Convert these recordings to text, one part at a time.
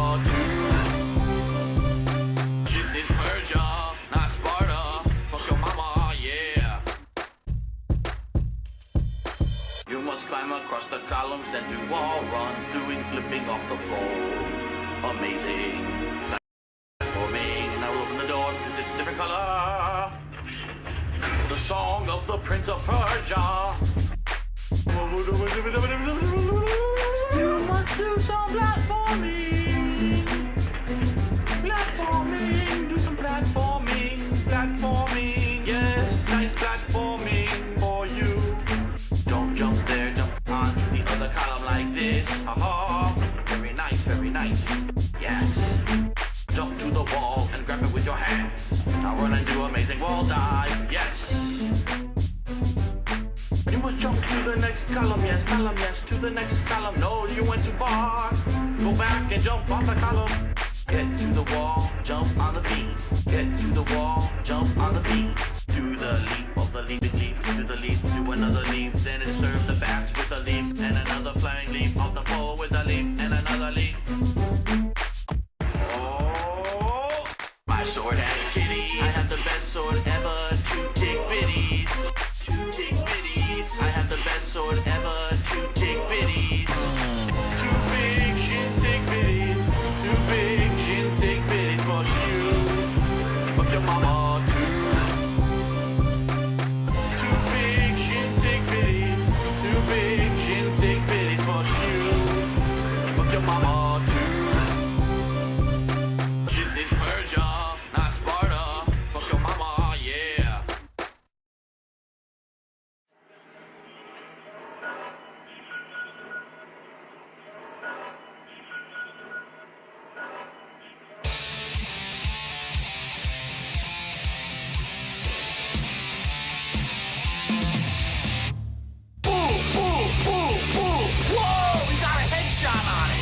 mama too. This is Persia, not Sparta. Fuck your mama, yeah. You must climb across the columns and do wall runs, doing flipping off the pole. Amazing. Platforming, and I will open the door because it's a different color. The song of the Prince of Persia. You must do some platforming. Platforming, do some platforming. Platforming, yes, nice platforming for you. Don't jump there, jump onto the other column like this. Haha, very nice, very nice. Yes. Jump to the wall and grab it with your hands. Now run and do amazing wall dive. Yes. You must jump to the next column, yes, to the next column. No, you went too far. Go back and jump off the column. Get to the wall, jump on the beam. Get to the wall, jump on the beam. Do the leap of the leaping leap, do the leap, do another leap. Then insert the bats with a leap, and another flying leap off the pole with a leap, and another leap. Oh, my sword has titties. I have the best sword ever, two tick bitties. Two tick bitties. I have the best sword ever, two tick bitties. Two big shin tick bitties. Two big shin tick bitties for you. Fuck your mama too. Two big shin tick bitties. Two big shin tick bitties for you. Fuck your mama too. This is Persia, not Sparta. Fuck your mama, yeah. Whoa, we got a headshot on it.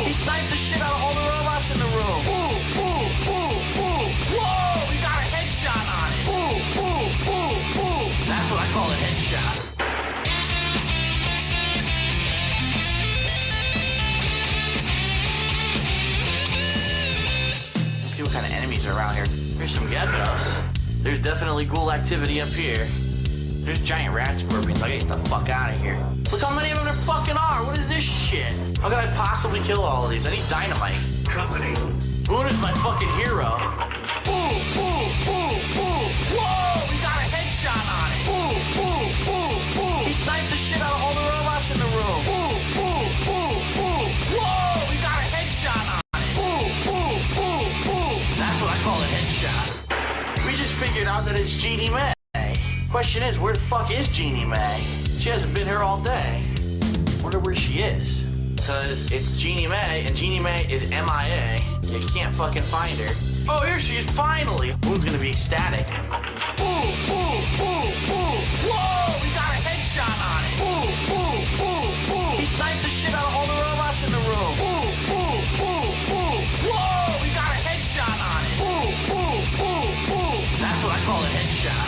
He sniped the shit out of all the robots in the room. Whoa, we got a headshot on it. That's what I call a headshot. Let's see what kind of enemies are around here. Here's some geckos. There's definitely ghoul activity up here. There's giant rat scorpions. I gotta get the fuck out of here. Look how many of them there fucking are. What is this shit? How could I possibly kill all of these? I need dynamite. Company. Boone is my fucking hero. Whoa, we got a headshot on it. He sniped the shit out of all the robots in the room. Whoa, we got a headshot on it. That's what I call a headshot. We just figured out that it's Jeannie Mae. Question is, where the fuck is Jeannie Mae? She hasn't been here all day. Wonder where she is. Cause it's Jeannie Mae, and Jeannie Mae is MIA. You can't fucking find her. Oh, here she is, finally! Boone's gonna be ecstatic. Whoa, we got a headshot on it. He sniped the shit out of all the robots in the room. Whoa, we got a headshot on it. That's what I call a headshot.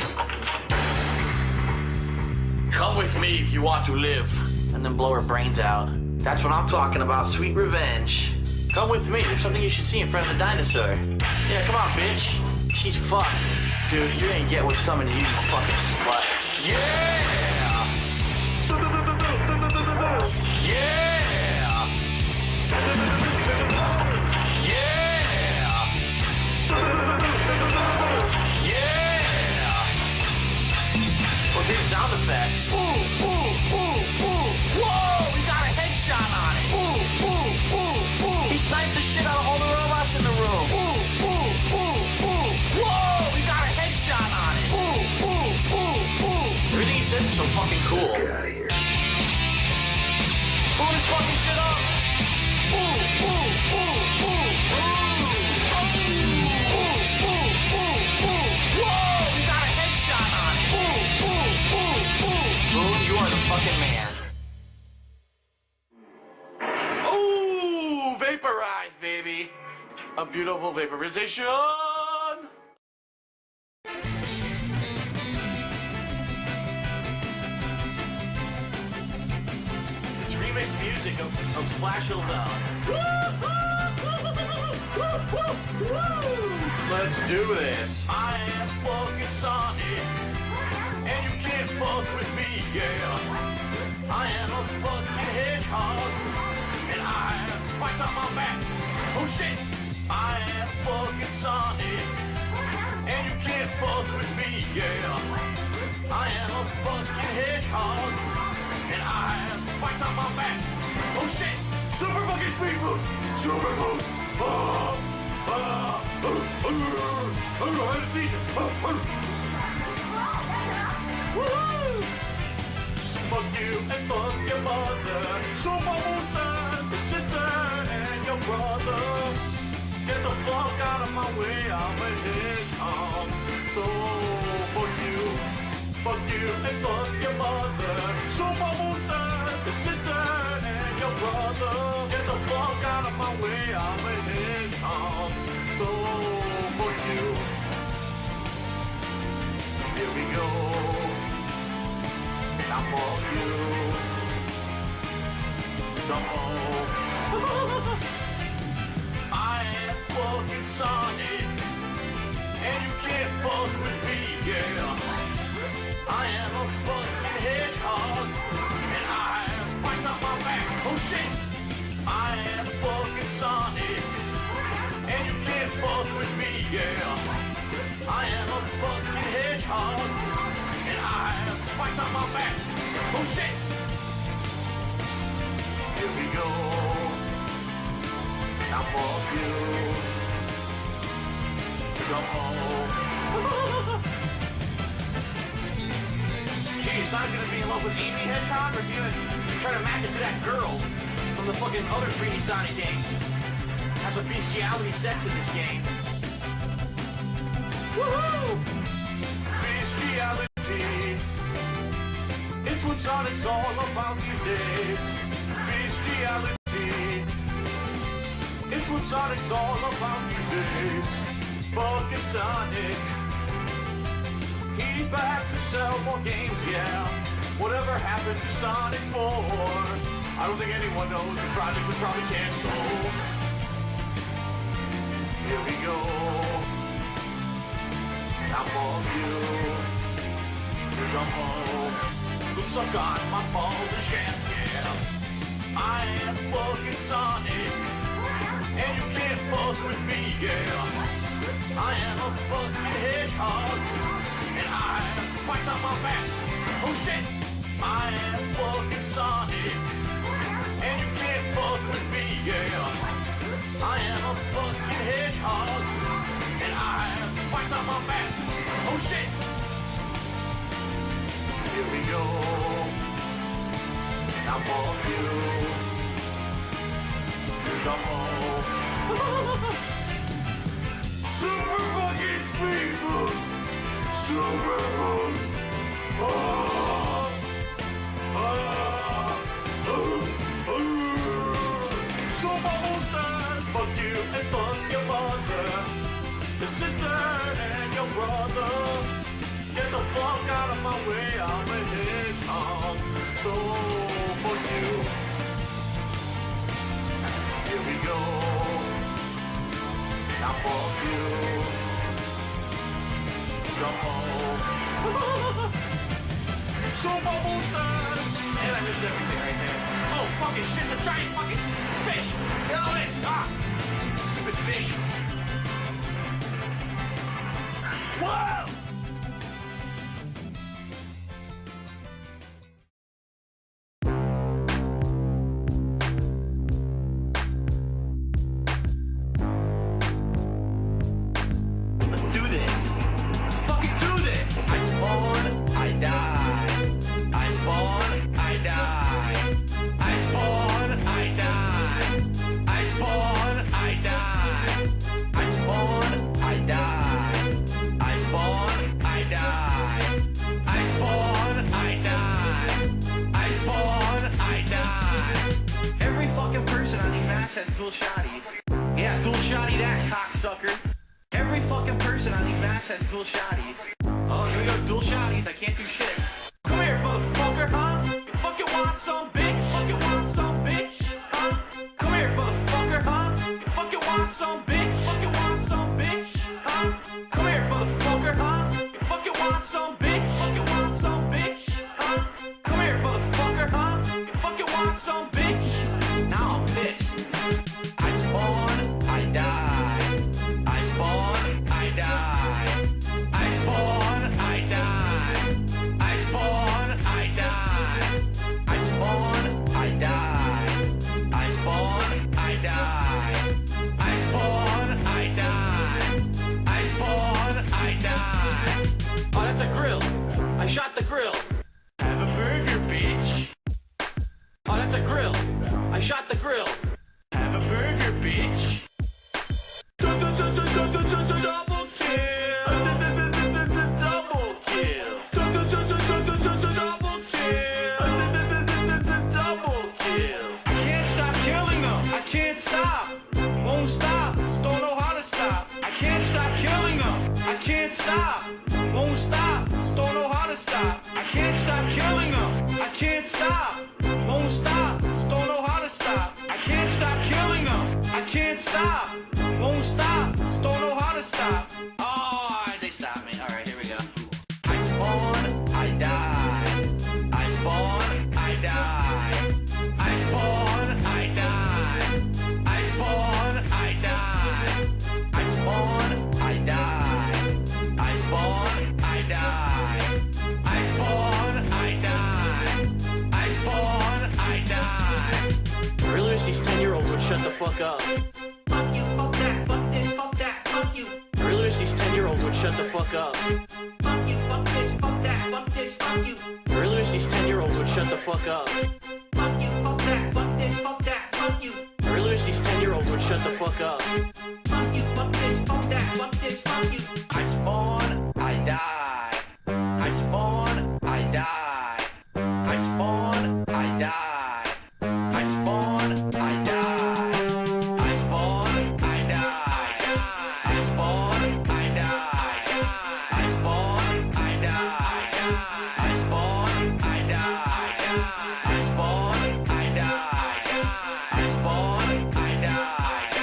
Come with me if you want to live. And then blow her brains out. That's what I'm talking about, sweet revenge. Come with me, there's something you should see in front of the dinosaur. Yeah, come on, bitch. She's fucked. Dude, you ain't get what's coming to you, you fucking slut. Yeah! Yeah! Yeah! Yeah! Or big sound effects. Whoa, we got a headshot on it. He sniped the shit out of all the robots in the room. Whoa, we got a headshot on it. Everything he says is so fucking cool. Let's get out of here. Boom this fucking shit up. Whoa, we got a headshot on it. Boone, you are the fucking man. Ooh, vaporized, baby. A beautiful vaporization. This is remix music of Splash Hill Zone. Woo! let's do this. I am fucking Sonic, and you can't fuck with me, yeah. I am a fucking hedgehog, and I have spikes on my back. Oh shit! I am fucking Sonic, and you can't fuck with me, yeah. I am a fucking hedgehog, and I have spikes on my back. Oh shit! Super fucking speed boost! Super boost! Anesthesia! Woohoo! Fuck you and fuck your mother. Super boosters, your sister and your brother. Get the fuck out of my way, I'm a hedgehog. So fuck you and fuck your mother. Super boosters, your sister and your brother. Get the fuck out of my way, I'm a hedgehog. So fuck you. Here we go. Now fuck you. Come on. I am fucking Sonic, and you can't fuck with me, yeah. I am a fucking hedgehog, and I have spikes on my back. Oh shit! I am fucking Sonic, and you can't fuck with me, yeah. I am a fucking hedgehog, and I have spikes on my back. Oh shit! Here we go. Now fuck you. Come home. Geez, I'm gonna be in love with Amy Hedgehog, or is he gonna try to mack it to that girl from the fucking other 3D Sonic game? Has a bestiality sex in this game. Woohoo! Bestiality. It's what Sonic's all about these days. Bestiality. It's what Sonic's all about these days. Fucking Sonic. He's back to sell more games, yeah. Whatever happened to Sonic 4? I don't think anyone knows. The project was probably canceled. Here we go. Now fuck you. Come home. So suck on my balls and shit, yeah. I am fucking Sonic, and you can't fuck with me, yeah. I am a fucking hedgehog, and I have spikes on my back. Oh shit! I am fucking Sonic, and you can't fuck with me, yeah. I am a fucking hedgehog, and I have spikes on my back. Oh shit! Here we go. Now fuck you. Come home. Super fucking speed boost. Super boost. Super boosters. Fuck you and fuck your mother, your sister and your brother. Get the fuck out of my way, I'm a hedgehog. So fuck you. Here we go. Now fuck you. Come home. Super boosters. And I missed everything right there. Oh fucking shit, the giant fucking fish. Get on it. Ah. Stupid fish. Whoa! has dual shotties. Yeah, dual shotty that, cocksucker. Every fucking person on these maps has dual shotties. Oh, here we go, dual shotties, I can't do shit. Come here, motherfucker, huh? You fucking want some, bitch? Fucking want some, bitch? Huh? Come here, motherfucker, huh? You fucking want some, bitch? Fucking want some, bitch? Huh? huh? Come here, motherfucker, huh? You fucking want some, bitch? Fucking want some, bitch? Huh? Come here, motherfucker, huh? You fucking want some, bitch? Now I'm pissed. I spawn, I die. I spawn, I die. I spawn, I die. I spawn, I die. I spawn, I die. I spawn, I die. I spawn, I die. I spawn, I die. Oh, that's a grill. I shot the grill. Have a burger, bitch. Oh, that's a grill. I shot the grill. Have a burger, bitch. Double kill. Double kill. Double kill. Double kill. I can't stop killing them. I can't stop. Won't stop. Don't know how to stop. I can't stop killing them. I can't stop. Won't stop. Don't know how to stop. I can't stop killing them. I can't stop. Won't stop. Don't know how to stop. I can't stop killing them. I can't stop. Won't stop. Don't know how to stop. Oh, they stopped me. All right, here we go. I spawn, I die. I spawn, I die. I spawn, I die. I spawn, I die. I spawn, I die. I spawn, I die. I spawn, I die. I spawn, I die. I really wish these 10-year-olds would shut the fuck up. Fuck you, fuck that, fuck this, fuck that, fuck you. I really wish these 10-year-olds would shut the fuck up. Fuck you, fuck this, fuck that, fuck this, fuck you. I really wish these 10-year-olds would shut the fuck up. Fuck you, fuck that, fuck this, fuck that, fuck you. I really wish these 10-year-olds would shut the fuck up. Fuck you, fuck this, fuck that, fuck this, fuck you. I spawn, I die. I spawn, I die. I spawn, I die. I spawn, I die. I spawn, I die. I spawn, I die. I spawn, I die. I spawn, I die. I spawn, I die. I spawn, I die.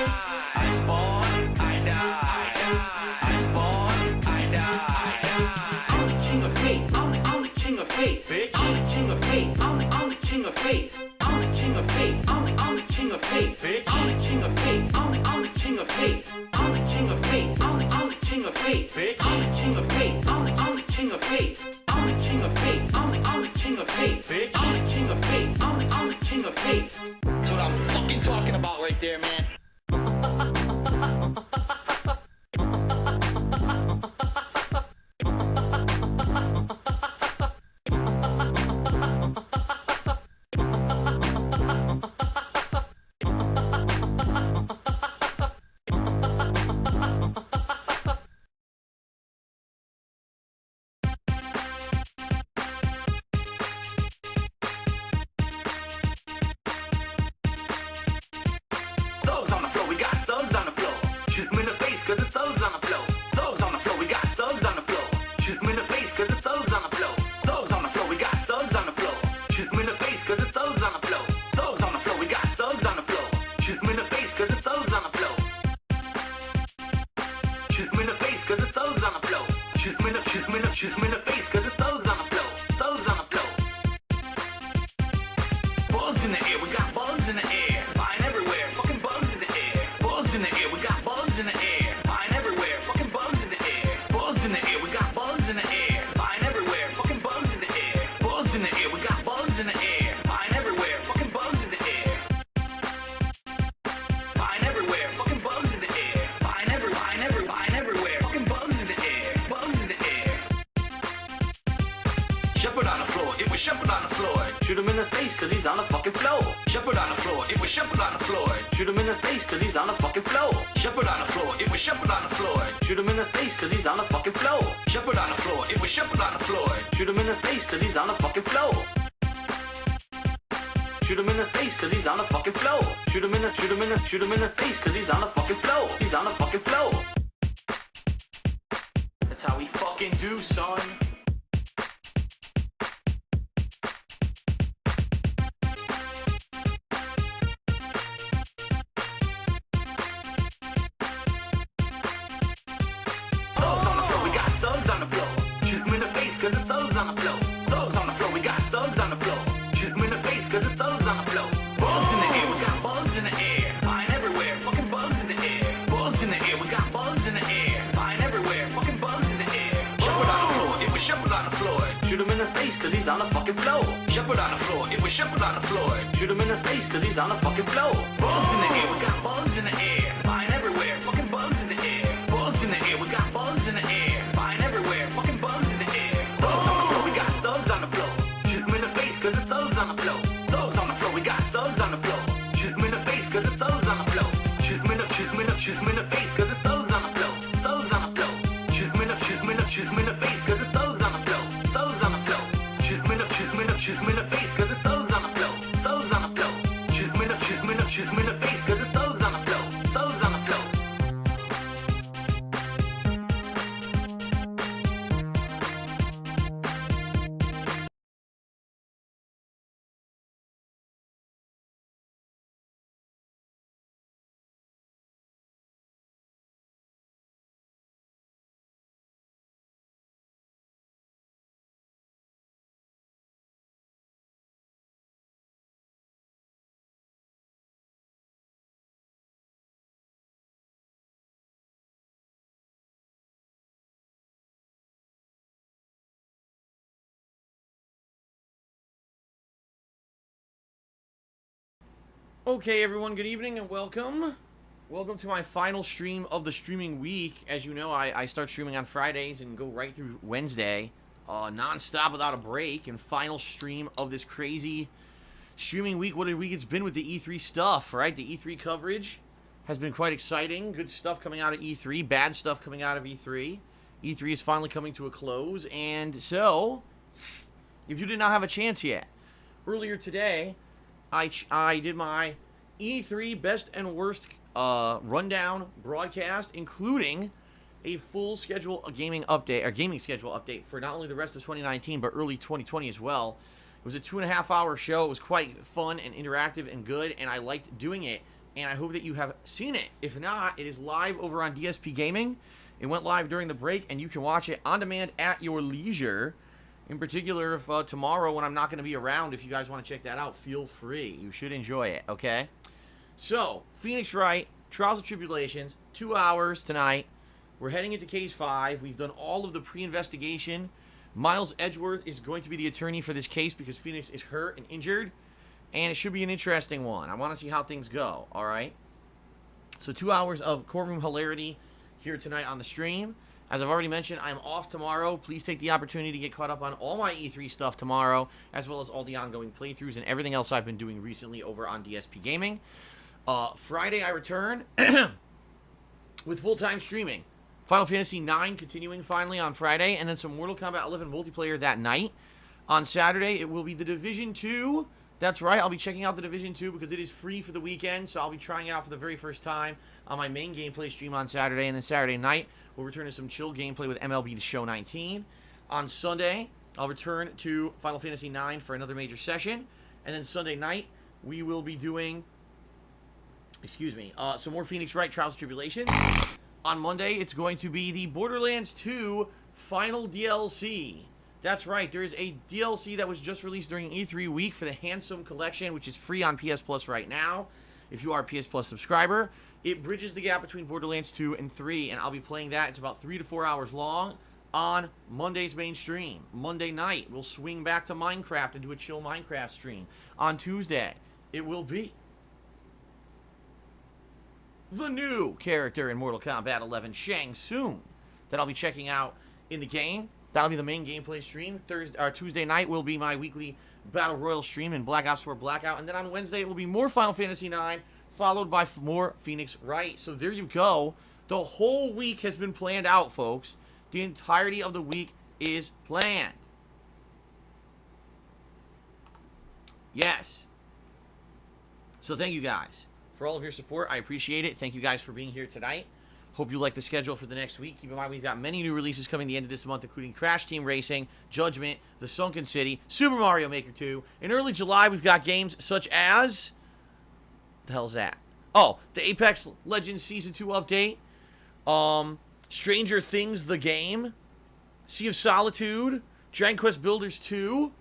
I spawn, I die. I spawn, I die. I'm the king of hate. I'm the king of hate. Bitch. I'm the king of hate. I'm the king of hate. I'm the king of hate. I'm the king of hate. Bitch. I'm the king of hate. I'm the king of hate. I'm the king of hate. I'm the king of hate. Bitch. I'm the king of hate. I'm the king of hate. I'm the king of hate. I'm the king of hate. Bitch. I'm the king of hate. I'm the king of hate. That's what I'm fucking talking about right there, man. Thugs on the floor, we got thugs on the floor. Shoot 'em in the face, cause it's thugs on the floor. Thugs on the floor, we got thugs on the floor. Shoot 'em in the face, cause it's thugs on the floor. Thugs on the floor, we got thugs on the floor. Shoot 'em in the face, cause it's thugs on the floor. Thugs on the floor, we got thugs on the floor. Shoot 'em in the face, cause it's thugs on the floor. Shoot 'em in the face, cause it's thugs on the floor. Shoot 'em in the face, cause it's thugs on the floor. Thugs on the floor. Bugs in the air, we got bugs in the air. Flying everywhere, fucking bugs in the air. Bugs in the air, we got bugs in the air. Flying everywhere, fucking bugs in the air. Bugs in the air, we got bugs in the air. Flying everywhere, fucking bugs in the air. Bugs in the air, we got bugs in the air. Flying everywhere, fucking bugs in the air. Flying everywhere, fucking bugs in the air. Flying everywhere, fucking bugs in the air. Bugs in the air. Shepherd on the floor, it was Shepherd on the floor. Shoot him in the face, cause he's on the fucking floor. Shepherd on the floor, it was Shepherd on the floor. Shoot him in the face, cause he's on the fucking floor. Shepherd on the floor, it was Shepherd on the floor. Shoot him in the face, cause he's on the fucking floor. Shepherd on the floor, it was Shepherd on the floor. Shoot him in the face, cause he's on the fucking floor. Shoot him in the face, cause he's on the fucking floor. Shoot him in the face, cause he's on the fucking floor. He's on the fucking floor. That's how we fucking do, son. on the floor. Thugs on the floor, we got thugs on the floor. Shoot 'em in the face, cause it's thugs on the floor. Bugs in the air, we got bugs in the air. Flying everywhere, fucking bugs in the air. Bugs in the air, we got bugs in the air. Flying everywhere, fucking bugs in the air. Shepherd on the floor, it was Shepherd on the floor. Shoot him in the face, cause he's on the fucking floor. Shepherd on the floor, it was Shepherd on the floor. Shoot him in the face, cause he's on the fucking floor. Bugs in the air, we got bugs in the air. Flying everywhere, fucking bugs in the air. Bugs in the air, we got bugs in the air. Flying everywhere, fucking bugs in the air. Thugs on the floor, we got thugs on the floor. Shoot him in the face, cause it's thugs on the floor. Thugs on the floor, we got thugs on the floor. Shoot him in the face, cause it's thugs on the floor. Shoot him in the, shoot him in the, shoot him in the face, cause it's thugs on the floor. Thugs on the floor. Shoot him in the, shoot him in the, shoot him in the face, cause it's thugs on the floor. Thugs on the floor. Shoot him in the, shoot him in the, shoot him in the face, cause it's thugs on the floor. Thugs on the floor. Shoot him in the, shoot him in the, shoot him in the face, cause it's thugs on the floor. Thugs on the floor. Okay, everyone, good evening and welcome. Welcome to my final stream of the streaming week. As you know, I start streaming on Fridays and go right through Wednesday, non-stop without a break, and final stream of this crazy streaming week. What a week it's been with the E3 stuff, right? The E3 coverage has been quite exciting. Good stuff coming out of E3, bad stuff coming out of E3. E3 is finally coming to a close, and so, if you did not have a chance yet, earlier today, I did my E3 best and worst rundown broadcast, including a full schedule, a gaming schedule update for not only the rest of 2019 but early 2020 as well. It was a 2.5-hour show. It was quite fun and interactive and good, and I liked doing it. And I hope that you have seen it. If not, it is live over on DSP Gaming. It went live during the break, and you can watch it on demand at your leisure. In particular, if tomorrow when I'm not going to be around, if you guys want to check that out, feel free. You should enjoy it, okay? So, Phoenix Wright, Trials and Tribulations, 2 hours tonight. We're heading into Case 5. We've done all of the pre-investigation. Miles Edgeworth is going to be the attorney for this case because Phoenix is hurt and injured. And it should be an interesting one. I want to see how things go, all right? So 2 hours of courtroom hilarity here tonight on the stream. As I've already mentioned, I'm off tomorrow. Please take the opportunity to get caught up on all my E3 stuff tomorrow, as well as all the ongoing playthroughs and everything else I've been doing recently over on DSP Gaming. Friday, I return with full-time streaming. Final Fantasy IX continuing finally on Friday, and then some Mortal Kombat 11 multiplayer that night. On Saturday, it will be The Division 2. That's right, I'll be checking out The Division 2 because it is free for the weekend, so I'll be trying it out for the very first time on my main gameplay stream on Saturday, and then Saturday night, we'll return to some chill gameplay with MLB The Show 19. On Sunday, I'll return to Final Fantasy IX for another major session, and then Sunday night, we will be doing, some more Phoenix Wright Trials and Tribulations. On Monday, it's going to be the Borderlands 2 final DLC. That's right, there is a DLC that was just released during E3 week for the Handsome Collection, which is free on PS Plus right now, if you are a PS Plus subscriber. It bridges the gap between Borderlands 2 and 3, and I'll be playing that. It's about 3 to 4 hours long on Monday's main stream. Monday night, we'll swing back to Minecraft and do a chill Minecraft stream. On Tuesday, it will be the new character in Mortal Kombat 11, Shang Tsung, that I'll be checking out in the game. That'll be the main gameplay stream. Tuesday night will be my weekly Battle Royale stream in Black Ops 4 Blackout. And then on Wednesday, it will be more Final Fantasy IX, followed by more Phoenix Wright. So there you go. The whole week has been planned out, folks. The entirety of the week is planned. Yes. So thank you guys for all of your support. I appreciate it. Thank you guys for being here tonight. Hope you like the schedule for the next week. Keep in mind, we've got many new releases coming the end of this month, including Crash Team Racing, Judgment, The Sunken City, Super Mario Maker 2. In early July, we've got games such as... What the hell's that? Oh, the Apex Legends Season 2 update. Stranger Things, the game. Sea of Solitude. Dragon Quest Builders 2,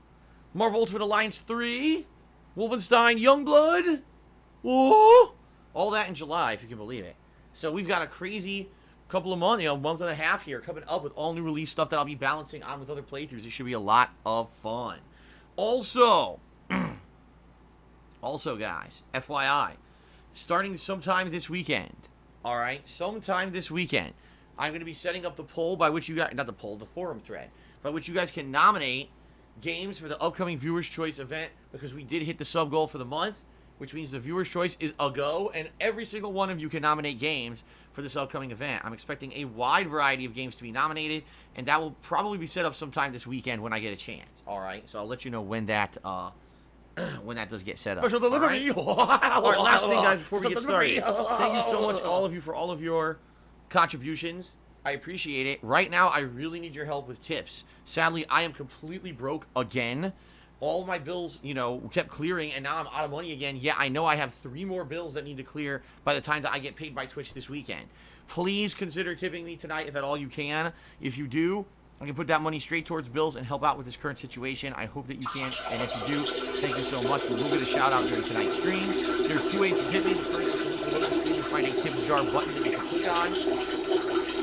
Marvel Ultimate Alliance 3, Wolfenstein Youngblood. Whoa! All that in July, if you can believe it. So we've got a crazy couple of months, month and a half here coming up with all new release stuff that I'll be balancing on with other playthroughs. It should be a lot of fun. Also, guys, FYI, starting sometime this weekend, all right, sometime this weekend, I'm going to be setting up the poll by which you guys, not the poll, the forum thread, by which you guys can nominate games for the upcoming Viewer's Choice event, because we did hit the sub goal for the month, which means the Viewer's Choice is a go, and every single one of you can nominate games for this upcoming event. I'm expecting a wide variety of games to be nominated, and that will probably be set up sometime this weekend when I get a chance, all right? So I'll let you know when that does get set up. Special delivery! All right, last thing, guys, before we get started. Thank you so much, all of you, for all of your contributions. I appreciate it. Right now, I really need your help with tips. Sadly, I am completely broke again. All of my bills, kept clearing, and now I'm out of money again. Yeah, I know I have 3 more bills that need to clear by the time that I get paid by Twitch this weekend. Please consider tipping me tonight if at all you can. If you do, I can put that money straight towards bills and help out with this current situation. I hope that you can, and if you do, thank you so much. We will get a shout-out during tonight's stream. There's 2 ways to tip me. The first is to find a tip jar button that you can click on.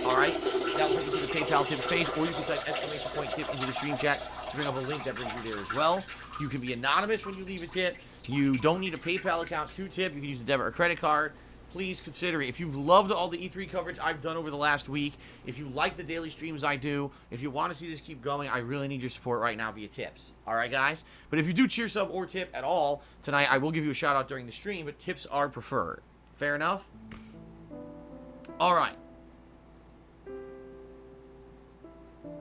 All right? That will take you to the PayPal tips page, or you can type !tip into the stream chat to bring up a link that brings you there as well. You can be anonymous when you leave a tip. You don't need a PayPal account to tip. You can use a debit or credit card. Please consider it. If you've loved all the E3 coverage I've done over the last week, if you like the daily streams I do, if you want to see this keep going, I really need your support right now via tips. All right, guys? But if you do cheer sub or tip at all tonight, I will give you a shout-out during the stream, but tips are preferred. Fair enough? All right.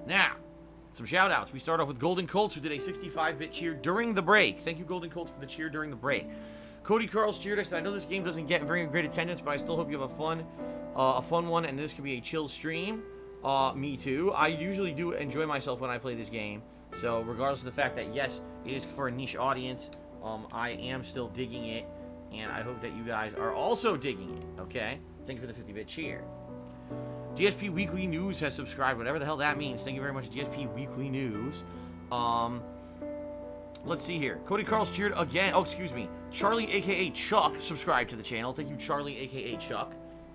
Now, some shout-outs. We start off with Golden Colts, who did a 65-bit cheer during the break. Thank you, Golden Colts, for the cheer during the break. Cody Carl's cheered us. I know this game doesn't get very great attendance, but I still hope you have a fun one, and this can be a chill stream. Me too. I usually do enjoy myself when I play this game. So, regardless of the fact that, yes, it is for a niche audience, I am still digging it, and I hope that you guys are also digging it, okay? Thank you for the 50-bit cheer. DSP Weekly News has subscribed, whatever the hell that means. Thank you very much, DSP Weekly News. Let's see here. Cody Carl's cheered again. Oh, excuse me. Charlie, a.k.a. Chuck, subscribed to the channel. Thank you, Charlie, a.k.a. Chuck.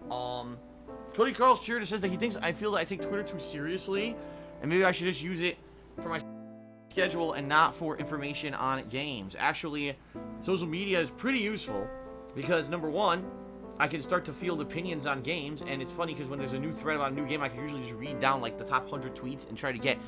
Cody Carl's cheered. It says that he thinks I feel that I take Twitter too seriously, and maybe I should just use it for my schedule and not for information on games. Actually, social media is pretty useful because, number one, I can start to field opinions on games, and it's funny because when there's a new thread about a new game, I can usually just read down like the top 100 tweets and try to get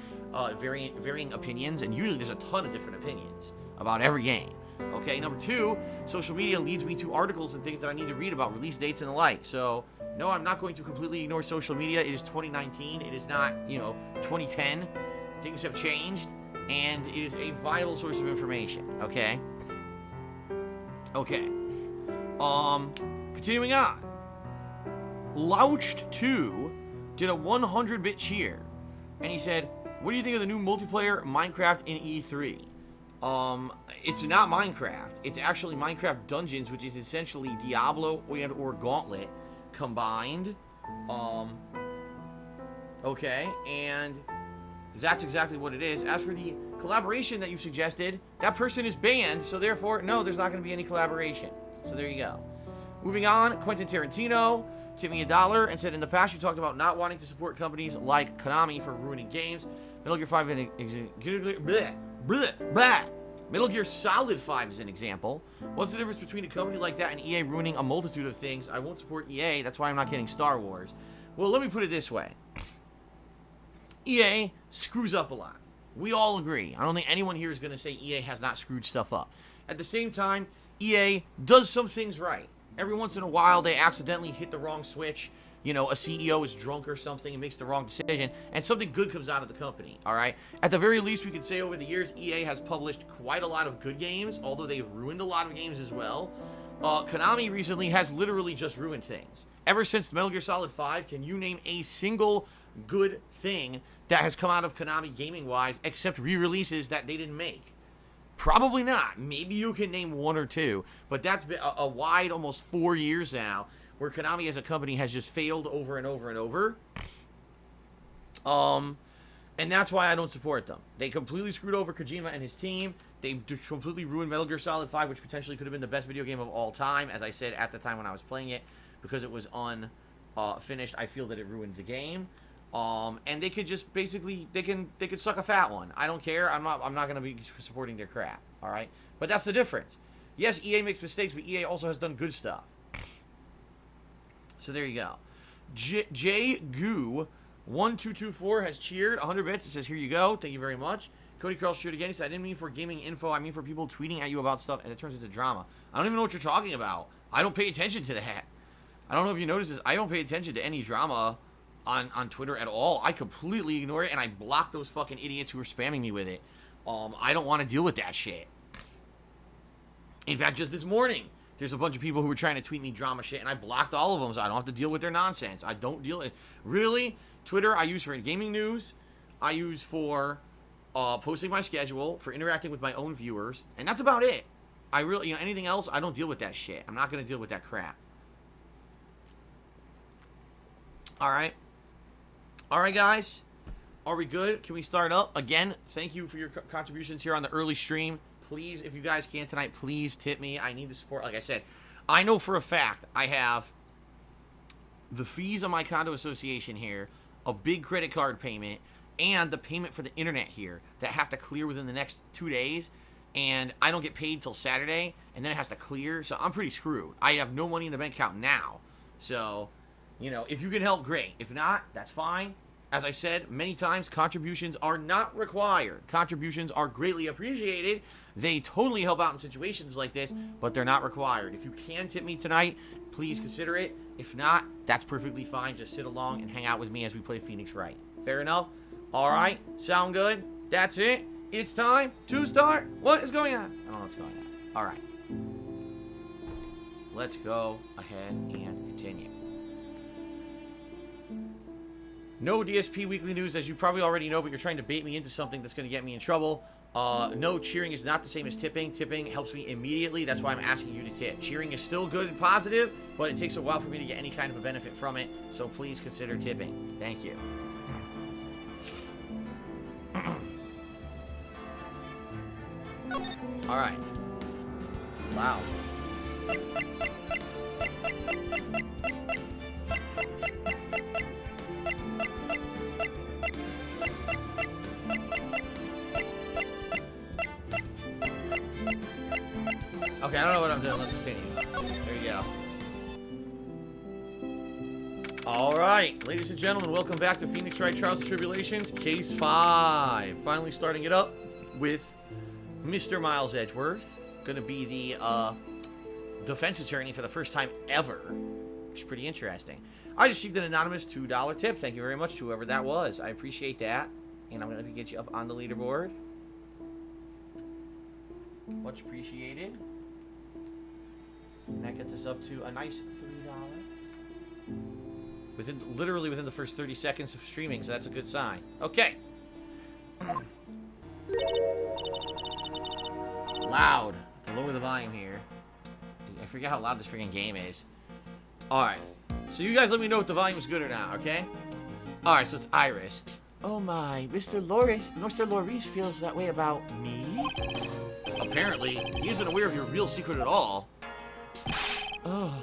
varying opinions, and usually there's a ton of different opinions about every game. Okay, number two, social media leads me to articles and things that I need to read about release dates and the like. So, no, I'm not going to completely ignore social media. It is 2019. It is not, 2010. Things have changed, and it is a vital source of information. Okay? Okay. Continuing on. Louched2 did a 100-bit cheer, and he said, what do you think of the new multiplayer Minecraft in E3? It's not Minecraft. It's actually Minecraft Dungeons, which is essentially Diablo and or Gauntlet combined. Okay, and that's exactly what it is. As for the collaboration that you suggested, that person is banned, so therefore, no, there's not going to be any collaboration. So there you go. Moving on, Quentin Tarantino tipped me $1 and said, in the past you talked about not wanting to support companies like Konami for ruining games. Metal Gear 5 Metal Gear Solid 5 is an example. What's the difference between a company like that and EA ruining a multitude of things? I won't support EA, that's why I'm not getting Star Wars. Well, let me put it this way. EA screws up a lot. We all agree. I don't think anyone here is going to say EA has not screwed stuff up. At the same time, EA does some things right. Every once in a while, they accidentally hit the wrong switch. A CEO is drunk or something and makes the wrong decision, and something good comes out of the company, all right? At the very least, we could say over the years, EA has published quite a lot of good games, although they've ruined a lot of games as well. Konami recently has literally just ruined things. Ever since Metal Gear Solid 5, can you name a single good thing that has come out of Konami gaming-wise except re-releases that they didn't make? Probably not. Maybe you can name one or two, but that's been a wide, almost 4 years now, where Konami as a company has just failed over and over and over. And And that's why I don't support them. They completely screwed over Kojima and his team. They completely ruined Metal Gear Solid 5, which potentially could have been the best video game of all time. As I said at the time when I was playing it, because it was unfinished, I feel that it ruined the game. And they could just basically, they could suck a fat one. I don't care. I'm not going to be supporting their crap. All right? But that's the difference. Yes, EA makes mistakes, but EA also has done good stuff. So there you go. J Goo 1224 has cheered 100 bits. It says, here you go. Thank you very much. Cody Carl cheered again. He said, I didn't mean for gaming info. I mean for people tweeting at you about stuff, and it turns into drama. I don't even know what you're talking about. I don't pay attention to that. I don't know if you noticed this. I don't pay attention to any drama on Twitter at all. I completely ignore it, and I block those fucking idiots who are spamming me with it. I don't want to deal with that shit. In fact, just this morning, there's a bunch of people who were trying to tweet me drama shit, and I blocked all of them, so I don't have to deal with their nonsense. I don't deal with... Really? Twitter, I use for gaming news. I use for posting my schedule, for interacting with my own viewers, and that's about it. I really... anything else, I don't deal with that shit. I'm not going to deal with that crap. Alright. Alright, guys. Are we good? Can we start up? Again, thank you for your contributions here on the early stream. Please, if you guys can tonight, please tip me. I need the support. Like I said, I know for a fact I have the fees on my condo association here, a big credit card payment, and the payment for the internet here that have to clear within the next 2 days. And I don't get paid till Saturday, and then it has to clear. So I'm pretty screwed. I have no money in the bank account now. So, if you can help, great. If not, that's fine. As I've said many times, contributions are not required. Contributions are greatly appreciated. They totally help out in situations like this, but they're not required. If you can tip me tonight, please consider it. If not, that's perfectly fine. Just sit along and hang out with me as we play Phoenix Wright. Fair enough? All right. Sound good? That's it. It's time to start. What is going on? I don't know what's going on. All right. Let's go ahead and continue. No DSP weekly news, as you probably already know, but you're trying to bait me into something that's going to get me in trouble. No, cheering is not the same as tipping. Tipping helps me immediately. That's why I'm asking you to tip. Cheering is still good and positive, but it takes a while for me to get any kind of a benefit from it. So please consider tipping. Thank you. All right. Wow. Okay, I don't know what I'm doing. Let's continue. There you go. Alright, ladies and gentlemen, welcome back to Phoenix Wright Trials and Tribulations, Case 5. Finally starting it up with Mr. Miles Edgeworth. Gonna be the defense attorney for the first time ever, which is pretty interesting. I received an anonymous $2 tip. Thank you very much to whoever that was. I appreciate that. And I'm gonna get you up on the leaderboard. Much appreciated. And that gets us up to a nice $3. Literally within the first 30 seconds of streaming, so that's a good sign. Okay. Loud. Lower the volume here. I forget how loud this freaking game is. Alright. So you guys let me know if the volume is good or not, okay? Alright, so it's Iris. Oh my, Mr. Loris feels that way about me? Apparently, he isn't aware of your real secret at all. Oh,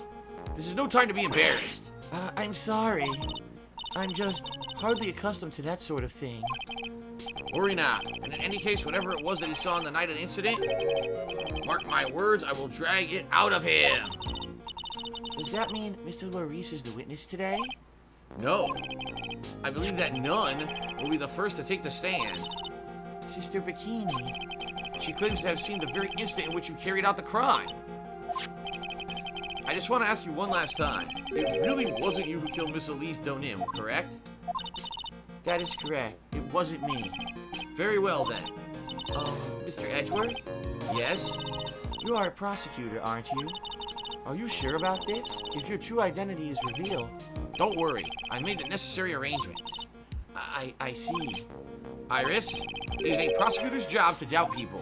this is no time to be embarrassed. I'm sorry. I'm just hardly accustomed to that sort of thing. Worry not. And in any case, whatever it was that he saw on the night of the incident, mark my words, I will drag it out of him. Does that mean Mr. Loris is the witness today? No. I believe that none will be the first to take the stand. Sister Bikini. She claims to have seen the very instant in which you carried out the crime. I just want to ask you one last time. It really wasn't you who killed Miss Elise Donim, correct? That is correct. It wasn't me. Very well, then. Mr. Edgeworth? Yes? You are a prosecutor, aren't you? Are you sure about this? If your true identity is revealed... Don't worry. I made the necessary arrangements. I see. Iris, it is a prosecutor's job to doubt people.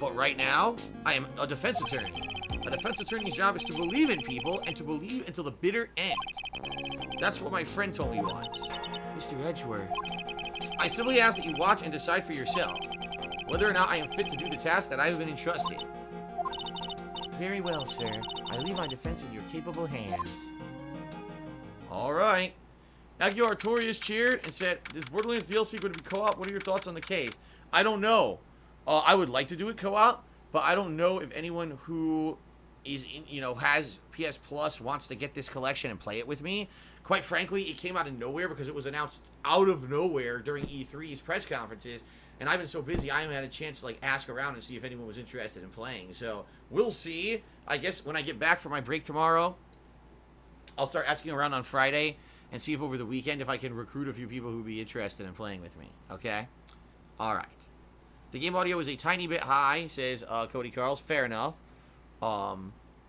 But right now, I am a defense attorney. A defense attorney's job is to believe in people and to believe until the bitter end. That's what my friend told me once. Mr. Edgeworth, I simply ask that you watch and decide for yourself whether or not I am fit to do the task that I have been entrusted. Very well, sir. I leave my defense in your capable hands. Alright. Akio Artorias cheered and said, "This Borderlands DLC going to be co-op? What are your thoughts on the case?" I don't know. I would like to do it co-op, but I don't know if anyone who is, has PS Plus wants to get this collection and play it with me. Quite frankly, it came out of nowhere because it was announced out of nowhere during E3's press conferences, and I've been so busy I haven't had a chance to ask around and see if anyone was interested in playing. So we'll see. I guess when I get back from my break tomorrow, I'll start asking around on Friday and see if over the weekend if I can recruit a few people who would be interested in playing with me. Okay? All right. The game audio is a tiny bit high, says Cody Carls. Fair enough.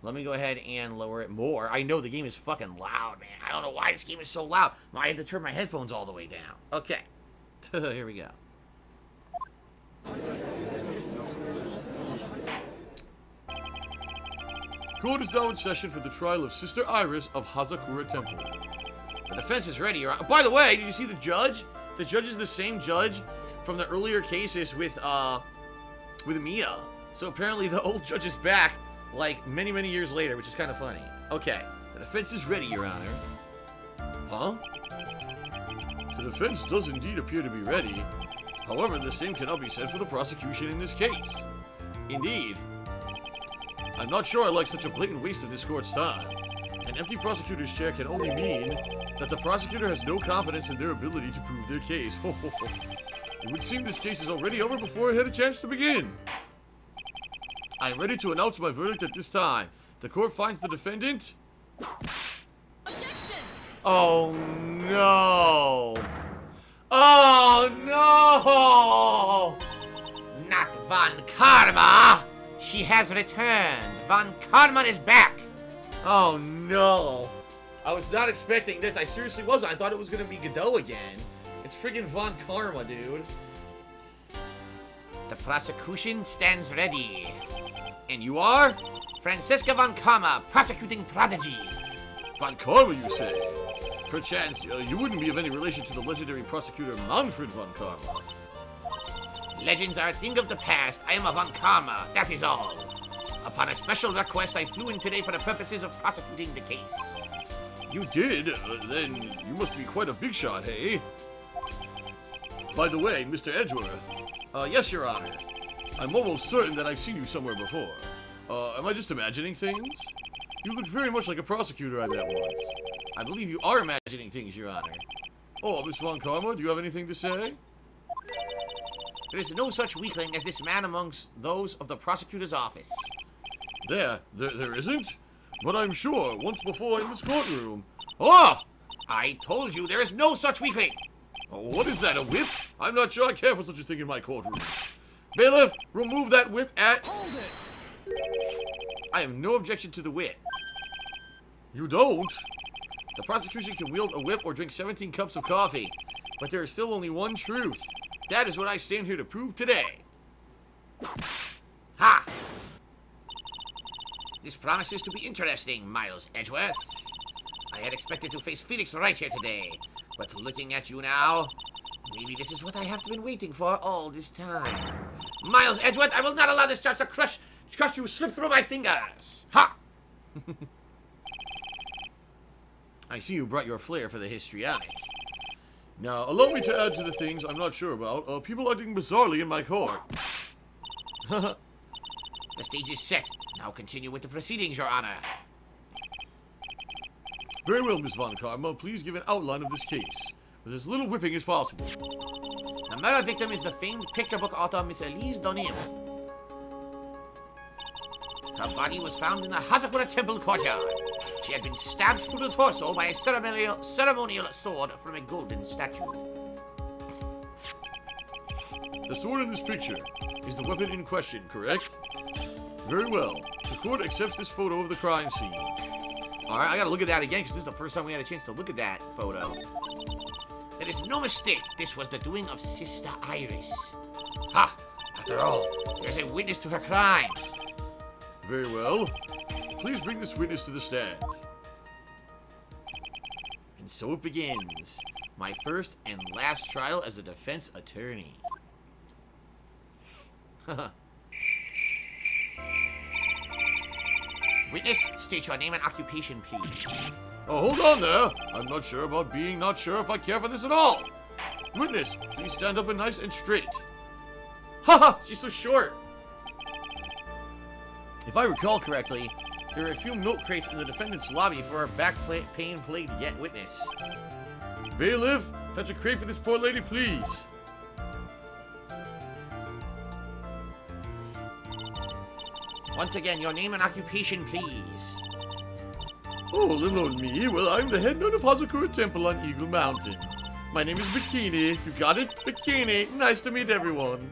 Let me go ahead and lower it more. I know the game is fucking loud, man. I don't know why this game is so loud. I had to turn my headphones all the way down. Okay. Here we go. Court is now in session for the trial of Sister Iris of Hazakura Temple. The defense is ready. By the way, did you see the judge? The judge is the same judge from the earlier cases with Mia. So apparently the old judge is back, many, many years later, which is kind of funny. Okay. The defense is ready, Your Honor. Huh? The defense does indeed appear to be ready. However, the same cannot be said for the prosecution in this case. Indeed. I'm not sure I like such a blatant waste of this court's time. An empty prosecutor's chair can only mean that the prosecutor has no confidence in their ability to prove their case. It would seem this case is already over before I had a chance to begin. I am ready to announce my verdict at this time. The court finds the defendant... Objection! Oh, no. Oh, no. Not Von Karma. She has returned. Von Karma is back. Oh, no. I was not expecting this. I seriously wasn't. I thought it was going to be Godot again. It's friggin' Von Karma, dude. The prosecution stands ready. And you are? Francesca Von Karma, prosecuting prodigy. Von Karma, you say? Perchance, you wouldn't be of any relation to the legendary prosecutor Manfred Von Karma. Legends are a thing of the past. I am a Von Karma, that is all. Upon a special request, I flew in today for the purposes of prosecuting the case. You did? Then you must be quite a big shot, hey? By the way, Mr. Edgeworth. Yes, Your Honor. I'm almost certain that I've seen you somewhere before. Am I just imagining things? You look very much like a prosecutor I met once. I believe you are imagining things, Your Honor. Oh, Miss Von Karma, do you have anything to say? There is no such weakling as this man amongst those of the prosecutor's office. There isn't? But I'm sure, once before in this courtroom... Ah! I told you there is no such weakling! What is that, a whip? I'm not sure I care for such a thing in my courtroom. Bailiff, remove that whip at... Hold it! I have no objection to the whip. You don't? The prosecution can wield a whip or drink 17 cups of coffee, but there is still only one truth. That is what I stand here to prove today. Ha! This promises to be interesting, Miles Edgeworth. I had expected to face Felix right here today, but looking at you now, maybe this is what I have been waiting for all this time. Miles Edgeworth, I will not allow this charge to crush you slip through my fingers. Ha! I see you brought your flair for the histrionic. Now, allow me to add to the things I'm not sure about. People acting bizarrely in my court. The stage is set. Now continue with the proceedings, Your Honor. Very well, Miss Von Karma. Please give an outline of this case, with as little whipping as possible. The murder victim is the famed picture book author Miss Elise Donim. Her body was found in the Hazakura Temple courtyard. She had been stabbed through the torso by a ceremonial sword from a golden statue. The sword in this picture is the weapon in question, correct? Very well. The court accepts this photo of the crime scene. Alright, I gotta look at that again, because this is the first time we had a chance to look at that photo. There is no mistake, this was the doing of Sister Iris. Ha! After all, there's a witness to her crime. Very well. Please bring this witness to the stand. And so it begins. My first and last trial as a defense attorney. Witness, state your name and occupation, please. Oh, hold on there. I'm not sure about being not sure if I care for this at all. Witness, please stand up and nice and straight. Haha, she's so short. If I recall correctly, there are a few milk crates in the defendant's lobby for our back pain plagued yet witness. Bailiff, fetch a crate for this poor lady, please. Once again, your name and occupation, please. Oh, little old me. Well, I'm the head nun of Hazakura Temple on Eagle Mountain. My name is Bikini. You got it? Bikini. Nice to meet everyone.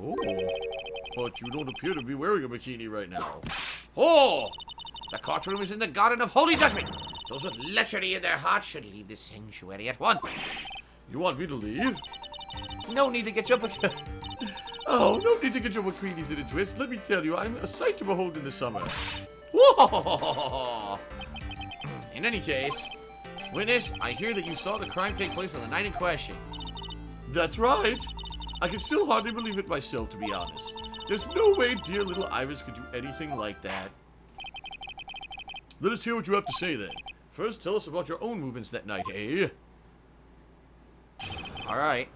Oh, but you don't appear to be wearing a bikini right now. Oh! The courtroom is in the garden of holy judgment. Those with lechery in their hearts should leave this sanctuary at once. You want me to leave? No need to get your... Oh, no need to get your bikinis in a twist. Let me tell you, I'm a sight to behold in the summer. Whoa! In any case, witness, I hear that you saw the crime take place on the night in question. That's right. I can still hardly believe it myself, to be honest. There's no way dear little Iris could do anything like that. Let us hear what you have to say, then. First, tell us about your own movements that night, eh? Alright.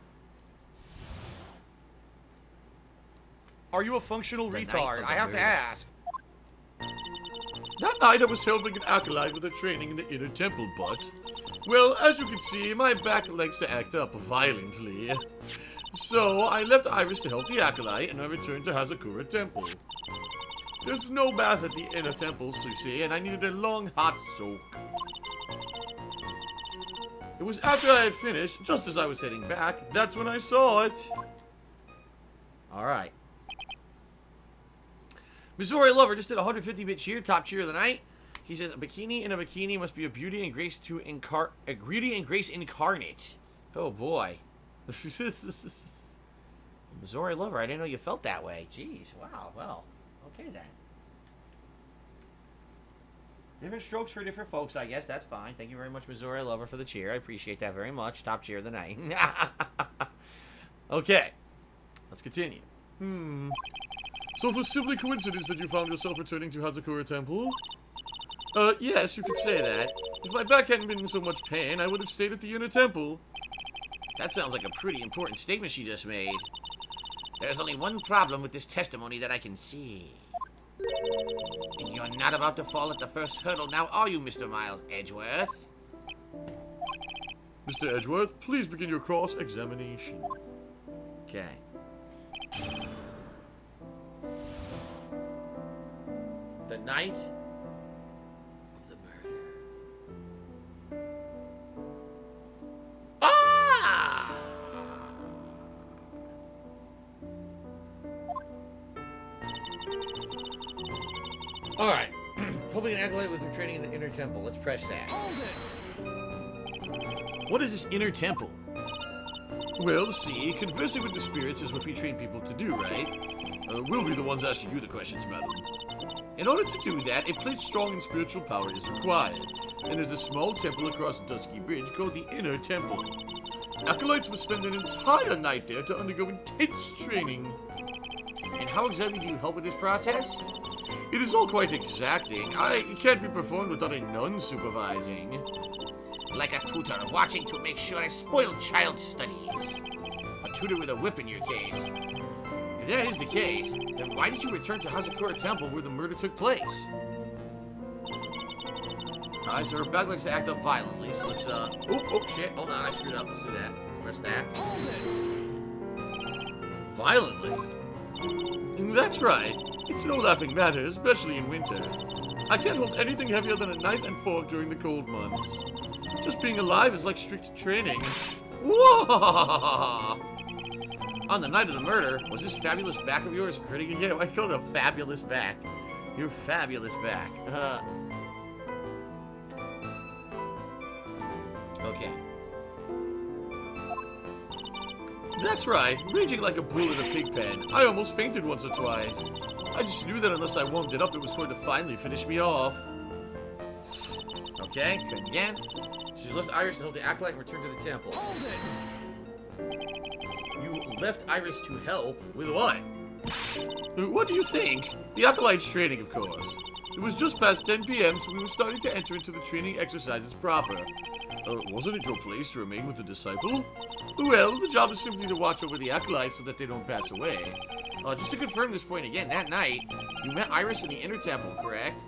Are you a functional The night retard? of I the have to murder. ask. That night I was helping an acolyte with her training in the inner temple, but... Well, as you can see, my back likes to act up violently. So, I left Iris to help the acolyte, and I returned to Hazakura Temple. There's no bath at the inner temples, you see, and I needed a long, hot soak. It was after I had finished, just as I was heading back, that's when I saw it. Alright. Missouri Lover just did a 150-bit cheer, top cheer of the night. He says, a bikini in a bikini must be a beauty and grace incarnate. Oh boy. Missouri Lover, I didn't know you felt that way. Jeez, wow, well, okay then. Different strokes for different folks, I guess. That's fine. Thank you very much, Missouri Lover, for the cheer. I appreciate that very much. Top cheer of the night. Okay. Let's continue. So it was simply coincidence that you found yourself returning to Hazakura Temple? Yes, you could say that. If my back hadn't been in so much pain, I would have stayed at the inner temple. That sounds like a pretty important statement she just made. There's only one problem with this testimony that I can see. And you're not about to fall at the first hurdle now, are you, Mr. Miles Edgeworth? Mr. Edgeworth, please begin your cross-examination. Okay. The night of the murder. Ah! Alright. Helping an acolyte with her training in the inner temple. Let's press that. What is this inner temple? Well, see, conversing with the spirits is what we train people to do, right? We'll be the ones asking you the questions, madam. In order to do that, a place strong in spiritual power is required, and there's a small temple across Dusky Bridge called the Inner Temple. Acolytes must spend an entire night there to undergo intense training. And how exactly do you help with this process? It is all quite exacting. It can't be performed without a nun supervising. Like a tutor, watching to make sure a spoiled child studies. A tutor with a whip in your case. If that is the case, then why did you return to Hazakura Temple where the murder took place? Alright, so her back likes to act up violently, so let's, oh, shit, hold on, I screwed up, let's do that. Let's press that. Violently? That's right. It's no laughing matter, especially in winter. I can't hold anything heavier than a knife and fork during the cold months. Just being alive is like strict training. Whoa! On the night of the murder, was this fabulous back of yours hurting again? I call it a fabulous back. Your fabulous back. Okay. That's right, raging like a bull in a pig pen. I almost fainted once or twice. I just knew that unless I warmed it up, it was going to finally finish me off. Okay, good again. So you left Iris to help the Acolyte and return to the temple. You left Iris to help with what? What do you think? The Acolyte's training, of course. It was just past 10 p.m., so we were starting to enter into the training exercises proper. Wasn't it your place to remain with the disciple? Well, the job is simply to watch over the Acolyte so that they don't pass away. Just to confirm this point again, that night, you met Iris in the inner temple, correct?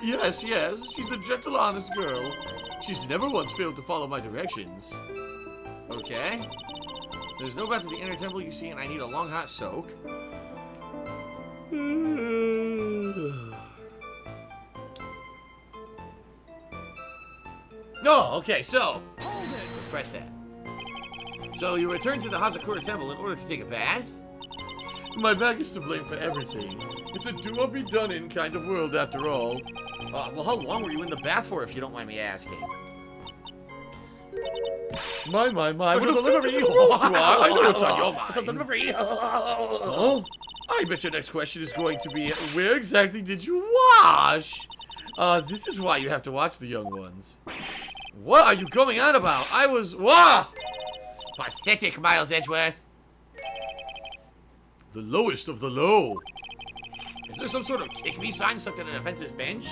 Yes. She's a gentle, honest girl. She's never once failed to follow my directions. Okay. There's no path to the inner temple, you see, and I need a long hot soak. Oh, okay, so let's press that. So you return to the Hazakura temple in order to take a bath? My back is to blame for everything. It's a do-or-be-done-in kind of world, after all. Well, how long were you in the bath for, if you don't mind me asking? My. What a delivery! I know what's on your mind. It's a delivery! Oh? I bet your next question is going to be, where exactly did you wash? This is why you have to watch the young ones. What are you going on about? I was... Wah! Pathetic, Miles Edgeworth. The lowest of the low. Is there some sort of kick-me sign stuck to the defense's bench?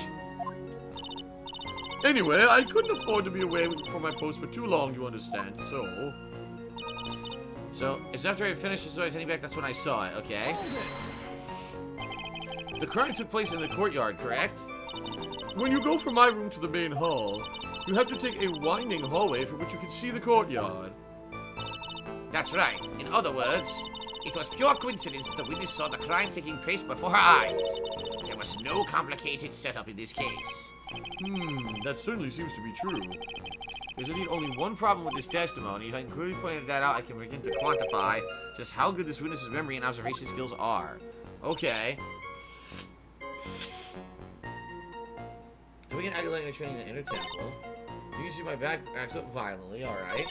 Anyway, I couldn't afford to be away from my post for too long, you understand, so... So, it's after I finished the story heading back, that's when I saw it, okay? The crime took place in the courtyard, correct? When you go from my room to the main hall, you have to take a winding hallway from which you can see the courtyard. That's right. In other words, it was pure coincidence that the witness saw the crime taking place before her eyes. There was no complicated setup in this case. That certainly seems to be true. There's indeed only one problem with this testimony. If I can clearly point that out, I can begin to quantify just how good this witness's memory and observation skills are. Okay. We can activate the training in the inner temple. You can see my back acts up violently, alright.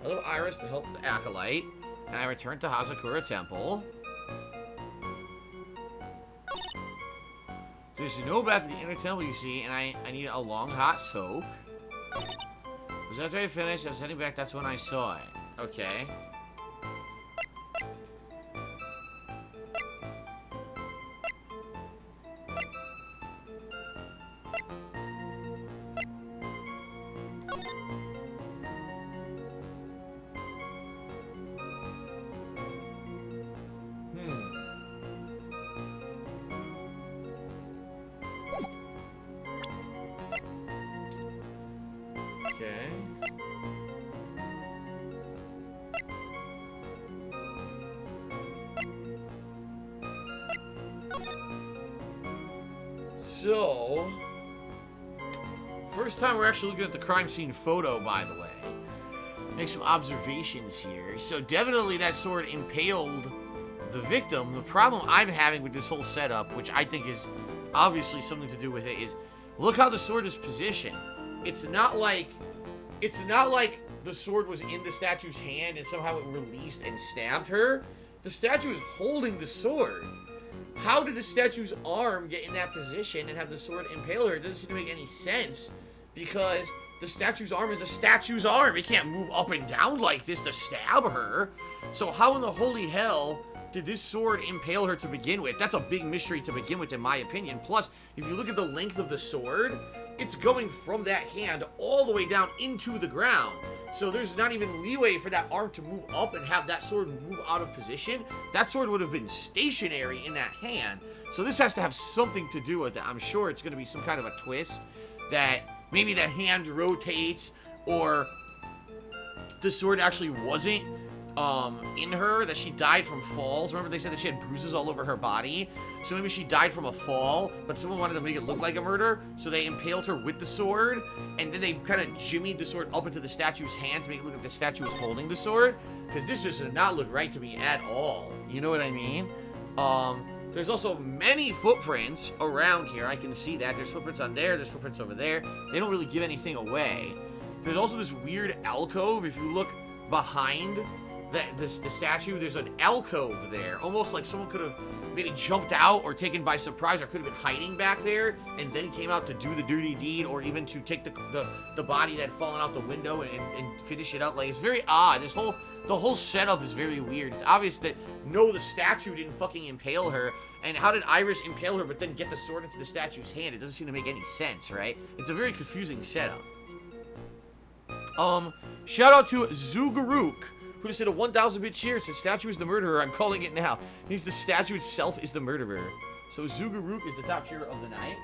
I left Iris to help the Acolyte, and I returned to Hazakura Temple. There's no back to the inner temple, you see, and I need a long hot soak. Was after I finished, I was heading back, that's when I saw it. Okay. Okay. So, first time we're actually looking at the crime scene photo, by the way. Make some observations here. So definitely that sword impaled the victim. The problem I'm having with this whole setup, which I think is obviously something to do with it, is look how the sword is positioned. It's not like the sword was in the statue's hand and somehow it released and stabbed her. The statue is holding the sword. How did the statue's arm get in that position and have the sword impale her? It doesn't seem to make any sense, because the statue's arm is a statue's arm. It can't move up and down like this to stab her. So how in the holy hell did this sword impale her to begin with? That's a big mystery to begin with, in my opinion. Plus, if you look at the length of the sword, it's going from that hand all the way down into the ground. So there's not even leeway for that arm to move up and have that sword move out of position. That sword would have been stationary in that hand. So this has to have something to do with it. I'm sure it's going to be some kind of a twist that maybe the hand rotates, or the sword actually wasn't in her, that she died from falls. Remember they said that she had bruises all over her body? So maybe she died from a fall, but someone wanted to make it look like a murder, so they impaled her with the sword, and then they kind of jimmied the sword up into the statue's hand to make it look like the statue was holding the sword, because this just did not look right to me at all. You know what I mean? There's also many footprints around here. I can see that. There's footprints on there. There's footprints over there. They don't really give anything away. There's also this weird alcove. If you look behind the statue, there's an alcove there. Almost like someone could have maybe jumped out or taken by surprise, or could have been hiding back there and then came out to do the dirty deed, or even to take the body that had fallen out the window and finish it up. Like, it's very odd. The whole setup is very weird. It's obvious that, no, the statue didn't fucking impale her. And how did Iris impale her but then get the sword into the statue's hand? It doesn't seem to make any sense, right? It's a very confusing setup. Shout out to Zugaruk, who just did a 1,000-bit cheer. Said statue is the murderer. I'm calling it now. He's the statue itself is the murderer. So Zugaruk is the top cheer of the night.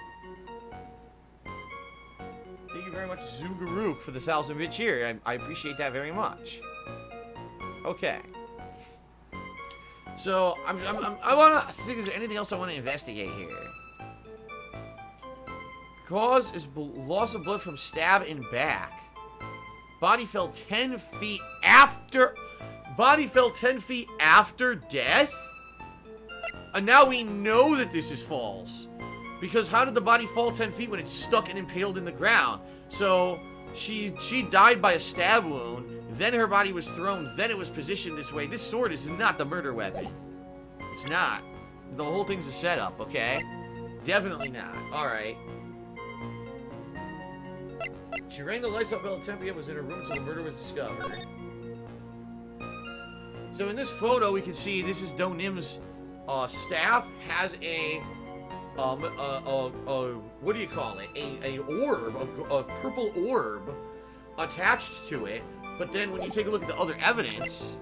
Thank you very much, Zugaruk, for the 1,000-bit cheer. I appreciate that very much. Okay. So I want to think, is there anything else I want to investigate here? Cause is loss of blood from stab in back. Body fell 10 feet after. Body fell 10 feet after death. And now we know that this is false, because how did the body fall 10 feet when it's stuck and impaled in the ground? So she died by a stab wound. Then her body was thrown. Then it was positioned this way. This sword is not the murder weapon. It's not. The whole thing's a setup, okay? Definitely not. Alright. She rang the lights up at 10 p.m. was in her room until the murder was discovered. So in this photo, we can see this is Do Nim's staff. Has a what do you call it? A orb, a purple orb attached to it. But then when you take a look at the other evidence,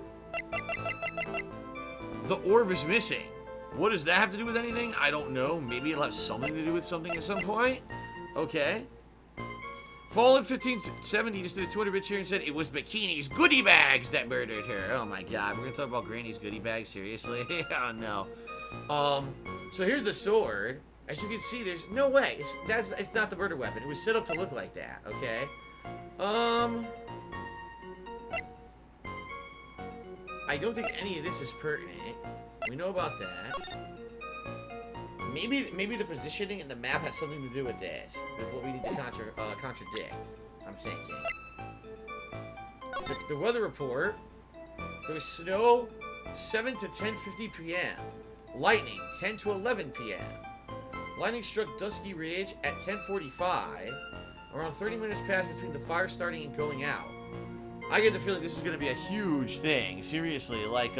the orb is missing. What does that have to do with anything? I don't know. Maybe it'll have something to do with something at some point. Okay. Fallen 1570 just did a 200-bit cheer and said it was Bikini's goodie bags that murdered her. Oh my god, we're gonna talk about Granny's goodie bags? Seriously? Oh no. So here's the sword. As you can see, there's no way. It's not the murder weapon. It was set up to look like that, okay? I don't think any of this is pertinent. We know about that. Maybe the positioning in the map has something to do with this, with what we need to contradict. I'm thinking. The weather report. There was snow 7 to 10:50 p.m. Lightning 10 to 11 p.m. Lightning struck Dusky Ridge at 10:45. Around 30 minutes passed between the fire starting and going out. I get the feeling this is going to be a huge thing. Seriously, like,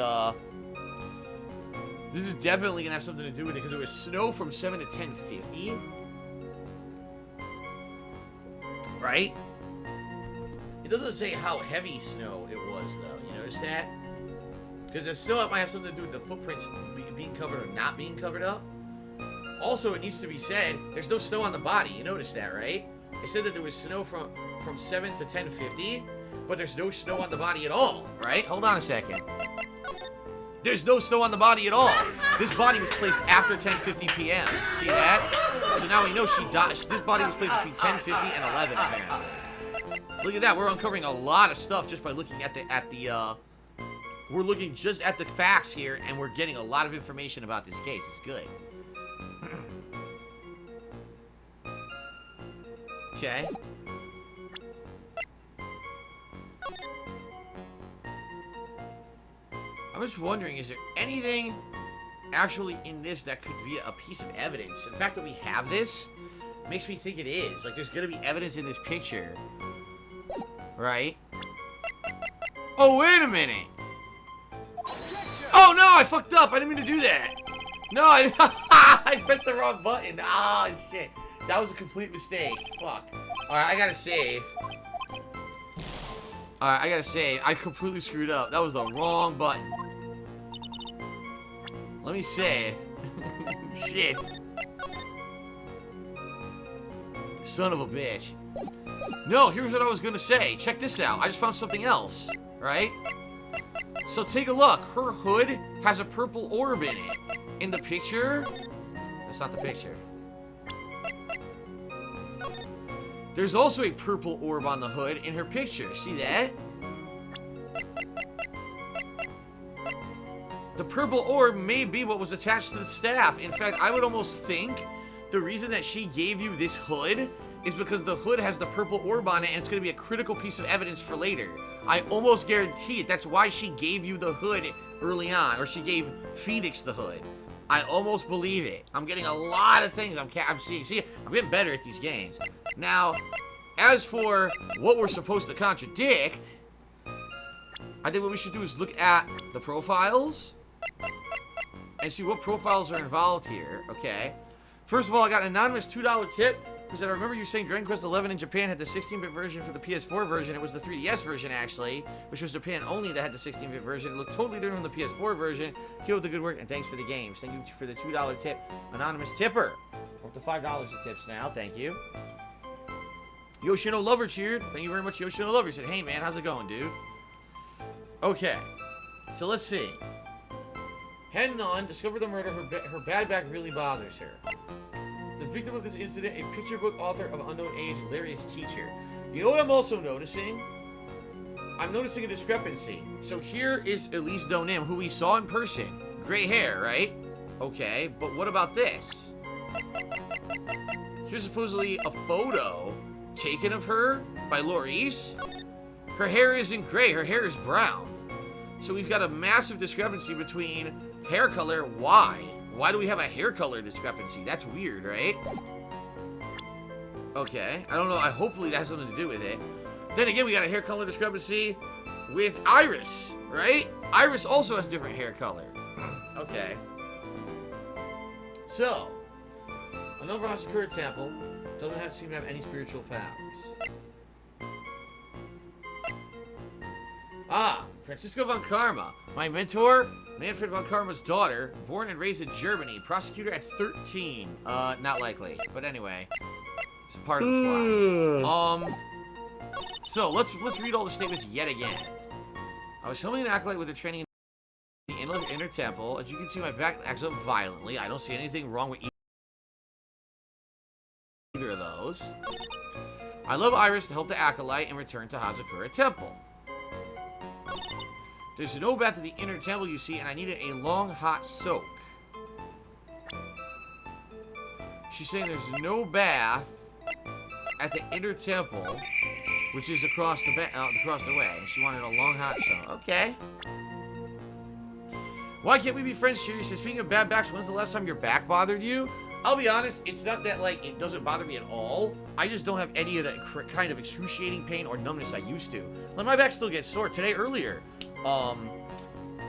this is definitely going to have something to do with it, because it was snow from 7 to 10:50. Right? It doesn't say how heavy snow it was, though. You notice that? Because the snow might have something to do with the footprints being covered or not being covered up. Also, it needs to be said, there's no snow on the body. You notice that, right? It said that there was snow from 7 to 10:50, but there's no snow on the body at all, right? Hold on a second. There's no snow on the body at all. This body was placed after 10:50 p.m. See that? So now we know she died. This body was placed between 10:50 and 11, apparently. Look at that. We're uncovering a lot of stuff just by looking at the we're looking just at the facts here, and we're getting a lot of information about this case. It's good. Okay. I'm just wondering, is there anything actually in this that could be a piece of evidence? The fact that we have this makes me think it is. Like, there's gonna be evidence in this picture. Right? Oh, wait a minute! Oh, no! I fucked up! I didn't mean to do that! No, I pressed the wrong button! Ah, oh, shit. That was a complete mistake. Fuck. Alright, I gotta save. Alright, I gotta save. I completely screwed up. That was the wrong button. Let me save. Shit. Son of a bitch. No, here's what I was gonna say. Check this out. I just found something else. Right? So take a look. Her hood has a purple orb in it. In the picture... That's not the picture. There's also a purple orb on the hood in her picture. See that? The purple orb may be what was attached to the staff. In fact, I would almost think the reason that she gave you this hood is because the hood has the purple orb on it, and it's going to be a critical piece of evidence for later. I almost guarantee it. That's why she gave you the hood early on, or she gave Phoenix the hood. I almost believe it. I'm getting a lot of things I'm seeing. See, I'm getting better at these games. Now, as for what we're supposed to contradict, I think what we should do is look at the profiles and see what profiles are involved here, okay? First of all, I got an anonymous $2 tip. Who said, I remember you saying Dragon Quest XI in Japan had the 16-bit version for the PS4 version. It was the 3DS version, actually, which was Japan only that had the 16-bit version. It looked totally different from the PS4 version. Keep up the good work, and thanks for the games. Thank you for the $2 tip. Anonymous tipper. Up to $5 in tips now. Thank you. Yoshino Lover cheered. Thank you very much, Yoshino Lover. He said, hey, man, how's it going, dude? Okay. So let's see. Hennon discovered the murder. Her bad back really bothers her. The victim of this incident, a picture book author of unknown age, Larry's teacher. You know what I'm also noticing? I'm noticing a discrepancy. So here is Elise Donim, who we saw in person. Gray hair, right? Okay, but what about this? Here's supposedly a photo taken of her by Laurice. Her hair isn't gray, her hair is brown. So we've got a massive discrepancy between hair color. Why? Why do we have a hair color discrepancy? That's weird, right? Okay, I don't know. Hopefully that has something to do with it. Then again, we got a hair color discrepancy with Iris, right? Iris also has different hair color. Okay. So, another Hasakura temple doesn't seem to have any spiritual powers. Ah, Francisco von Karma, my mentor, Manfred von Karma's daughter, born and raised in Germany, prosecutor at 13. Not likely, but anyway, it's part of the plot. So let's read all the statements yet again. I was filming an acolyte with her training in the inner temple. As you can see, my back acts up violently. I don't see anything wrong with either of those. I love Iris to help the acolyte and return to Hazakura Temple. There's no bath at the inner temple, you see, and I needed a long, hot soak. She's saying there's no bath at the inner temple, which is across the way. And she wanted a long, hot soak. Okay. Why can't we be friends, Sherry? So speaking of bad backs, when's the last time your back bothered you? I'll be honest, it's not that, like, it doesn't bother me at all. I just don't have any of that kind of excruciating pain or numbness I used to. Like, my back still gets sore. Today, earlier,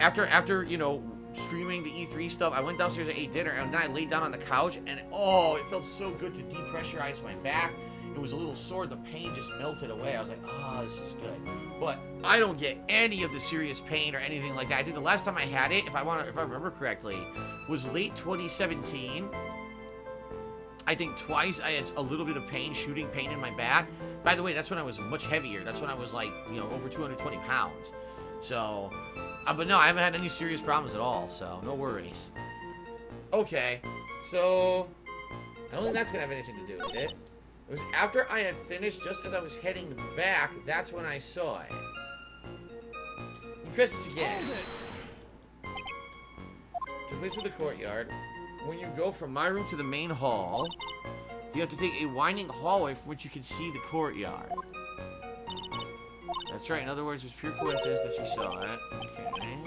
after, you know, streaming the E3 stuff, I went downstairs and ate dinner, and then I laid down on the couch, and, oh, it felt so good to depressurize my back. It was a little sore. The pain just melted away. I was like, oh, this is good. But I don't get any of the serious pain or anything like that. I think the last time I had it, if I remember correctly, was late 2017. I think twice I had a little bit of pain, shooting pain in my back. By the way, that's when I was much heavier. That's when I was like, you know, over 220 pounds. So, but no, I haven't had any serious problems at all. So, no worries. Okay, so I don't think that's gonna have anything to do with it. It was after I had finished, just as I was heading back, that's when I saw it. You press this again. To place in the courtyard. When you go from my room to the main hall, you have to take a winding hallway from which you can see the courtyard. That's right. In other words, it was pure coincidence that you saw it. Okay.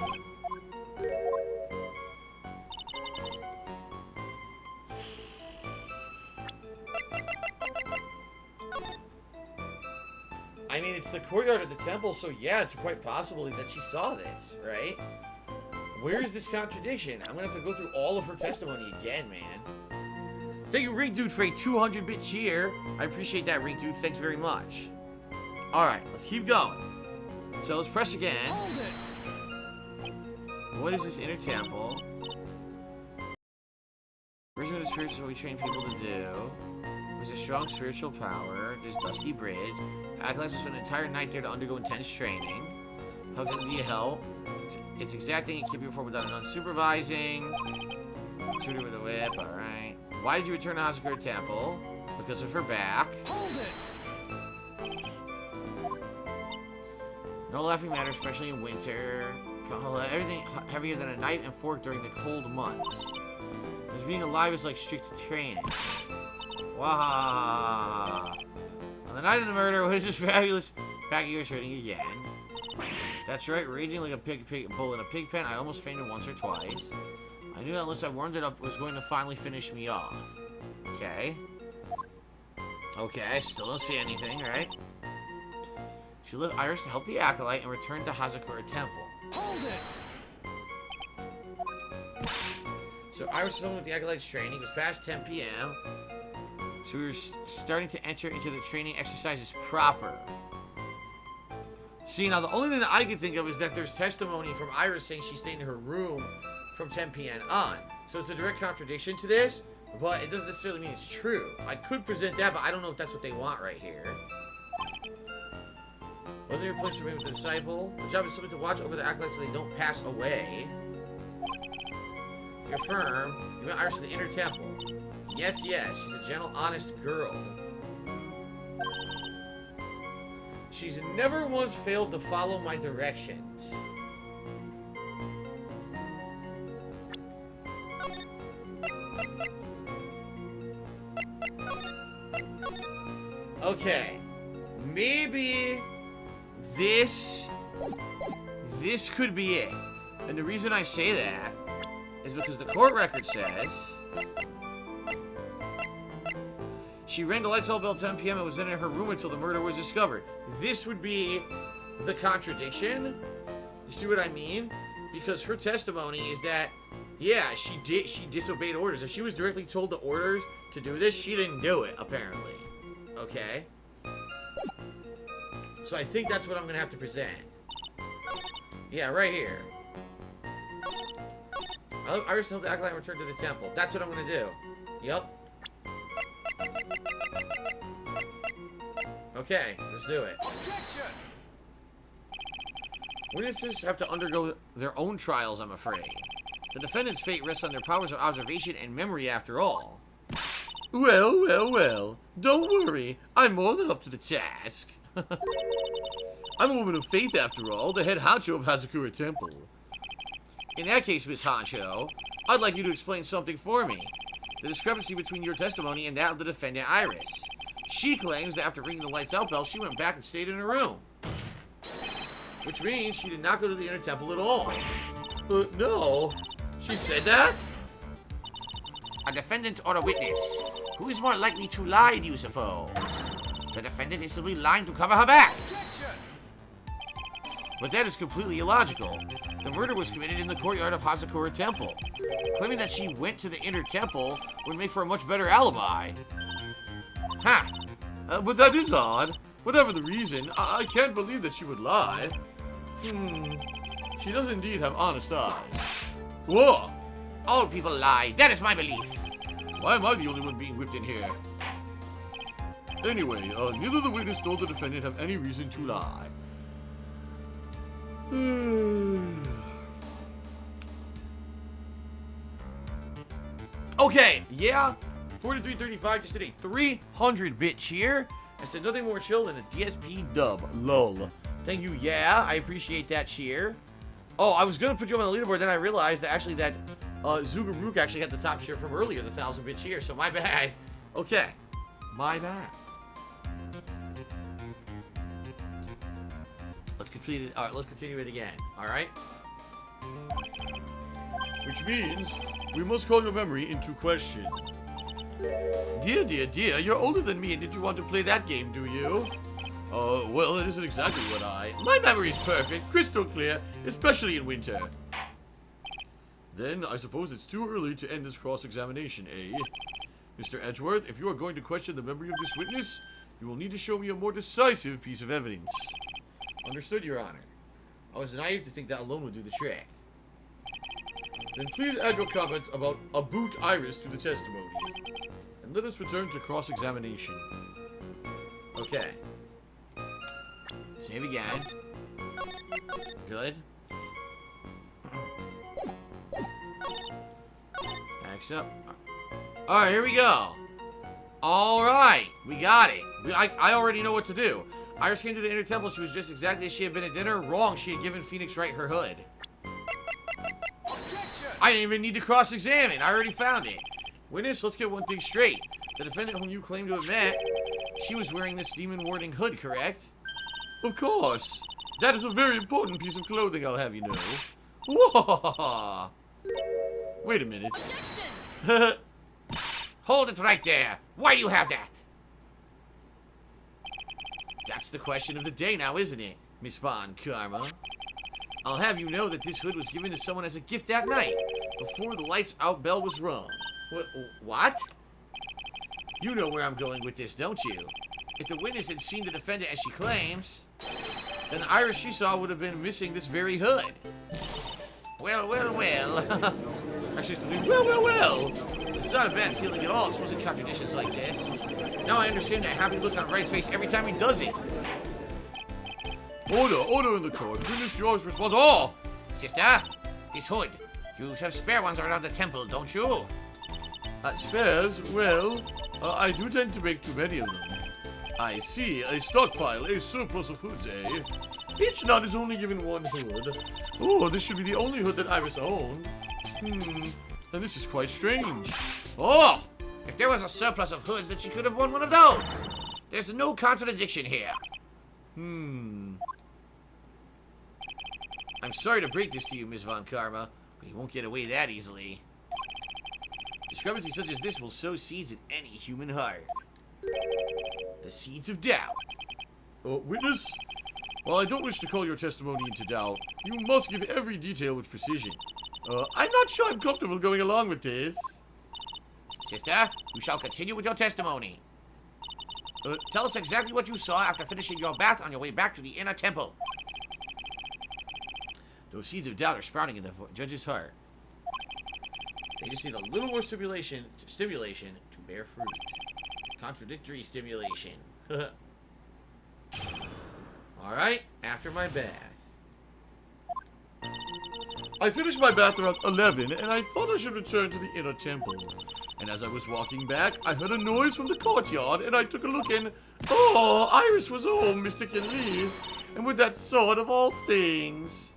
I mean, it's the courtyard of the temple, so yeah, it's quite possible that she saw this, right? Where is this contradiction? I'm gonna have to go through all of her testimony again, man. Thank you, Ring Dude, for a 200-bit cheer. I appreciate that, Ring Dude. Thanks very much. Alright, let's keep going. So let's press again. What is this inner temple? Version of the spirits is what we train people to do. There's a strong spiritual power. There's Dusky Bridge. Acolytes will spend an entire night there to undergo intense training. How can it be a help? It's exacting it can't be performed without unsupervising. Tutor with a whip, alright. Why did you return to Hazakura Temple? Because of her back. No laughing matter, especially in winter. Everything heavier than a knife and fork during the cold months. Because being alive is like strict training. Wahahaha. On the night of the murder, was this fabulous packing was hurting again. That's right, raging like a bull in a pig pen. I almost fainted once or twice. I knew that unless I warmed it up, it was going to finally finish me off. Okay. Okay, I still don't see anything, right? She left Iris to help the Acolyte and returned to Hazakura Temple. Hold it! So Iris was done with the Acolyte's training. It was past 10 p.m. So we were starting to enter into the training exercises proper. See, now the only thing that I can think of is that there's testimony from Iris saying she stayed in her room from 10 p.m. on. So it's a direct contradiction to this, but it doesn't necessarily mean it's true. I could present that, but I don't know if that's what they want right here. Wasn't your place to remain with the disciple? The job is simply to watch over the acolytes so they don't pass away. You're firm. You went Iris to the inner temple. Yes, yes. She's a gentle, honest girl. She's never once failed to follow my directions. Okay. Maybe this could be it. And the reason I say that is because the court record says she rang the lights all bell 10 p.m. and was then in her room until the murder was discovered. This would be the contradiction. You see what I mean? Because her testimony is that, yeah, she disobeyed orders. If she was directly told the orders to do this, she didn't do it, apparently. Okay? So I think that's what I'm gonna have to present. Yeah, right here. Iris told the acolyte and returned to the temple. That's what I'm gonna do. Yup. Okay, let's do it. Objection! Witnesses have to undergo their own trials, I'm afraid. The defendant's fate rests on their powers of observation and memory, after all. Well, well, well. Don't worry. I'm more than up to the task. I'm a woman of faith, after all, the head honcho of Hazakura Temple. In that case, Miss Honcho, I'd like you to explain something for me. The discrepancy between your testimony and that of the defendant, Iris. She claims that after ringing the lights out bell, she went back and stayed in her room. Which means she did not go to the inner temple at all. No. She said that? A defendant or a witness? Who is more likely to lie, do you suppose? The defendant is simply lying to cover her back. Objection! But that is completely illogical. The murder was committed in the courtyard of Hazakura Temple. Claiming that she went to the inner temple would make for a much better alibi. Ha! But that is odd. Whatever the reason, I can't believe that she would lie. She does indeed have honest eyes. Whoa! All people lie. That is my belief. Why am I the only one being whipped in here? Anyway, neither the witness nor the defendant have any reason to lie. Okay, yeah. 4335 just did a 300-bit cheer. I said nothing more chill than a DSP dub. Lol. Thank you, yeah. I appreciate that cheer. Oh, I was gonna put you on the leaderboard, then I realized that actually that Zugaruk actually had the top cheer from earlier, the 1000-bit cheer, so my bad. Okay. My bad. Let's complete it. Alright, let's continue it again. Alright? Which means we must call your memory into question. Dear, you're older than me, and did you want to play that game, do you? Well, it isn't exactly what I... My memory's perfect, crystal clear, especially in winter. Then I suppose it's too early to end this cross-examination, eh? Mr. Edgeworth, if you are going to question the memory of this witness, you will need to show me a more decisive piece of evidence. Understood, Your Honor. I was naive to think that alone would do the trick. Then please add your comments about Aboot Iris to the testimony. And let us return to cross-examination. Okay. Save again. Good. Backs up. Alright, here we go. Alright, we got it. I already know what to do. Iris came to the inner temple. She was just exactly as she had been at dinner. Wrong. She had given Phoenix Wright her hood. Objection! I didn't even need to cross-examine. I already found it. Witness, let's get one thing straight. The defendant whom you claim to have met, she was wearing this demon warding hood, correct? Of course. That is a very important piece of clothing, I'll have you know. Whoa! Wait a minute. Objection! Hold it right there. Why do you have that? That's the question of the day now, isn't it, Miss Von Karma? I'll have you know that this hood was given to someone as a gift that night, before the lights out bell was rung. What? You know where I'm going with this, don't you? If the witness had seen the defendant as she claims, then the iris she saw would have been missing this very hood. Well, well, well. Actually, well. It's not a bad feeling at all, exposing contradictions like this. Now I understand that happy look on Wright's face every time he does it. Order in the court. Witness yours responsible. Oh! Sister, this hood. You have spare ones around the temple, don't you? Spares? Well, I do tend to make too many of them. I see. A stockpile, a surplus of hoods, eh? Each knot is only given one hood. Oh, this should be the only hood that Iris owned. And this is quite strange. Oh! If there was a surplus of hoods, then she could have worn one of those. There's no contradiction here. I'm sorry to break this to you, Miss Von Karma, but you won't get away that easily. Discrepancy such as this will sow seeds in any human heart. The seeds of doubt. Witness? While I don't wish to call your testimony into doubt, you must give every detail with precision. I'm not sure I'm comfortable going along with this. Sister, you shall continue with your testimony. Tell us exactly what you saw after finishing your bath on your way back to the inner temple. Those seeds of doubt are sprouting in the judge's heart. They just need a little more stimulation to bear fruit. Contradictory stimulation. Alright, after my bath. I finished my bath around 11, and I thought I should return to the inner temple. And as I was walking back, I heard a noise from the courtyard, and I took a look and... Oh, Iris was home, Mr. Kinlees. And with that sword of all things...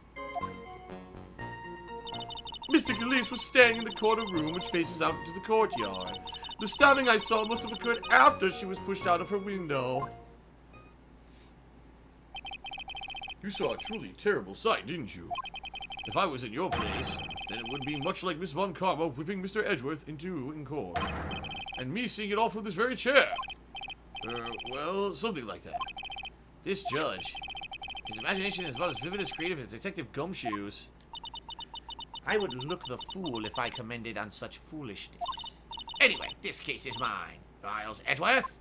Mr. Kinlees was standing in the corner room which faces out into the courtyard. The stabbing I saw must have occurred after she was pushed out of her window. You saw a truly terrible sight, didn't you? If I was in your place, then it would be much like Miss Von Karma whipping Mr. Edgeworth in court. And me seeing it all from this very chair. Well, something like that. This judge, his imagination is about as vivid as creative as Detective Gumshoes. I would look the fool if I commended on such foolishness. Anyway, this case is mine. Miles Edgeworth?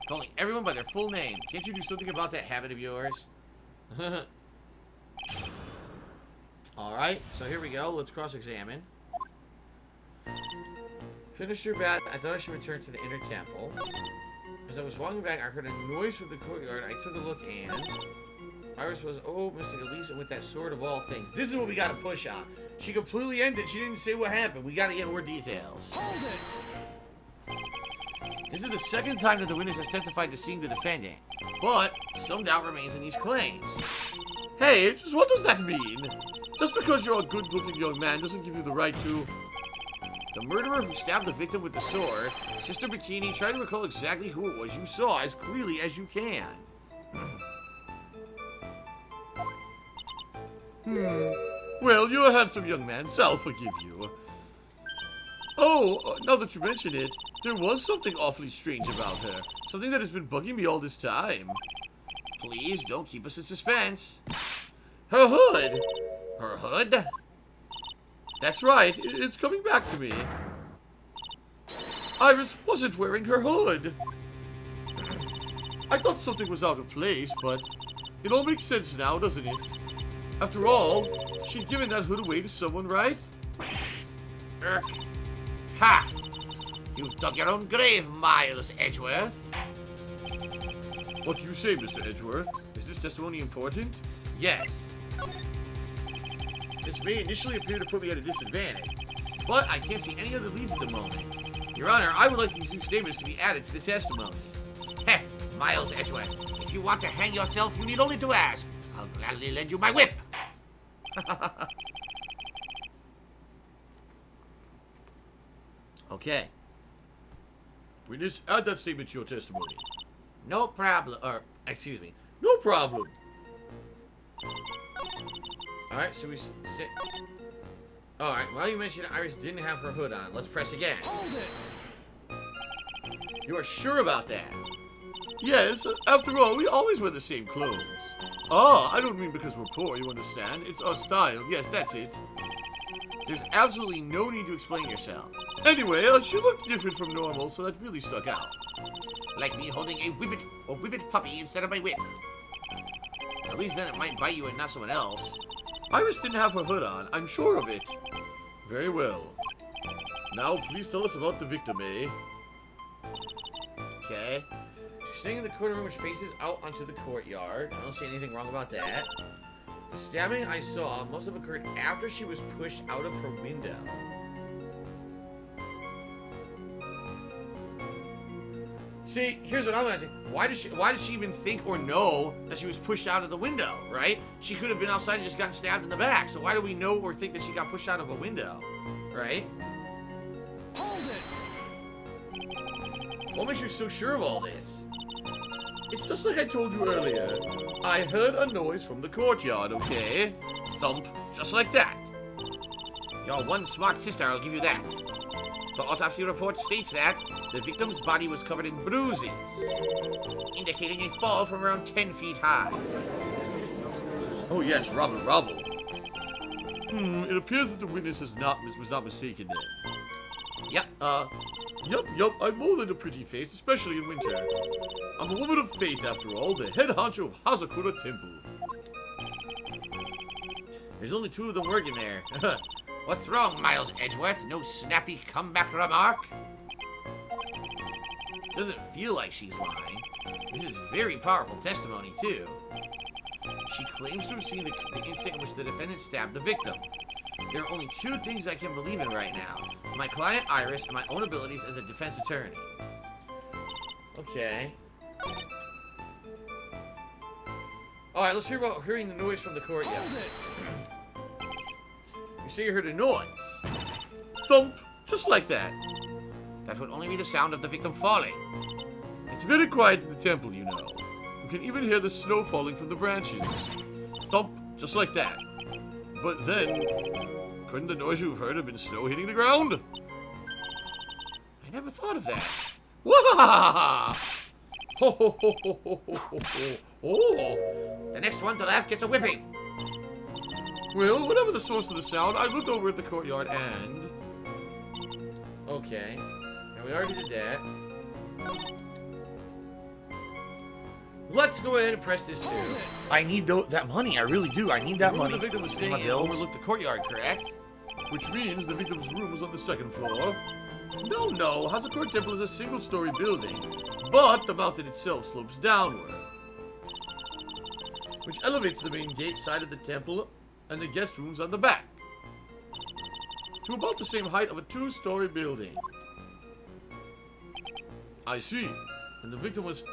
Calling everyone by their full name. Can't you do something about that habit of yours? Alright, so here we go. Let's cross-examine. Finish your bath. I thought I should return to the inner temple. As I was walking back, I heard a noise from the courtyard. I took a look and... Iris was, oh, Mr. Elisa with that sword of all things. This is what we gotta push on. She completely ended. She didn't say what happened. We gotta get more details. Hold it! This is the second time that the witness has testified to seeing the defendant. But some doubt remains in these claims. Hey, just what does that mean? Just because you're a good-looking young man doesn't give you the right to... The murderer who stabbed the victim with the sword, Sister Bikini, try to recall exactly who it was you saw as clearly as you can. Well, you're a handsome young man, so I'll forgive you. Oh, now that you mention it, there was something awfully strange about her. Something that has been bugging me all this time. Please don't keep us in suspense. Her hood! Her hood? That's right, it's coming back to me. Iris wasn't wearing her hood. I thought something was out of place, but it all makes sense now, doesn't it? After all, she'd given that hood away to someone, right? Ha! You've dug your own grave, Miles Edgeworth. What do you say, Mr. Edgeworth? Is this testimony important? Yes. This may initially appear to put me at a disadvantage, but I can't see any other leads at the moment. Your Honor, I would like these new statements to be added to the testimony. Heh, Miles Edgeworth, if you want to hang yourself, you need only to ask. I'll gladly lend you my whip. Okay. Witness, add that statement to your testimony. No problem. Or, excuse me. No problem. Alright, so we sit. Alright, well, you mentioned Iris didn't have her hood on. Let's press again. Hold it! You are sure about that? Yes, after all, we always wear the same clothes. Ah, I don't mean because we're poor, you understand. It's our style. Yes, that's it. There's absolutely no need to explain yourself. Anyway, she looked different from normal, so that really stuck out. Like me holding a whippet puppy instead of my whip. At least then it might bite you and not someone else. Iris didn't have her hood on, I'm sure of it. Very well. Now, please tell us about the victim, eh? Okay. She's sitting in the corner room which faces out onto the courtyard. I don't see anything wrong about that. The stabbing I saw must have occurred after she was pushed out of her window. See, here's what I'm asking. Why did she even think or know that she was pushed out of the window, right? She could have been outside and just gotten stabbed in the back. So why do we know or think that she got pushed out of a window, right? Hold it! What makes you so sure of all this? It's just like I told you earlier. I heard a noise from the courtyard, okay? Thump, just like that. You're one smart sister, I'll give you that. The autopsy report states that the victim's body was covered in bruises, indicating a fall from around 10 feet high. Oh yes, robble, robble. It appears that the witness was not mistaken then. Yep, Yup, I'm more than a pretty face, especially in winter. I'm a woman of faith, after all, the head honcho of Hazakura Temple. there's only 2 of them working there. What's wrong, Miles Edgeworth? No snappy comeback remark? Doesn't feel like she's lying. This is very powerful testimony, too. She claims to have seen the instant in which the defendant stabbed the victim. There are only 2 things I can believe in right now. My client, Iris, and my own abilities as a defense attorney. Okay. Alright, let's hear about hearing the noise from the courtyard. You say you heard a noise. Thump, just like that. That would only be the sound of the victim falling. It's very quiet in the temple, you know. You can even hear the snow falling from the branches. Thump, just like that. But then, couldn't the noise you've heard have been snow hitting the ground? I never thought of that. Wah! Ho ho ho ho ho ho ho ho! Oh! The next one to laugh gets a whipping. Well, whatever the source of the sound, I looked over at the courtyard and... Okay. Now we already did that. Let's go ahead and press this too. I need that money. I really do. I need that money. The victim was staying My in bills. overlooked the courtyard, correct? Which means the victim's room was on the 2nd floor. No, Hazakura Temple is a single-story building, but the mountain itself slopes downward, which elevates the main gate side of the temple and the guest rooms on the back to about the same height of a 2-story building. I see. And the victim was...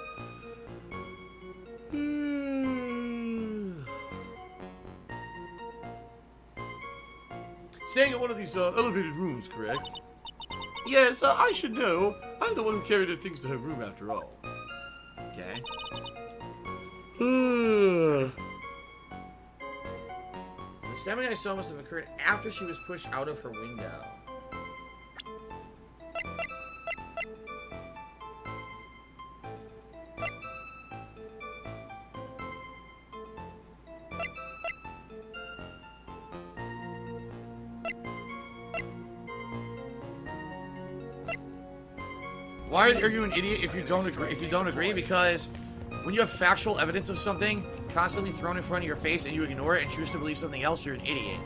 staying at one of these elevated rooms, correct? Yes, I should know. I'm the one who carried her things to her room after all. Okay. Hmm. The stabbing I saw must have occurred after she was pushed out of her window. Why are you an idiot if you don't agree? Because when you have factual evidence of something constantly thrown in front of your face and you ignore it and choose to believe something else, you're an idiot.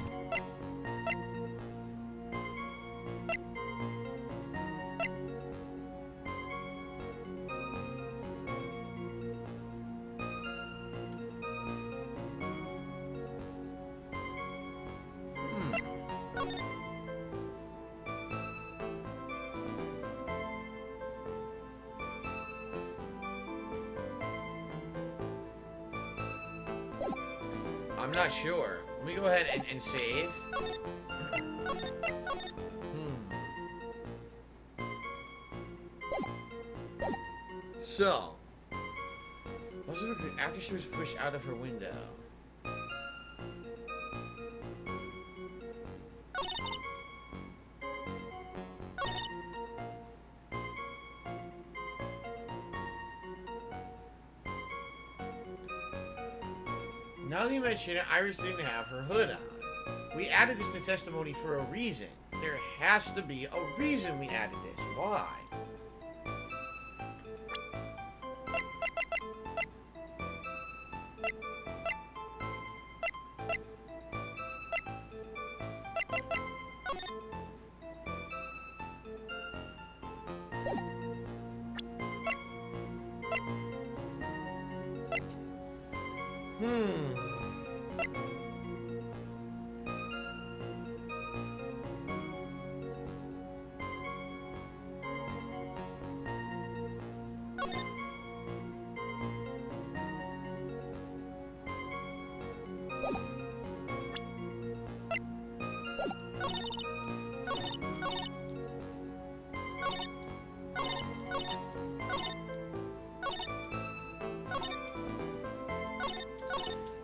I'm not sure. Let me go ahead and save. so. After she was pushed out of her window. Now that you mention it, Iris didn't have her hood on. We added this to testimony for a reason. There has to be a reason we added this. Why?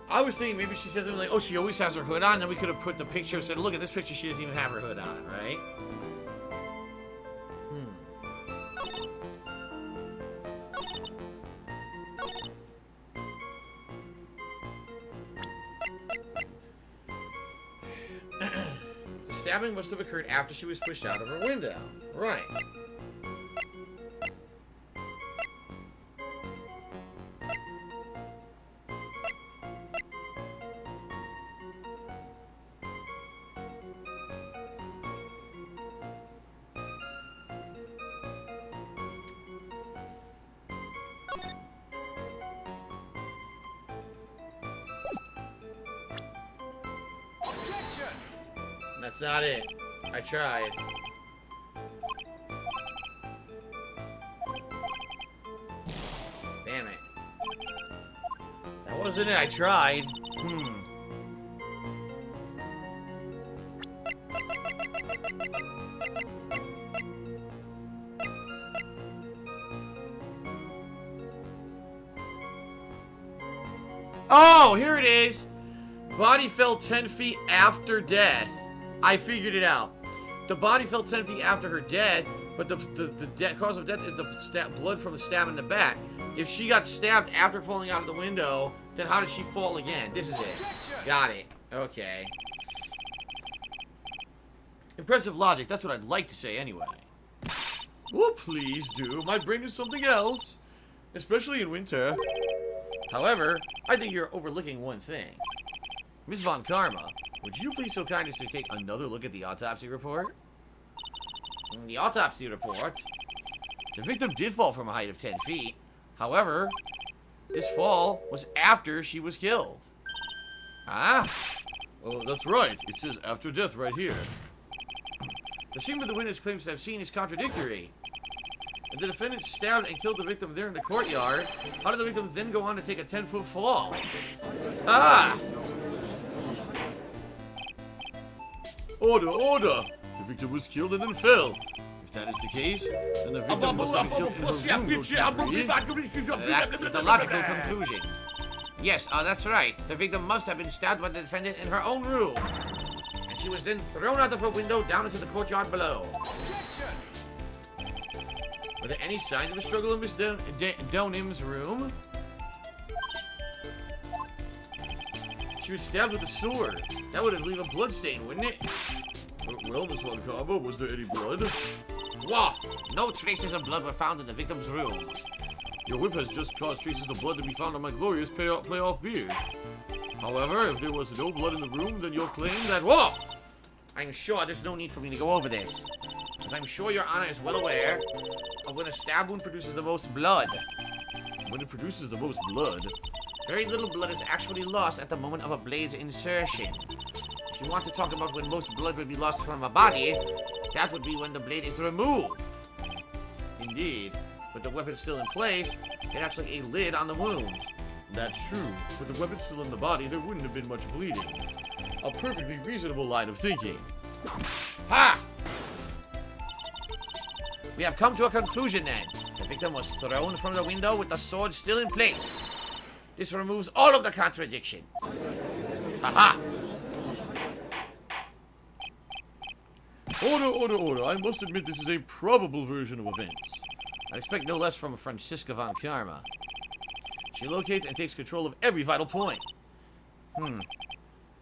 I was thinking maybe she said something like, oh, she always has her hood on, then we could have put the picture and said, look at this picture, she doesn't even have her hood on, right? The stabbing must have occurred after she was pushed out of her window. Right. That's not it. I tried. Damn it. That wasn't it. I tried. Oh, here it is. Body fell 10 feet after death. I figured it out. The body fell 10 feet after her death, but the cause of death is the blood from a stab in the back. If she got stabbed after falling out of the window, then how did she fall again? This is it. Got it. Okay. Impressive logic. That's what I'd like to say anyway. Oh, please do. My brain is something else. Especially in winter. However, I think you're overlooking one thing. Miss Von Karma, would you please so kind as to take another look at the autopsy report? In the autopsy report, the victim did fall from a height of 10 feet. However, this fall was after she was killed. Ah? Oh, that's right. It says after death right here. The scene where the witness claims to have seen is contradictory. If the defendant stabbed and killed the victim there in the courtyard, how did the victim then go on to take a 10-foot fall? Ah! Order, order! The victim was killed and then fell. If that is the case, then the victim must have been killed in her room, don't you agree? That is the logical conclusion. Yes, that's right. The victim must have been stabbed by the defendant in her own room. And she was then thrown out of her window down into the courtyard below. Were there any signs of a struggle in Miss Donim's room? She was stabbed with a sword. That would have leave a blood stain, wouldn't it? Well, Miss Von Karma, was there any blood? Whoa! No traces of blood were found in the victim's room. Your whip has just caused traces of blood to be found on my glorious playoff beard. However, if there was no blood in the room, then your claim that... Whoa! I'm sure there's no need for me to go over this. As I'm sure Your Honor is well aware of when a stab wound produces the most blood. When it produces the most blood... Very little blood is actually lost at the moment of a blade's insertion. If you want to talk about when most blood would be lost from a body, that would be when the blade is removed. Indeed, with the weapon still in place, it acts like a lid on the wound. That's true. With the weapon still in the body, there wouldn't have been much bleeding. A perfectly reasonable line of thinking. Ha! We have come to a conclusion then. The The victim was thrown from the window with the sword still in place. This removes all of the contradiction. Haha! Order. I must admit this is a probable version of events. I expect no less from Franziska von Karma. She locates and takes control of every vital point.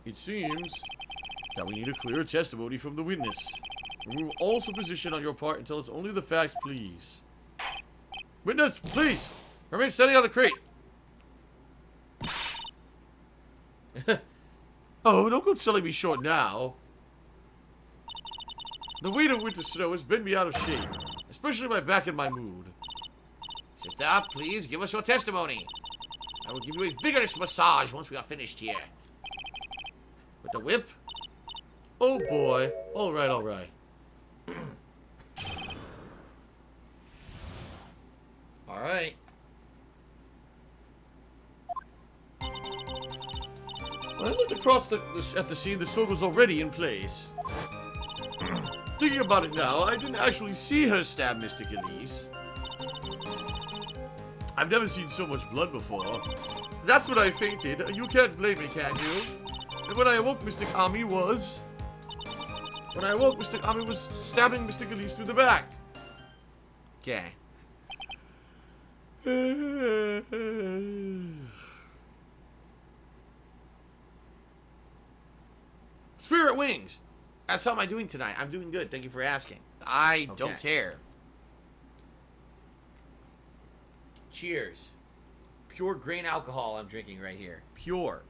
It seems that we need a clear testimony from the witness. Remove all supposition on your part and tell us only the facts, please. Witness, please! Remain standing on the crate. Oh, don't go selling me short now. The weight of winter snow has bent me out of shape, especially my back and my mood. Sister, please give us your testimony. I will give you a vigorous massage once we are finished here. With the whip? Oh boy. Alright. Alright. When I looked across at the scene, the sword was already in place. Thinking about it now, I didn't actually see her stab Mr. Elise. I've never seen so much blood before. That's when I fainted. You can't blame me, can you? And when I awoke, Mr. Ami was stabbing Mr. Elise through the back. Okay. Spirit Wings! How am I doing tonight? I'm doing good. Thank you for asking. I don't care. Cheers. Pure grain alcohol I'm drinking right here. Pure.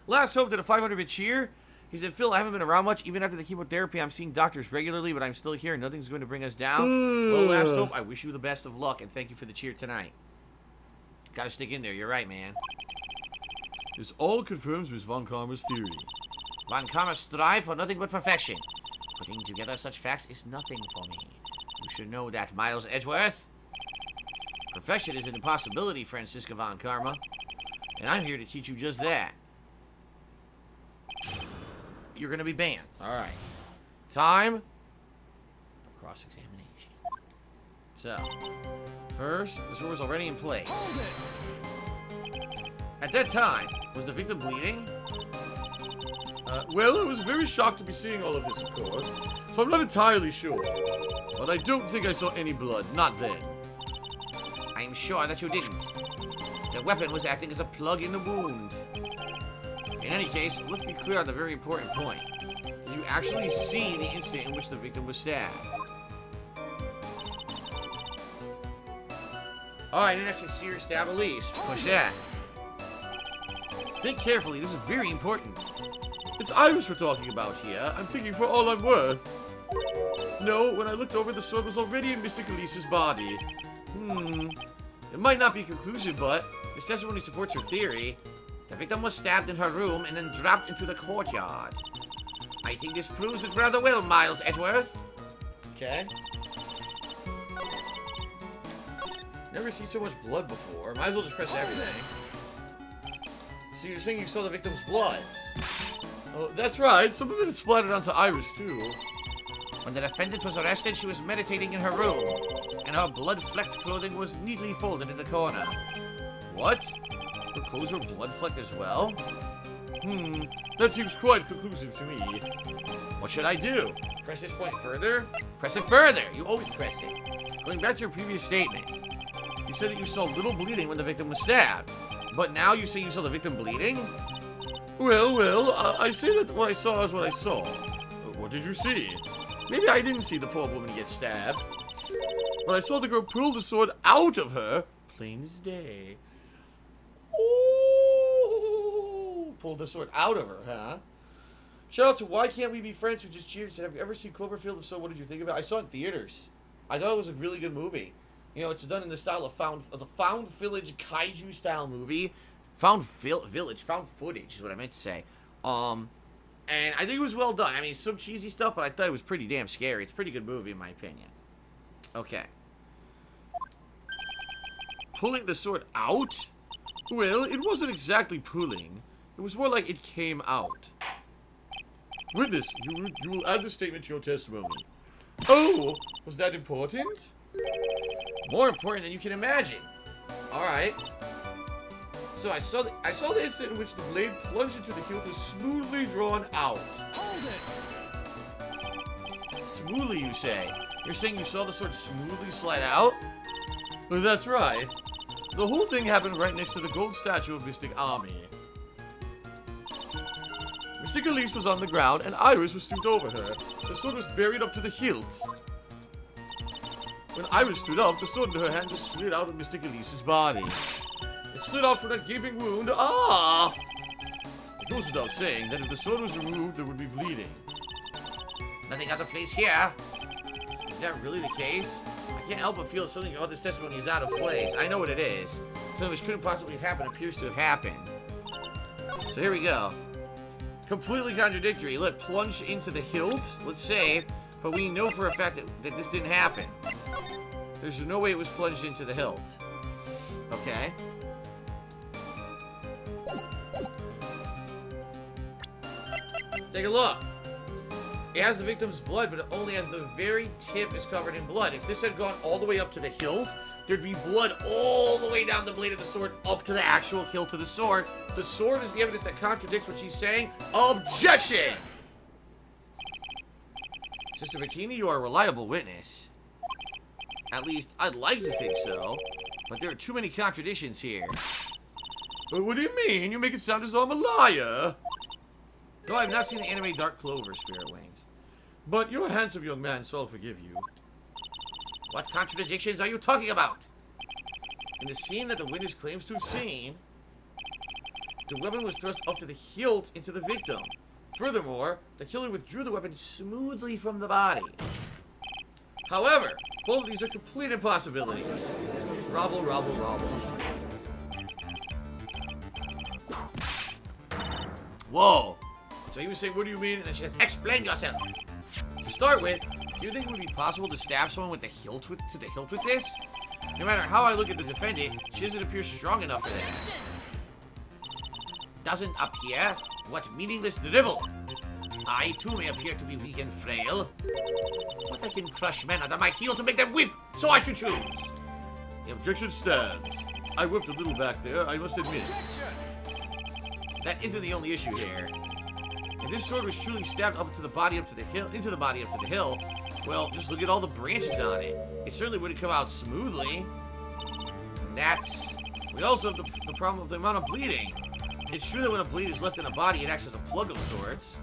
Last hope did a 500-bit cheer. He said, Phil, I haven't been around much. Even after the chemotherapy, I'm seeing doctors regularly, but I'm still here. Nothing's going to bring us down. Well, Last hope, I wish you the best of luck, and thank you for the cheer tonight. Gotta stick in there. You're right, man. This all confirms Miss Von Karma's theory. Von Karma strive for nothing but perfection. Putting together such facts is nothing for me. You should know that, Miles Edgeworth. Perfection is an impossibility, Franziska Von Karma. And I'm here to teach you just that. You're gonna be banned. Alright. Time for cross-examination. So, first, the sword was already in place. At that time, was the victim bleeding? Well, I was very shocked to be seeing all of this, of course, so I'm not entirely sure. But I don't think I saw any blood, not then. I'm sure that you didn't. The weapon was acting as a plug in the wound. In any case, let's be clear on the very important point. Did you actually see the instant in which the victim was stabbed? Oh, I didn't actually see her stab Elise. Push that. Think carefully, this is very important. It's Iris we're talking about here. I'm thinking for all I'm worth. No, when I looked over, the sword was already in Mr. Elise's body. It might not be conclusive, but this testimony supports your theory. The victim was stabbed in her room and then dropped into the courtyard. I think this proves it rather well, Miles Edgeworth. Okay. Never seen so much blood before. Might as well just press everything. So you're saying you saw the victim's blood? Oh, that's right. Some of it splattered onto Iris, too. When the defendant was arrested, she was meditating in her room, and her blood-flecked clothing was neatly folded in the corner. What? Her clothes were blood-flecked as well? That seems quite conclusive to me. What should I do? Press this point further? Press it further! You always press it. Going back to your previous statement, you said that you saw little bleeding when the victim was stabbed. But now you say you saw the victim bleeding? Well, I say that what I saw is what I saw. What did you see? Maybe I didn't see the poor woman get stabbed. But I saw the girl pull the sword out of her. Plain as day. Ooh! Pulled the sword out of her, huh? Shout out to Why Can't We Be Friends, who just cheered and said, have you ever seen Cloverfield? If so, what did you think of it? I saw it in theaters. I thought it was a really good movie. You know, it's done in the style of the found village kaiju style movie. Found footage is what I meant to say. And I think it was well done. I mean, some cheesy stuff, but I thought it was pretty damn scary. It's a pretty good movie, in my opinion. Okay. Pulling the sword out? Well, it wasn't exactly pulling. It was more like it came out. Witness, you will add the statement to your testimony. Oh, was that important? More important than you can imagine. Alright. So I saw the instant in which the blade plunged into the hilt was smoothly drawn out. Hold it! Smoothly, you say? You're saying you saw the sword smoothly slide out? Well, that's right. The whole thing happened right next to the gold statue of Mystic Ami. Mystic Elise was on the ground, and Iris was stooped over her. The sword was buried up to the hilt. When Iris stood up, the sword in her hand just slid out of Mystic Elise's body. It slid out from that gaping wound. Ah! It goes without saying that if the sword was removed, there would be bleeding. Nothing out of place here. Is that really the case? I can't help but feel something about this testimony is out of place. I know what it is. Something which couldn't possibly have happened appears to have happened. So here we go. Completely contradictory. Let plunge into the hilt. Let's say, but we know for a fact that this didn't happen. There's no way it was plunged into the hilt. Okay. Take a look. It has the victim's blood, but it only has the very tip is covered in blood. If this had gone all the way up to the hilt, there'd be blood all the way down the blade of the sword up to the actual hilt of the sword. The sword is the evidence that contradicts what she's saying. Objection! Sister Bikini, you are a reliable witness. At least, I'd like to think so. But there are too many contradictions here. But what do you mean? You make it sound as though I'm a liar. No, I've not seen the anime Dark Clover, Spirit Wings. But you're a handsome young man, so I'll forgive you. What contradictions are you talking about? In the scene that the witness claims to have seen, the weapon was thrust up to the hilt into the victim. Furthermore, the killer withdrew the weapon smoothly from the body. However, both of these are complete impossibilities. Robble, robble, robble. Whoa. So he was saying, what do you mean? And she says, explain yourself. To start with, do you think it would be possible to stab someone with the hilt to the hilt with this? No matter how I look at the defendant, she doesn't appear strong enough for that. Doesn't appear? What meaningless dribble? I too may appear to be weak and frail, but I can crush men under my heel to make them weep, so I should choose. The objection stands. I whipped a little back there, I must admit. That isn't the only issue here. If this sword was truly stabbed up to the body up to the hill, into the body up to the hill, well, just look at all the branches on it. It certainly wouldn't come out smoothly. We also have the problem of the amount of bleeding. It's true that when a blade is left in a body, it acts as a plug of sorts.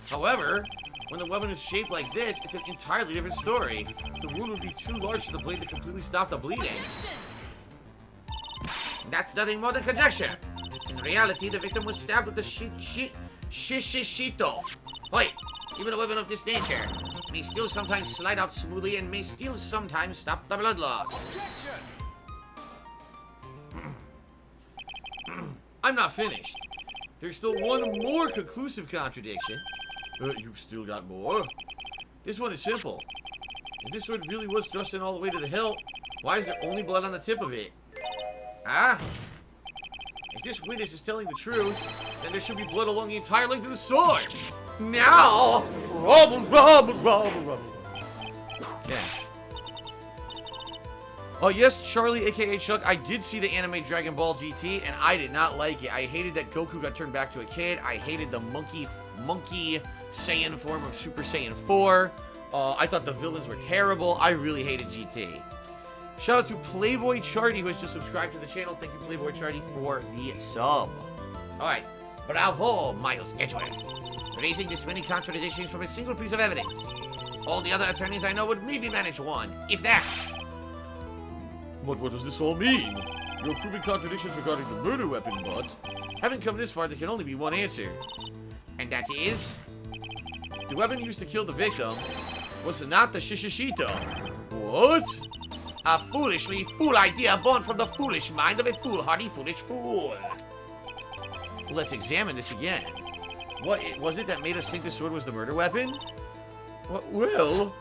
However, when the weapon is shaped like this, it's an entirely different story. The wound would be too large for the blade to completely stop the bleeding. That's nothing more than conjecture. In reality, the victim was stabbed with the shishito. Wait, even a weapon of this nature may still sometimes slide out smoothly and may still sometimes stop the blood loss. I'm not finished. There's still one more conclusive contradiction. You've still got more? This one is simple. If this sword really was thrust in all the way to the hilt, why is there only blood on the tip of it? Ah? If this witness is telling the truth, then there should be blood along the entire length of the sword. Now! Rubble, rubble, rubble, rubble. Yeah. Oh, yes, Charlie, aka Chuck, I did see the anime Dragon Ball GT, and I did not like it. I hated that Goku got turned back to a kid. I hated the monkey Saiyan form of Super Saiyan 4. I thought the villains were terrible. I really hated GT. Shout out to Playboy Charty, who has just subscribed to the channel. Thank you, Playboy Charty, for the sub. Alright, bravo, Miles Edgeworth. Raising this many contradictions from a single piece of evidence. All the other attorneys I know would maybe manage one, if that. But what does this all mean? You're proving contradictions regarding the murder weapon, but... Having come this far, there can only be one answer. And that is... the weapon used to kill the victim was not the shishishito. What? A foolishly fool idea born from the foolish mind of a foolhardy foolish fool. Let's examine this again. What was it that made us think the sword was the murder weapon? Well...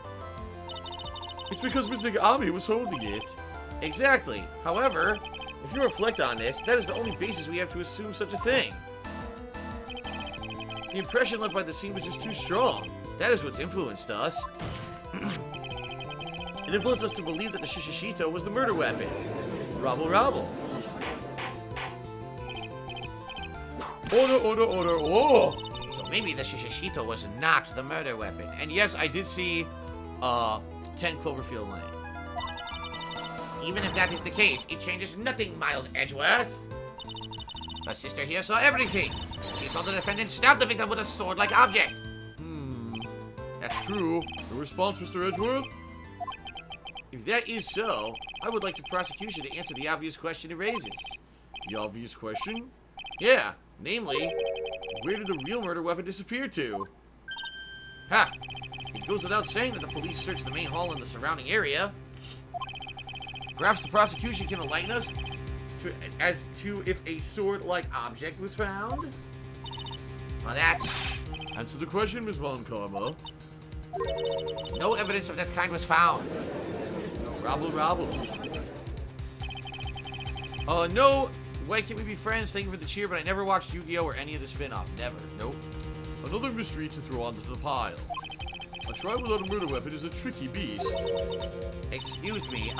it's because Mystic Ami was holding it. Exactly. However, if you reflect on this, that is the only basis we have to assume such a thing. The impression left by the scene was just too strong. That is what's influenced us. It influenced us to believe that the Shishishito was the murder weapon. Rabble, rabble. Order, oh! So maybe the Shishishito was not the murder weapon. And yes, I did see 10 Cloverfield Lane. Even if that is the case, it changes nothing, Miles Edgeworth. The sister here saw everything. She saw the defendant stab the victim with a sword-like object. That's true. Your response, Mr. Edgeworth? If that is so, I would like the prosecution to answer the obvious question it raises. The obvious question? Yeah, namely, Where did the real murder weapon disappear to? ha! It goes without saying that the police searched the main hall and the surrounding area. Perhaps the prosecution can enlighten us as to if a sword-like object was found? Well, that's... Answer the question, Miss Von Karma. No evidence of that kind was found. Rabble, rabble. No, why can't we be friends? Thank you for the cheer, but I never watched Yu-Gi-Oh! Or any of the spin-off. Never. Nope. Another mystery to throw onto the pile. A trial without a murder weapon is a tricky beast. Excuse me,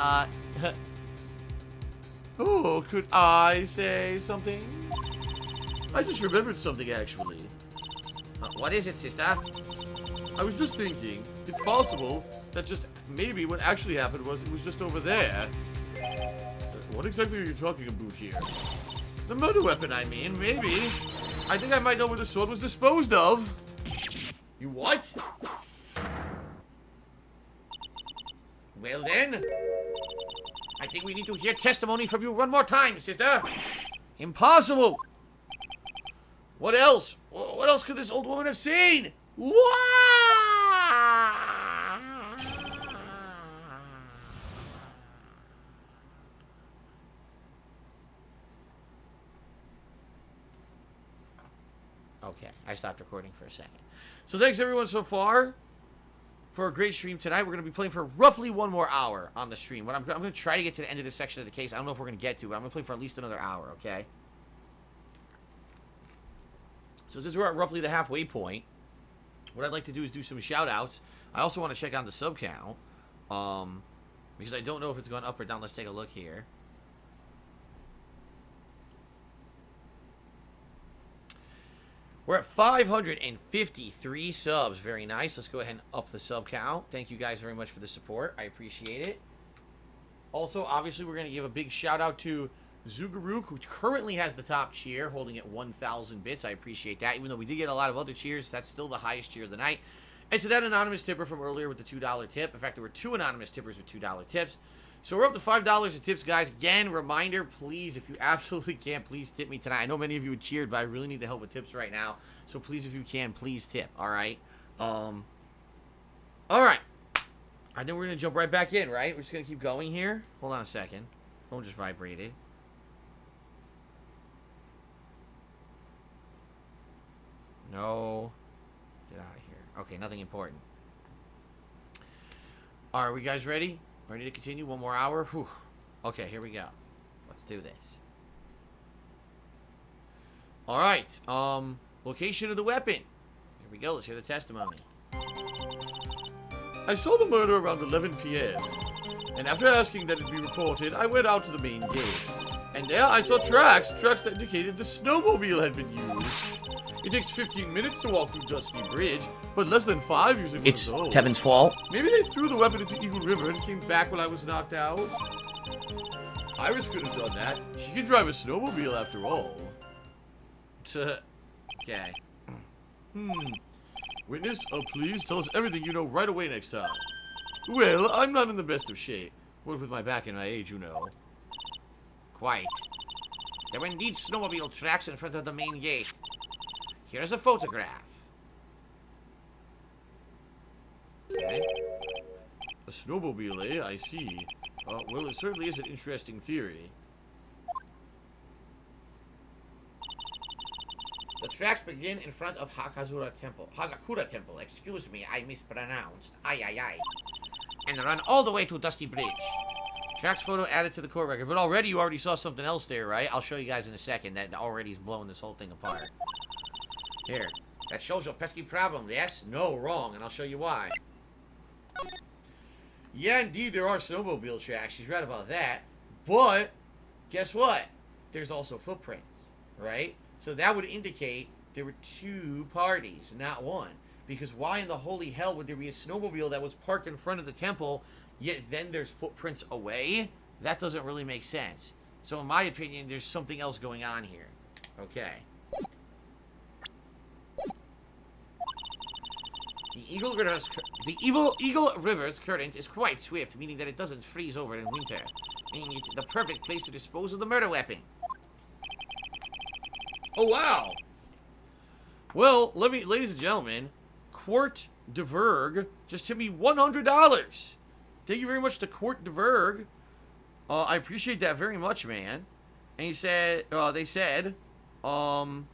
Oh, could I say something? I just remembered something, actually. what is it, sister? I was just thinking, it's possible that just maybe what actually happened was it was just over there. What exactly are you talking about here? The murder weapon, I mean, maybe. I think I might know where the sword was disposed of. You what? Well then, I think we need to hear testimony from you one more time, sister. Impossible. What else? What else could this old woman have seen? Okay, I stopped recording for a second. So thanks everyone so far for a great stream tonight. We're going to be playing for roughly 1 more hour on the stream. I'm going to try to get to the end of this section of the case. I don't know if we're going to get to, but I'm going to play for at least another hour, okay? So since we're at roughly the halfway point, what I'd like to do is do some shout-outs. I also want to check on the sub count, because I don't know if it's gone up or down. Let's take a look here. We're at 553 subs. Very nice. Let's go ahead and up the sub count. Thank you guys very much for the support. I appreciate it. Also, obviously, we're going to give a big shout-out to Zugaruk, who currently has the top cheer, holding at 1,000 bits. I appreciate that. Even though we did get a lot of other cheers, that's still the highest cheer of the night. And to that anonymous tipper from earlier with the $2 tip. In fact, there were 2 anonymous tippers with $2 tips. So we're up to $5 of tips, guys. Again, reminder, please, if you absolutely can, please tip me tonight. I know many of you had cheered, but I really need the help with tips right now. So please, if you can, please tip, all right? All right. I think we're going to jump right back in, right? We're just going to keep going here. Hold on a second. Phone just vibrated. No. Get out of here. Okay, nothing important. Are we guys ready? Ready to continue? 1 more hour? Whew. Okay, here we go. Let's do this. Alright, location of the weapon. Here we go, let's hear the testimony. I saw the murder around 11 p.m. And after asking that it be reported, I went out to the main gate. And there I saw tracks that indicated the snowmobile had been used. It takes 15 minutes to walk through Dusky Bridge, but less than 5 using one of It's those. Kevin's fault. Maybe they threw the weapon into Eagle River and came back when I was knocked out. Iris could have done that. She can drive a snowmobile after all. Okay. Witness, please tell us everything you know right away next time. Well, I'm not in the best of shape. What with my back and my age, you know. Quite. There were indeed snowmobile tracks in front of the main gate. Here's a photograph. Okay. A snowmobile, eh? I see. Well, it certainly is an interesting theory. The tracks begin in front of Hazakura Temple. Excuse me, I mispronounced. Aye. And run all the way to Dusky Bridge. Tracks photo added to the court record. But already you already saw something else there, right? I'll show you guys in a second that already is blowing this whole thing apart. Here. That shows your pesky problem. Yes? No. Wrong. And I'll show you why. Yeah, indeed, there are snowmobile tracks. She's right about that. But, guess what? There's also footprints, right? So that would indicate there were 2 parties, not 1. Because why in the holy hell would there be a snowmobile that was parked in front of the temple, yet then there's footprints away? That doesn't really make sense. So in my opinion, there's something else going on here. Okay. The Eagle River's current is quite swift, meaning that it doesn't freeze over in winter, meaning it's the perfect place to dispose of the murder weapon. Oh, wow. Well, ladies and gentlemen, Quart de Verg just tipped me $100. Thank you very much to Quart de Verg. I appreciate that very much, man. And he said, they said, loving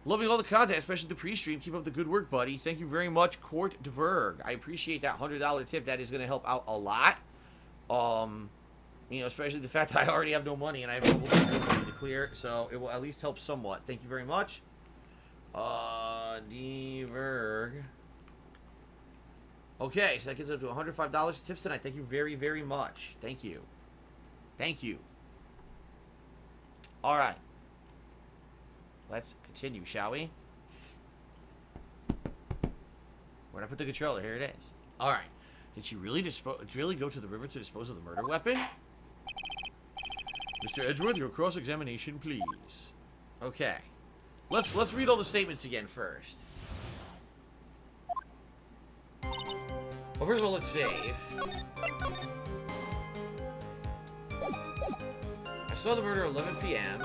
all the content, especially the pre-stream. Keep up the good work, buddy. Thank you very much, Quart de Verg. I appreciate that $100 tip. That is going to help out a lot. You know, especially the fact that I already have no money and I have no money to clear, so it will at least help somewhat. Thank you very much. De Verg. Okay, so that gets up to $105 tips tonight. Thank you very, very much. Thank you. Thank you. All right. Let's continue, shall we? Where'd I put the controller? Here it is. All right. Did she really go to the river to dispose of the murder weapon? Mr. Edgeworth, your cross-examination, please. Okay. Let's read all the statements again first. Well, first of all, let's save. I saw the murder at 11 p.m.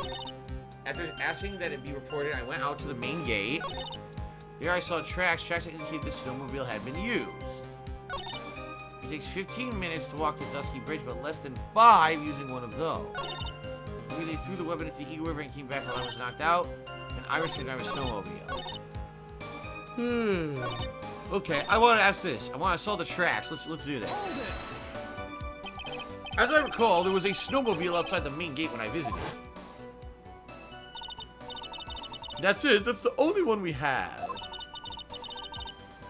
After asking that it be reported, I went out to the main gate. There I saw tracks that indicated the snowmobile had been used. It takes 15 minutes to walk to Dusky Bridge, but less than 5 using one of those. They threw the weapon into the Eagle River and came back while I was knocked out. And Iris can drive a snowmobile. Okay, I want to ask this. I saw the tracks. Let's do that. As I recall, there was a snowmobile outside the main gate when I visited. That's it. That's the only one we have.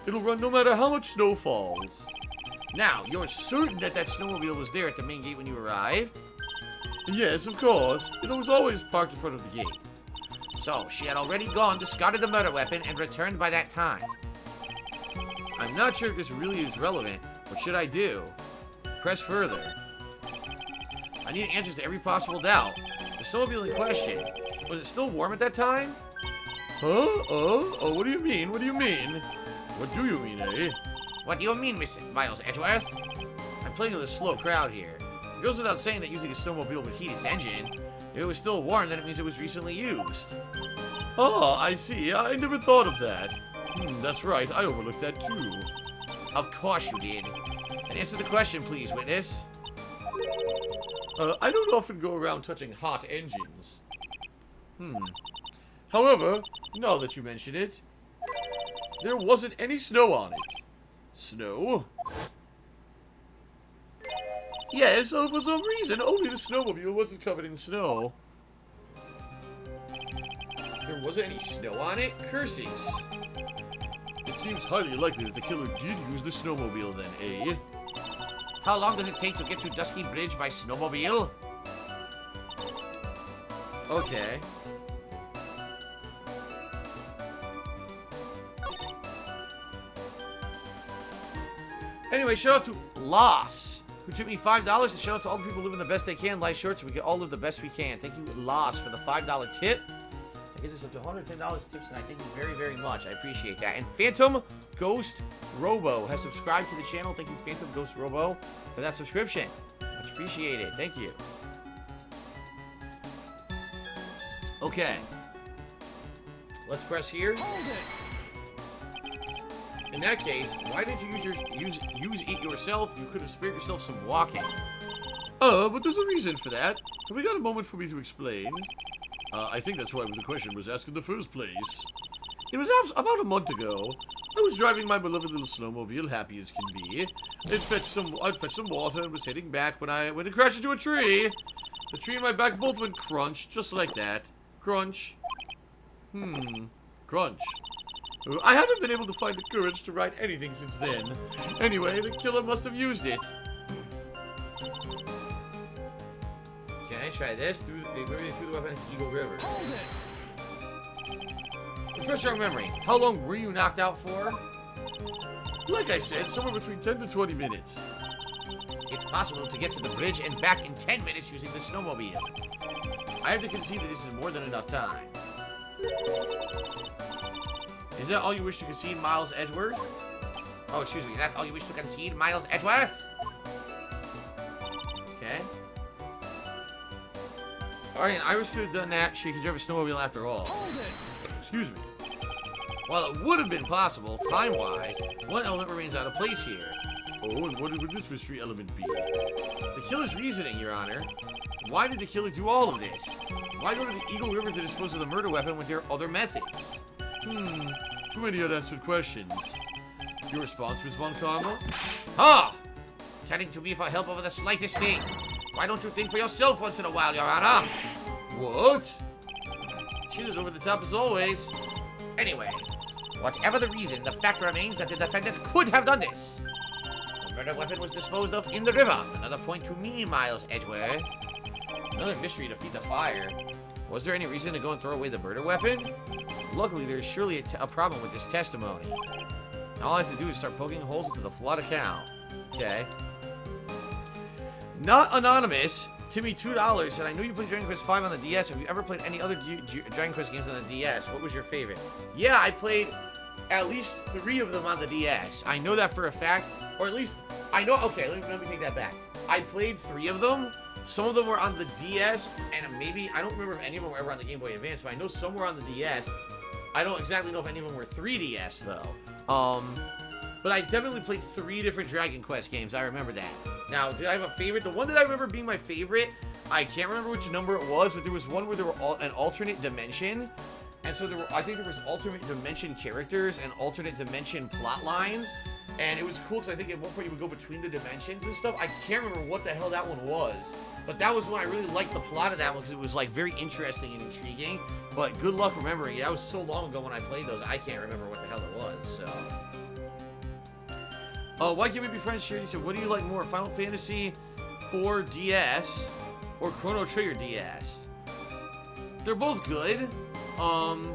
It'll run no matter how much snow falls. Now, you're certain that snowmobile was there at the main gate when you arrived? Yes, of course. It was always parked in front of the gate. So, she had already gone, discarded the murder weapon, and returned by that time. I'm not sure if this really is relevant. What should I do? Press further. I need answers to every possible doubt. The snowmobile in question, was it still warm at that time? Huh? Oh, what do you mean? What do you mean? What do you mean, eh? What do you mean, Miss Miles Edgeworth? I'm playing with a slow crowd here. It goes without saying that using a snowmobile would heat its engine. If it was still warm, then it means it was recently used. Oh, I see. I never thought of that. That's right. I overlooked that too. Of course you did. And answer the question, please, witness. I don't often go around touching hot engines. However, now that you mention it, there wasn't any snow on it. Snow? Yes, for some reason, only the snowmobile wasn't covered in snow. There wasn't any snow on it? Curses. It seems highly likely that the killer did use the snowmobile then, eh? How long does it take to get to Dusky Bridge by snowmobile? Okay. Anyway, shout out to Loss, who took me $5 to shout out to all the people living the best they can. Life short, so we can all live the best we can. Thank you, Loss, for the $5 tip. That gets us up to $110 tips, and I thank you very, very much. I appreciate that. And Phantom Ghost Robo has subscribed to the channel. Thank you, Phantom Ghost Robo, for that subscription. Much appreciated. Thank you. Okay. Let's press here. In that case, why didn't you use it yourself? You could have spared yourself some walking. But there's a reason for that. Have we got a moment for me to explain? I think that's why the question was asked in the first place. It was about a month ago. I was driving my beloved little snowmobile, happy as can be. I'd fetched some water and was heading back when it crashed into a tree. The tree and my back both went crunch, just like that. Crunch. Crunch. I haven't been able to find the courage to write anything since then. Anyway, the killer must have used it. Okay, try this. Through the weapon into Eagle River. Hold it. Refresh your memory. How long were you knocked out for? Like I said, somewhere between 10 to 20 minutes. It's possible to get to the bridge and back in 10 minutes using the snowmobile. I have to concede that this is more than enough time. Is that all you wish to concede, Miles Edgeworth? Oh, excuse me. Is that all you wish to concede, Miles Edgeworth? Okay. Alright, Iris could have done that. She could drive a snowmobile after all. Hold it. Excuse me. While it would have been possible, time-wise, one element remains out of place here. Oh, and what would this mystery element be? The killer's reasoning, Your Honor. Why did the killer do all of this? Why go to the Eagle River to dispose of the murder weapon when there are other methods? Too many unanswered questions. Your response, Miss Von Karma? Ah! Chatting to me for help over the slightest thing. Why don't you think for yourself once in a while, Your Honor? What? She's as over the top as always. Anyway, whatever the reason, the fact remains that the defendant could have done this. The murder weapon was disposed of in the river. Another point to me, Miles Edgeworth. Another mystery to feed the fire. Was there any reason to go and throw away the murder weapon? Luckily, there is surely a problem with this testimony. All I have to do is start poking holes into the flawed account. Okay. Not anonymous. Timmy, $2, and I know you played Dragon Quest V on the DS. Have you ever played any other Dragon Quest games on the DS? What was your favorite? Yeah, I played at least 3 of them on the DS. I know that for a fact, or at least, I know, okay, let me take that back. I played 3 of them. Some of them were on the DS, and maybe, I don't remember if any of them were ever on the Game Boy Advance, but I know some were on the DS. I don't exactly know if any of them were 3DS, though. But I definitely played 3 different Dragon Quest games. I remember that. Now, did I have a favorite? The one that I remember being my favorite, I can't remember which number it was, but there was one where there were an alternate dimension. And so I think there was alternate dimension characters and alternate dimension plot lines. And it was cool because I think at one point you would go between the dimensions and stuff. I can't remember what the hell that one was. But that was when I really liked the plot of that one because it was like very interesting and intriguing. But good luck remembering it. That was so long ago when I played those, I can't remember what the hell it was, so... Why can't we be friends, Sherry? So what do you like more, Final Fantasy 4 DS or Chrono Trigger DS? They're both good. I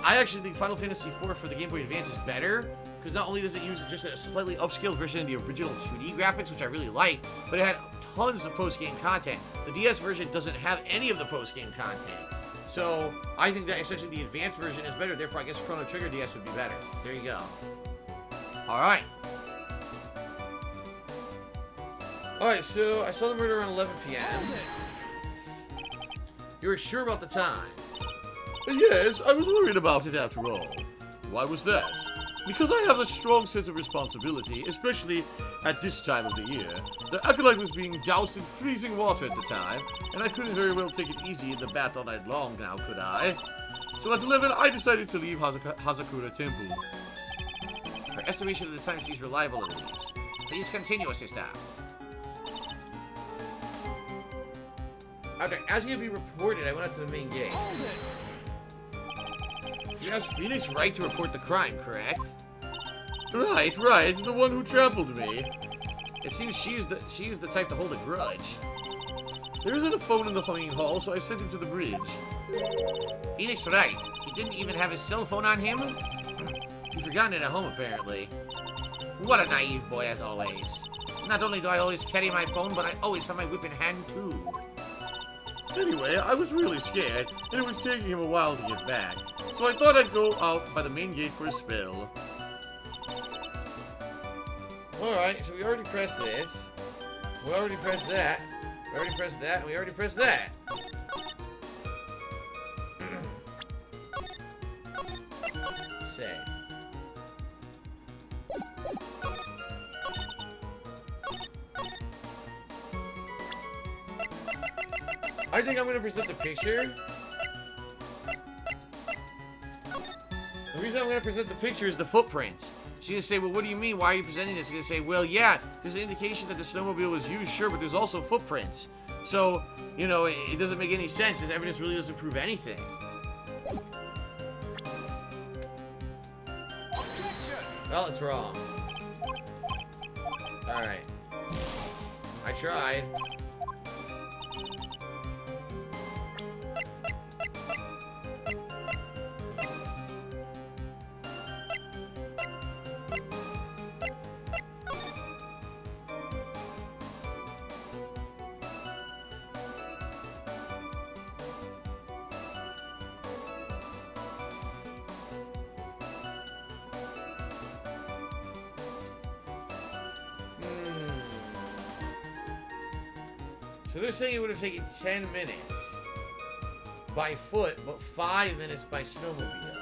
actually think Final Fantasy 4 for the Game Boy Advance is better, because not only does it use just a slightly upscaled version of the original 2D graphics, which I really like, but it had tons of post-game content. The DS version doesn't have any of the post-game content. So I think that essentially the advanced version is better, therefore I guess Chrono Trigger DS would be better. There you go. Alright. Alright, so I saw the murder around 11 p.m. You were sure about the time? Yes, I was worried about it after all. Why was that? Because I have a strong sense of responsibility, especially at this time of the year. The acolyte was being doused in freezing water at the time, and I couldn't very well take it easy in the bath all night long now, could I? So at 11, I decided to leave Hazakura Temple. Her estimation of the time seems reliable at least. Please continue, sister. After asking to be reported, I went out to the main gate. You asked Phoenix Wright to report the crime, correct? Right, the one who trampled me. It seems she is the type to hold a grudge. There isn't a phone in the main hall, so I sent him to the bridge. Phoenix Wright? He didn't even have his cell phone on him? He's forgotten it at home, apparently. What a naive boy, as always. Not only do I always carry my phone, but I always have my whip in hand, too. Anyway, I was really scared, and it was taking him a while to get back. So I thought I'd go out by the main gate for a spell. Alright, so we already pressed this. We already pressed that. We already pressed that, and we already pressed that. Say. I think I'm going to present the picture. The reason I'm going to present the picture is the footprints. She's going to say, well, what do you mean? Why are you presenting this? She's going to say, well, yeah, there's an indication that the snowmobile was used, sure, but there's also footprints. So, you know, it doesn't make any sense. This evidence really doesn't prove anything. Well, it's wrong. Alright. I tried. So they're saying it would have taken 10 minutes by foot, but 5 minutes by snowmobile.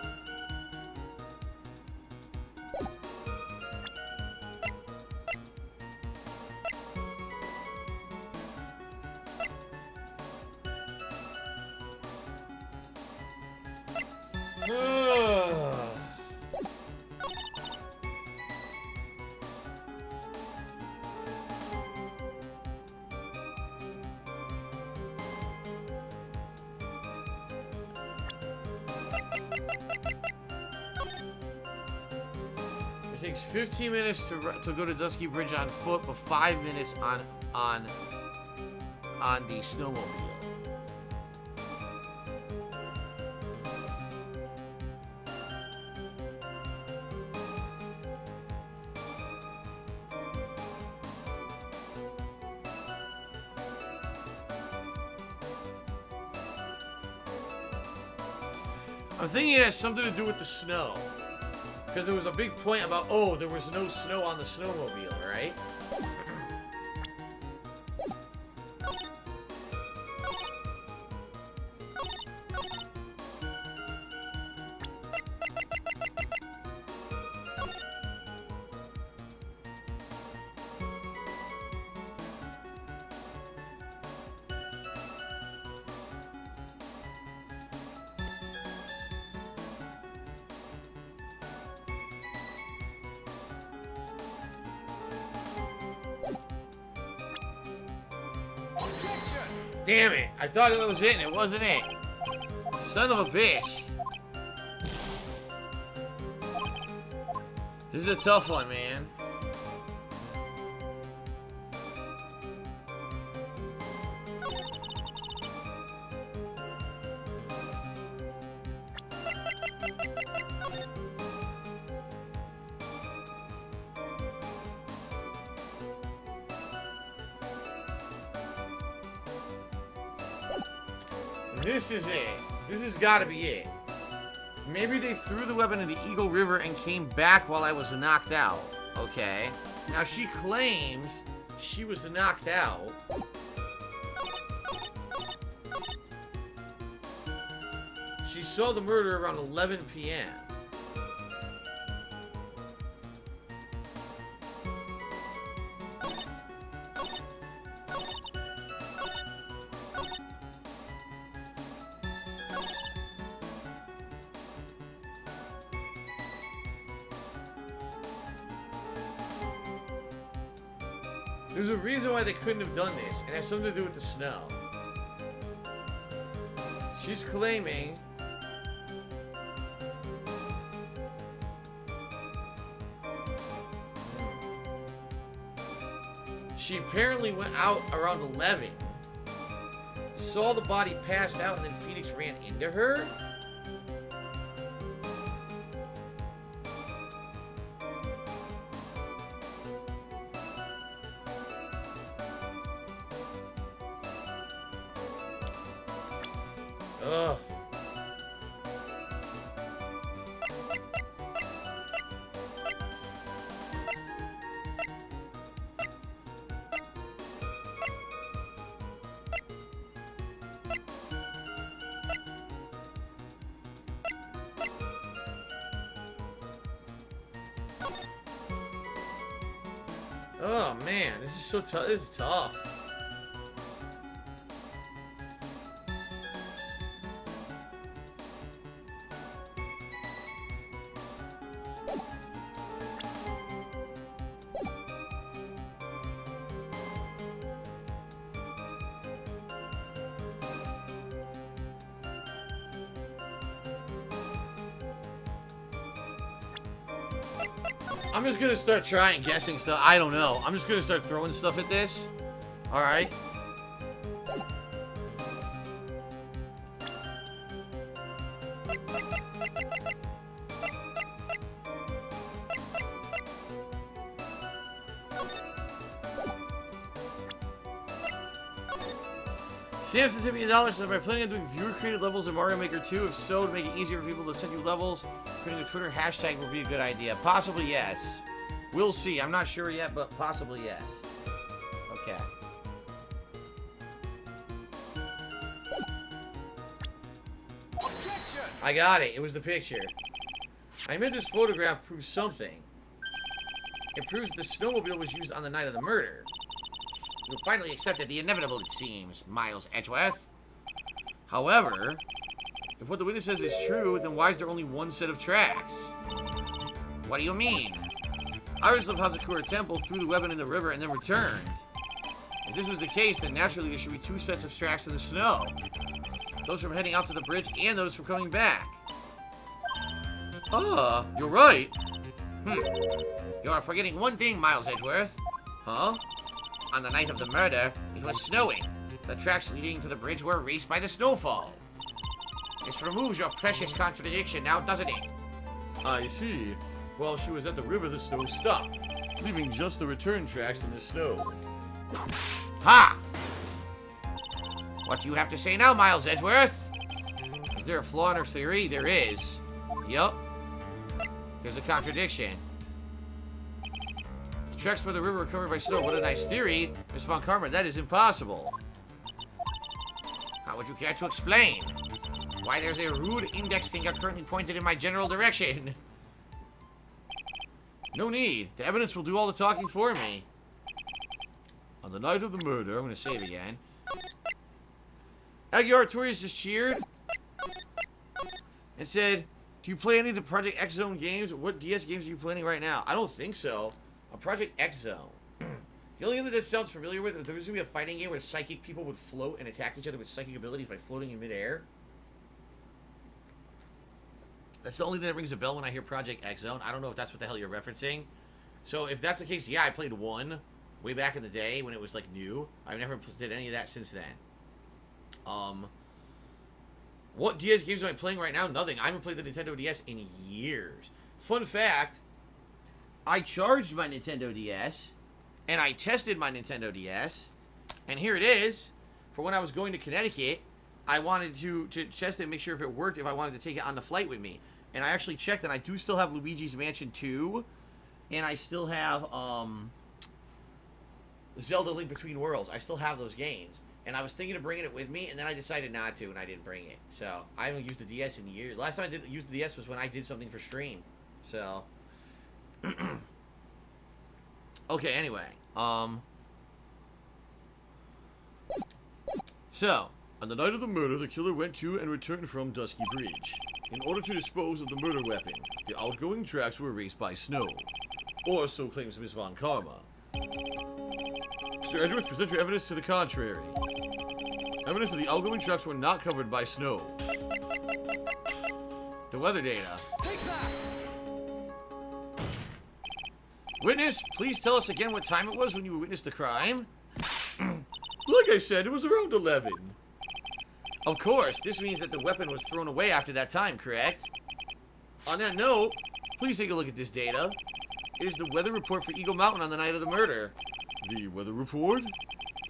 It takes 15 minutes to go to Dusky Bridge on foot, but 5 minutes on the snowmobile. I'm thinking it has something to do with the snow. Because there was a big point about, oh, there was no snow on the snowmobile, right? Damn it! I thought it was it and it wasn't it. Son of a bitch. This is a tough one, man. This is it. This has got to be it. Maybe they threw the weapon into Eagle River and came back while I was knocked out. Okay. Now she claims she was knocked out. She saw the murder around 11 p.m. There's a reason why they couldn't have done this. It has something to do with the snow. She's claiming... She apparently went out around 11. Saw the body passed out and then Phoenix ran into her? Ugh. Oh man, this is so tough. This is tough. I'm just gonna start trying guessing stuff. I don't know. I'm just gonna start throwing stuff at this. Alright. Samson $10 million says, by planning on doing viewer-created levels in Mario Maker 2, if so, to make it easier for people to send you levels, putting a Twitter hashtag would be a good idea. Possibly, yes. We'll see. I'm not sure yet, but possibly, yes. Okay. Objection! I got it. It was the picture. I meant this photograph proves something. It proves the snowmobile was used on the night of the murder. You finally accepted the inevitable, it seems, Miles Edgeworth. However, if what the witness says is true, then why is there only one set of tracks? What do you mean? Iris left Hazakura Temple, threw the weapon in the river, and then returned. If this was the case, then naturally there should be two sets of tracks in the snow. Those from heading out to the bridge and those from coming back. Ah, you're right. You are forgetting one thing, Miles Edgeworth. Huh? On the night of the murder, it was snowing. The tracks leading to the bridge were erased by the snowfall. This removes your precious contradiction now, doesn't it? I see. While she was at the river, the snow stopped, leaving just the return tracks in the snow. Ha! What do you have to say now, Miles Edgeworth? Is there a flaw in her theory? There is. Yup. There's a contradiction. The tracks by the river were covered by snow. What a nice theory. Miss Von Karma, that is impossible. How would you care to explain? Why there's a rude index finger currently pointed in my general direction. No need. The evidence will do all the talking for me. On the night of the murder, I'm going to save again. Aguiar Torres just cheered and said, do you play any of the Project X Zone games? What DS games are you playing right now? I don't think so. A Project X Zone. The only thing that this sounds familiar with is there's going to be a fighting game where psychic people would float and attack each other with psychic abilities by floating in midair. That's the only thing that rings a bell when I hear Project X Zone. I don't know if that's what the hell you're referencing. So if that's the case, yeah, I played one way back in the day when it was like new. I've never did any of that since then. What DS games am I playing right now? Nothing. I haven't played the Nintendo DS in years. Fun fact, I charged my Nintendo DS, and I tested my Nintendo DS, and here it is. For when I was going to Connecticut, I wanted to test it and make sure if it worked, if I wanted to take it on the flight with me. And I actually checked, and I do still have Luigi's Mansion 2, and I still have Zelda Link Between Worlds. I still have those games. And I was thinking of bringing it with me, and then I decided not to, and I didn't bring it. So, I haven't used the DS in years. Last time I used the DS was when I did something for stream. So. Okay, anyway. So, on the night of the murder, the killer went to and returned from Dusky Bridge. In order to dispose of the murder weapon, the outgoing tracks were erased by snow. Or so claims Miss Von Karma. Mr. Edgeworth, present your evidence to the contrary. Evidence that the outgoing tracks were not covered by snow. The weather data. Take that! Witness, please tell us again what time it was when you witnessed the crime. Like I said, it was around 11. Of course, this means that the weapon was thrown away after that time, correct? On that note, please take a look at this data. Here's the weather report for Eagle Mountain on the night of the murder. The weather report?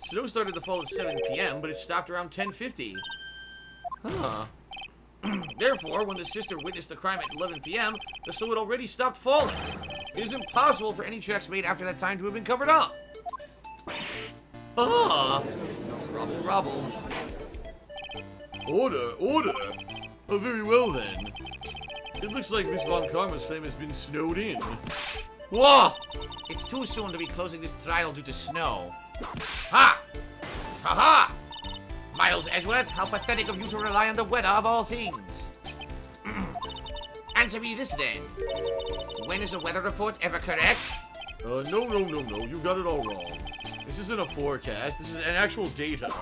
Snow started to fall at 7 p.m., but it stopped around 10:50. Huh. Therefore, when the sister witnessed the crime at 11 p.m., the snow had already stopped falling. It is impossible for any tracks made after that time to have been covered up. Ah! Rubble, rubble. Order, order! Oh, very well then. It looks like Miss Von Karma's claim has been snowed in. Whoa! It's too soon to be closing this trial due to snow. Ha! Ha ha! Miles Edgeworth, how pathetic of you to rely on the weather of all things. Answer me this then. When is a weather report ever correct? No, you got it all wrong. This isn't a forecast, this is an actual data.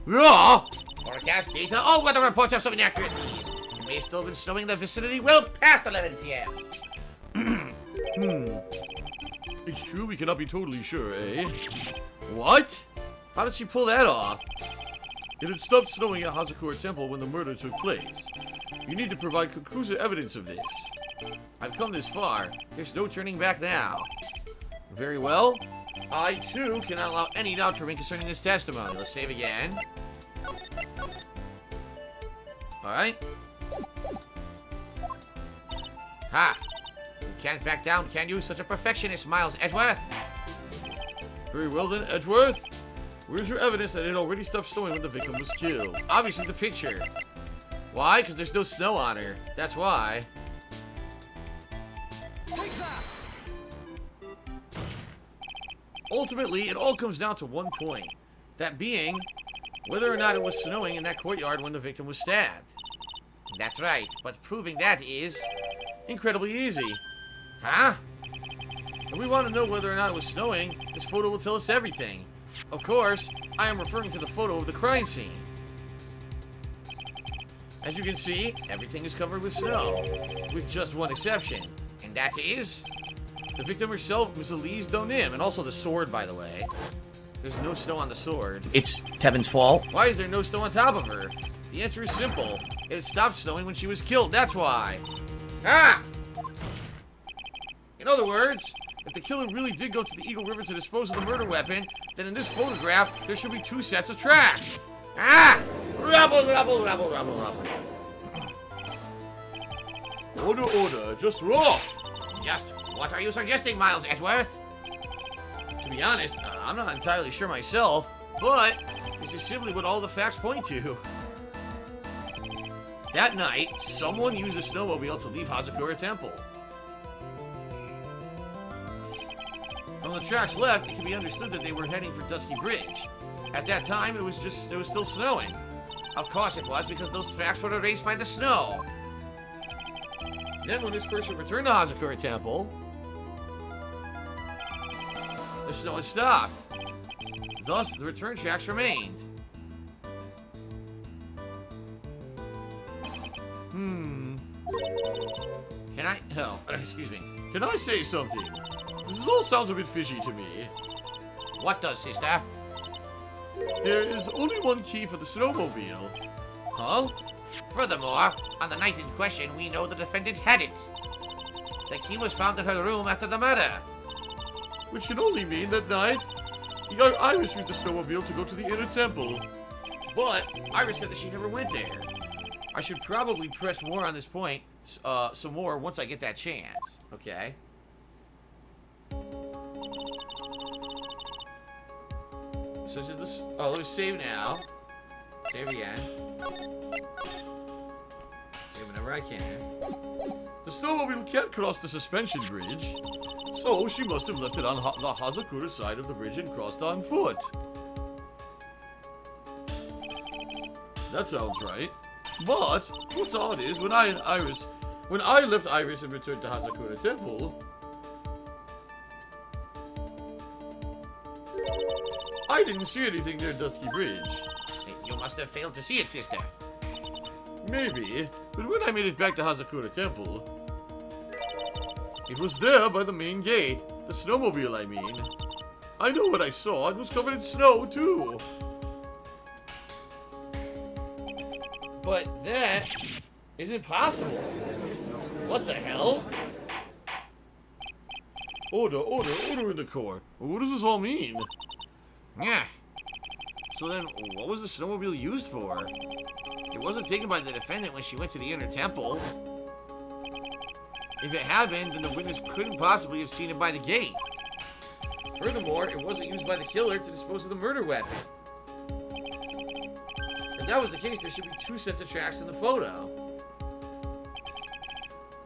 Yeah! Forecast data? All weather reports have some inaccuracies. It may still have been snowing in the vicinity well past 11 p.m. It's true we cannot be totally sure, eh? What? How did she pull that off? It had stopped snowing at Hazakura Temple when the murder took place. You need to provide conclusive evidence of this. I've come this far. There's no turning back now. Very well. I, too, cannot allow any doubt for me concerning this testimony. Let's save again. Alright. Ha! You can't back down, can you? Such a perfectionist, Miles Edgeworth. Very well then, Edgeworth. Where's your evidence that it already stopped snowing when the victim was killed? Obviously the picture. Why? Because there's no snow on her. That's why. Take that! Ultimately, it all comes down to one point. That being, whether or not it was snowing in that courtyard when the victim was stabbed. That's right, but proving that is incredibly easy. Huh? If we want to know whether or not it was snowing, this photo will tell us everything. Of course, I am referring to the photo of the crime scene. As you can see, everything is covered with snow, with just one exception, and that is the victim herself, Miss Elise Donim, and also the sword, by the way. There's no snow on the sword. It's Tevin's fault. Why is there no snow on top of her? The answer is simple. It stopped snowing when she was killed, that's why. Ah! In other words, if the killer really did go to the Eagle River to dispose of the murder weapon, then in this photograph, there should be 2 sets of tracks. Ah! Rubble, rubble, rubble, rubble, rubble. Order, order, just raw. Just what are you suggesting, Miles Edgeworth? To be honest, I'm not entirely sure myself, but this is simply what all the facts point to. That night, someone used a snowmobile to leave Hazakura Temple. From the tracks left, it can be understood that they were heading for Dusky Bridge. At that time, it was still snowing. Of course it was, because those tracks were erased by the snow. Then when this person returned to Hazakura Temple, the snow had stopped. Thus, the return tracks remained. Can I... Oh, excuse me. Can I say something? This all sounds a bit fishy to me. What does, sister? There is only one key for the snowmobile. Huh? Furthermore, on the night in question, we know the defendant had it. The key was found in her room after the murder. Which can only mean that night, young Iris used the snowmobile to go to the inner temple. But Iris said that she never went there. I should probably press more on this point, some more once I get that chance. Okay. So is this? Oh, let me save now. Save again. Save whenever I can. The snowmobile can't cross the suspension bridge, so she must have left it on the Hazakura side of the bridge and crossed on foot. That sounds right. But what's odd is when I left Iris and returned to Hazakura Temple, I didn't see anything near Dusky Bridge. You must have failed to see it, sister. Maybe, but when I made it back to Hazakura Temple, it was there by the main gate. The snowmobile, I mean. I know what I saw. It was covered in snow, too. But that isn't possible. What the hell? Order, order, order in the court. What does this all mean? Yeah. So then, what was the snowmobile used for? It wasn't taken by the defendant when she went to the inner temple. If it had been, then the witness couldn't possibly have seen it by the gate. Furthermore, it wasn't used by the killer to dispose of the murder weapon. If that was the case, there should be 2 sets of tracks in the photo.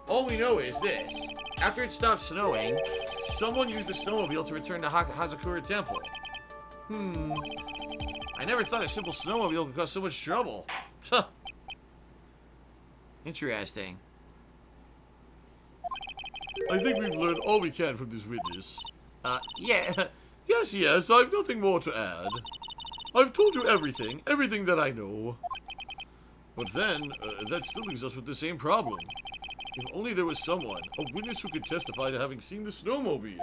All we know is this. After it stopped snowing, someone used the snowmobile to return to Hazakura Temple. I never thought a simple snowmobile could cause so much trouble. Interesting. I think we've learned all we can from this witness. Yeah. Yes, I've nothing more to add. I've told you everything that I know. But then, that still leaves us with the same problem. If only there was someone, a witness who could testify to having seen the snowmobile.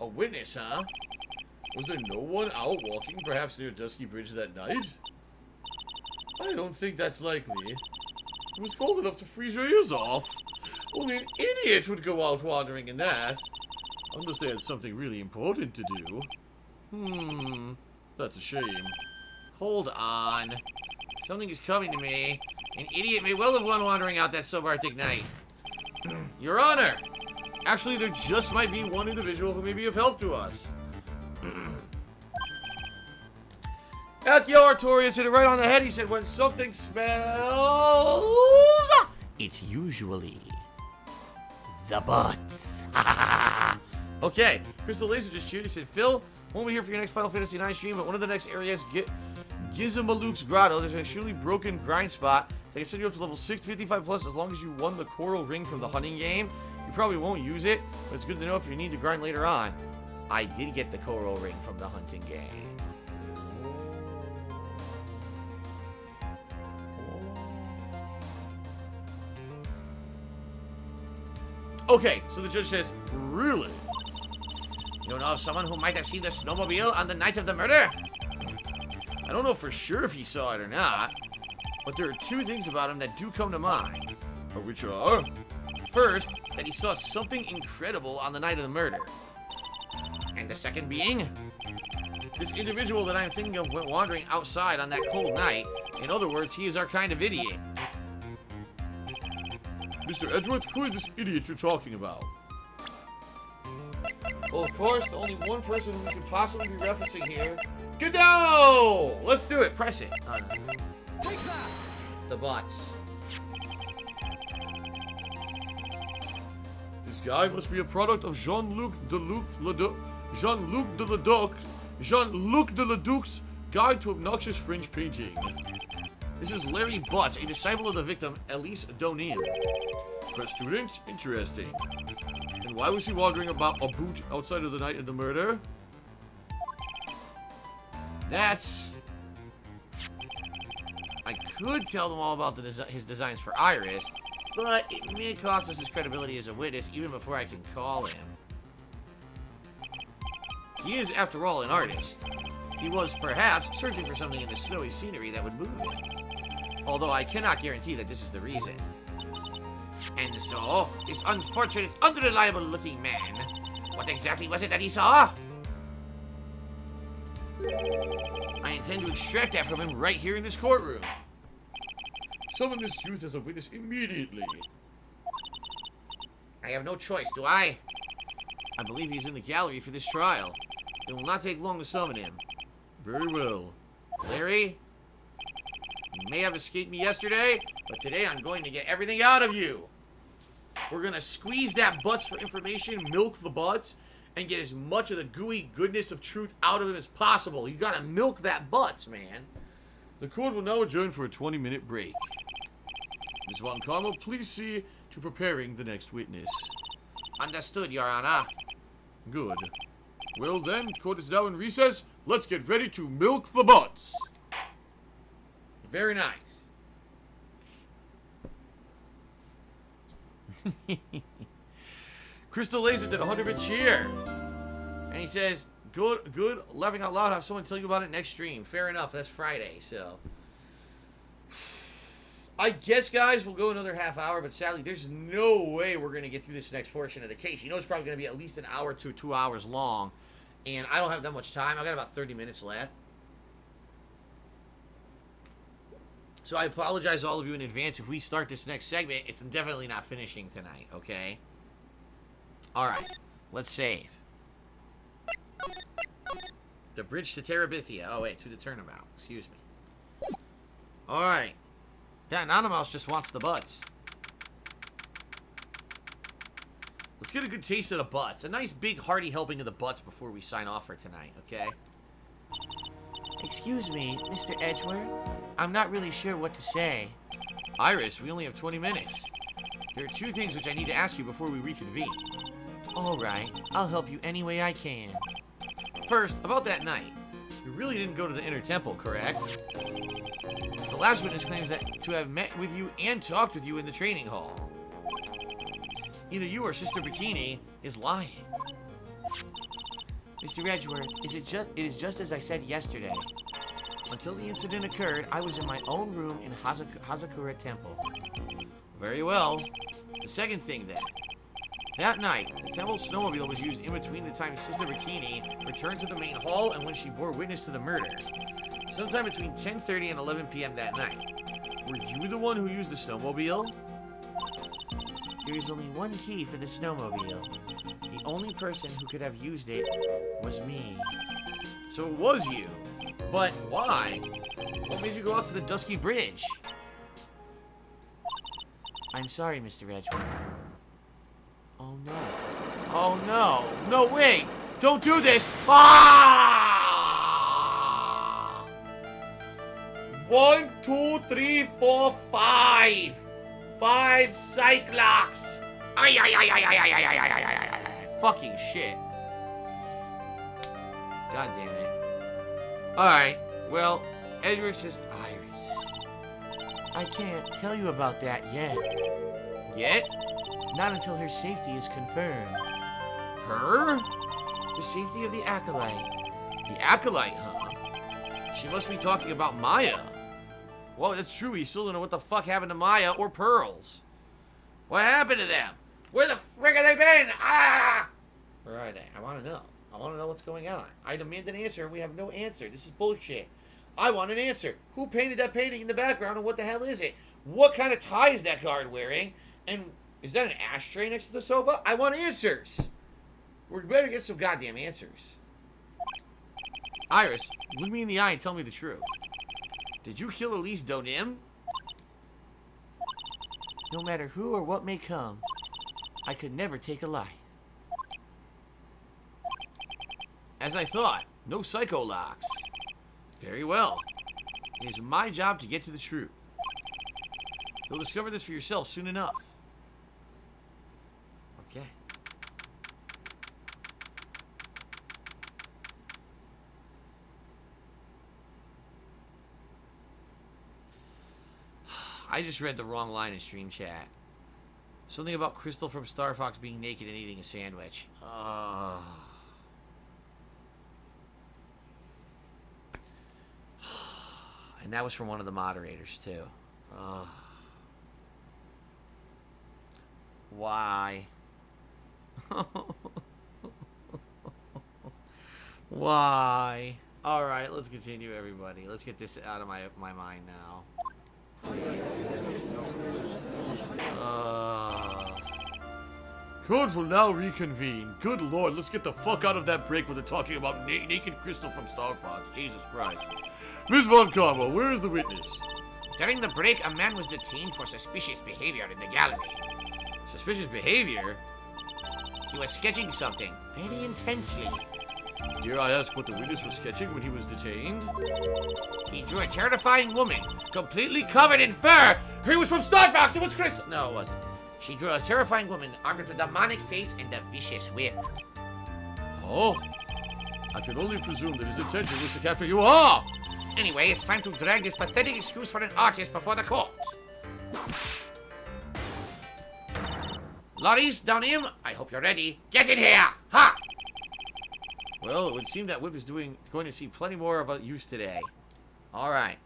A witness, huh? Was there no one out walking, perhaps near Dusky Bridge that night? I don't think that's likely. It was cold enough to freeze your ears off. Only an idiot would go out wandering in that. Unless they had something really important to do. That's a shame. Hold on. Something is coming to me. An idiot may well have gone wandering out that subarctic night. Your Honor! Actually, there just might be one individual who may be of help to us. Akio Artorias hit it right on the head. He said, when something smells, it's usually the butts. Okay, Crystal Laser just cheered. He said, Phil, won't be here for your next Final Fantasy IX stream, but one of the next areas, Gizamaluk's Grotto, there's an extremely broken grind spot that can send you up to level 655 plus as long as you won the Coral Ring from the hunting game. You probably won't use it, but it's good to know if you need to grind later on. I did get the Coral Ring from the hunting game. Okay, so the judge says, really? You don't know of someone who might have seen the snowmobile on the night of the murder? I don't know for sure if he saw it or not, but there are two things about him that do come to mind. Which are? First, that he saw something incredible on the night of the murder. And the second being, this individual that I'm thinking of went wandering outside on that cold night. In other words, he is our kind of idiot. Mr. Edgeworth, who is this idiot you're talking about? Well, of course, the only one person we could possibly be referencing here. Godot! Let's do it. Press it. Take that! The bots. This guy must be a product of Jean-Luc de Ledouc's Guide to Obnoxious Fringe Painting. This is Larry Butts, a disciple of the victim, Elise Donin. Press student? Interesting. And why was he wandering about a boot outside of the night of the murder? That's... I could tell them all about his designs for Iris, but it may cost us his credibility as a witness even before I can call him. He is, after all, an artist. He was, perhaps, searching for something in the snowy scenery that would move him. Although I cannot guarantee that this is the reason. And so, this unfortunate, unreliable-looking man, what exactly was it that he saw? I intend to extract that from him right here in this courtroom. Summon this youth as a witness immediately. I have no choice, do I? I believe he's in the gallery for this trial. It will not take long to summon him. Very well. Larry, you may have escaped me yesterday, but today I'm going to get everything out of you. We're going to squeeze that butts for information, milk the butts, and get as much of the gooey goodness of truth out of him as possible. You got to milk that butts, man. The court will now adjourn for a 20-minute break. Ms. Von Carmel, please see to preparing the next witness. Understood, Your Honor. Good. Well then, court is now in recess. Let's get ready to milk the butts. Very nice. Crystal Laser did a 100-bit cheer. And he says, good, laughing out loud, have someone tell you about it next stream. Fair enough, that's Friday, so. I guess, guys, we'll go another half hour, but sadly, there's no way we're going to get through this next portion of the case. You know it's probably going to be at least an hour to 2 hours long, and I don't have that much time. I've got about 30 minutes left. So I apologize to all of you in advance. If we start this next segment, it's definitely not finishing tonight, okay? Alright, let's save. The bridge to Terabithia. Oh, wait, to the turnabout. Excuse me. Alright. That Nanomouse just wants the butts. Let's get a good taste of the butts. A nice, big, hearty helping of the butts before we sign off for tonight, okay? Excuse me, Mr. Edgeworth. I'm not really sure what to say. Iris, we only have 20 minutes. There are two things which I need to ask you before we reconvene. Alright, I'll help you any way I can. First, about that night. You really didn't go to the Inner Temple, correct? The last witness claims that to have met with you and talked with you in the training hall. Either you or Sister Bikini is lying. Mr. Edgeworth, it is just as I said yesterday. Until the incident occurred, I was in my own room in Hazakura Temple. Very well. The second thing, then. That night, the temple snowmobile was used in between the time Sister Bikini returned to the main hall and when she bore witness to the murder. Sometime between 10:30 and 11 p.m. that night. Were you the one who used the snowmobile? There is only one key for the snowmobile. The only person who could have used it was me. So it was you. But why? What made you go out to the Dusky Bridge? I'm sorry, Mr. Edgeworth. Oh no. Oh no. No, wait! Don't do this! Ah! 1, 2, 3, 4, 5. 5 Cyclops! Ay, ay, ay, ay, ay, ay, ay, ay, ay, ay, ay. Fucking shit. God damn it. Alright, well, Edgeworth says, Iris. I can't tell you about that yet. Yet? Not until her safety is confirmed. Her? The safety of the Acolyte. The Acolyte, huh? She must be talking about Maya. Well, that's true. We still don't know what the fuck happened to Maya or Pearls. What happened to them? Where the frick have they been? Ah! Where are they? I want to know. I want to know what's going on. I demand an answer, and we have no answer. This is bullshit. I want an answer. Who painted that painting in the background, and what the hell is it? What kind of tie is that guard wearing? And is that an ashtray next to the sofa? I want answers. We better get some goddamn answers. Iris, look me in the eye and tell me the truth. Did you kill Elise Donim? No matter who or what may come, I could never take a lie. As I thought, no psycho locks. Very well. It is my job to get to the truth. You'll discover this for yourself soon enough. Okay. I just read the wrong line in stream chat. Something about Crystal from Star Fox being naked and eating a sandwich. And that was from one of the moderators, too. Why? Why? Alright, let's continue, everybody. Let's get this out of my mind now. Court will now reconvene. Good lord, let's get the fuck out of that break where they're talking about naked Crystal from Star Fox. Jesus Christ. Ms. Von Karma, where is the witness? During the break, a man was detained for suspicious behavior in the gallery. Suspicious behavior? He was sketching something very intensely. Dare I ask what the witness was sketching when he was detained? He drew a terrifying woman, completely covered in fur. He was from Star Fox. It was Crystal. No, it wasn't. She drew a terrifying woman armed with a demonic face and a vicious whip. Oh? I can only presume that his intention was to capture you. Ah! Anyway, it's time to drag this pathetic excuse for an artist before the court. Lorries, down him. I hope you're ready. Get in here. Ha! Well, it would seem that whip is going to see plenty more of a use today. All right.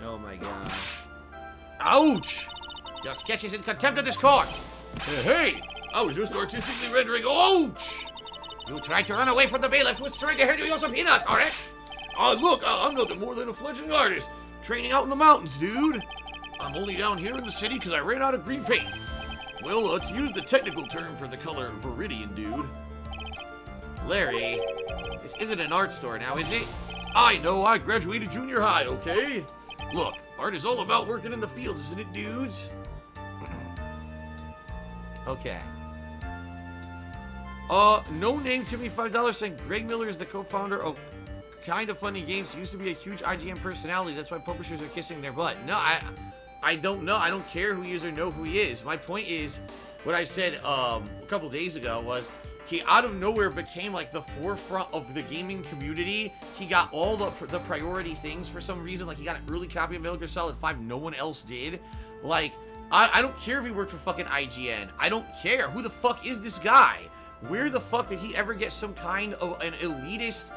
Oh my god. Ouch! Your sketch is in contempt of this court. Hey! I was just artistically rendering. Ouch! You tried to run away from the bailiff who was trying to hand you some peanuts, correct? Look, I'm nothing more than a fledgling artist. Training out in the mountains, dude. I'm only down here in the city because I ran out of green paint. Well, to use the technical term for the color viridian, dude. Larry, this isn't an art store now, is it? I know, I graduated junior high, okay? Look, art is all about working in the fields, isn't it, dudes? Okay. No name Timmy $5 saying Greg Miller is the co-founder of Kinda Funny Games. He used to be a huge IGN personality. That's why publishers are kissing their butt. No, I don't know. I don't care who he is or know who he is. My point is, what I said a couple days ago was, he out of nowhere became like the forefront of the gaming community. He got all the priority things for some reason. Like he got an early copy of Metal Gear Solid 5. No one else did. Like I don't care if he worked for fucking IGN. I don't care. Who the fuck is this guy? Where the fuck did he ever get some kind of an elitist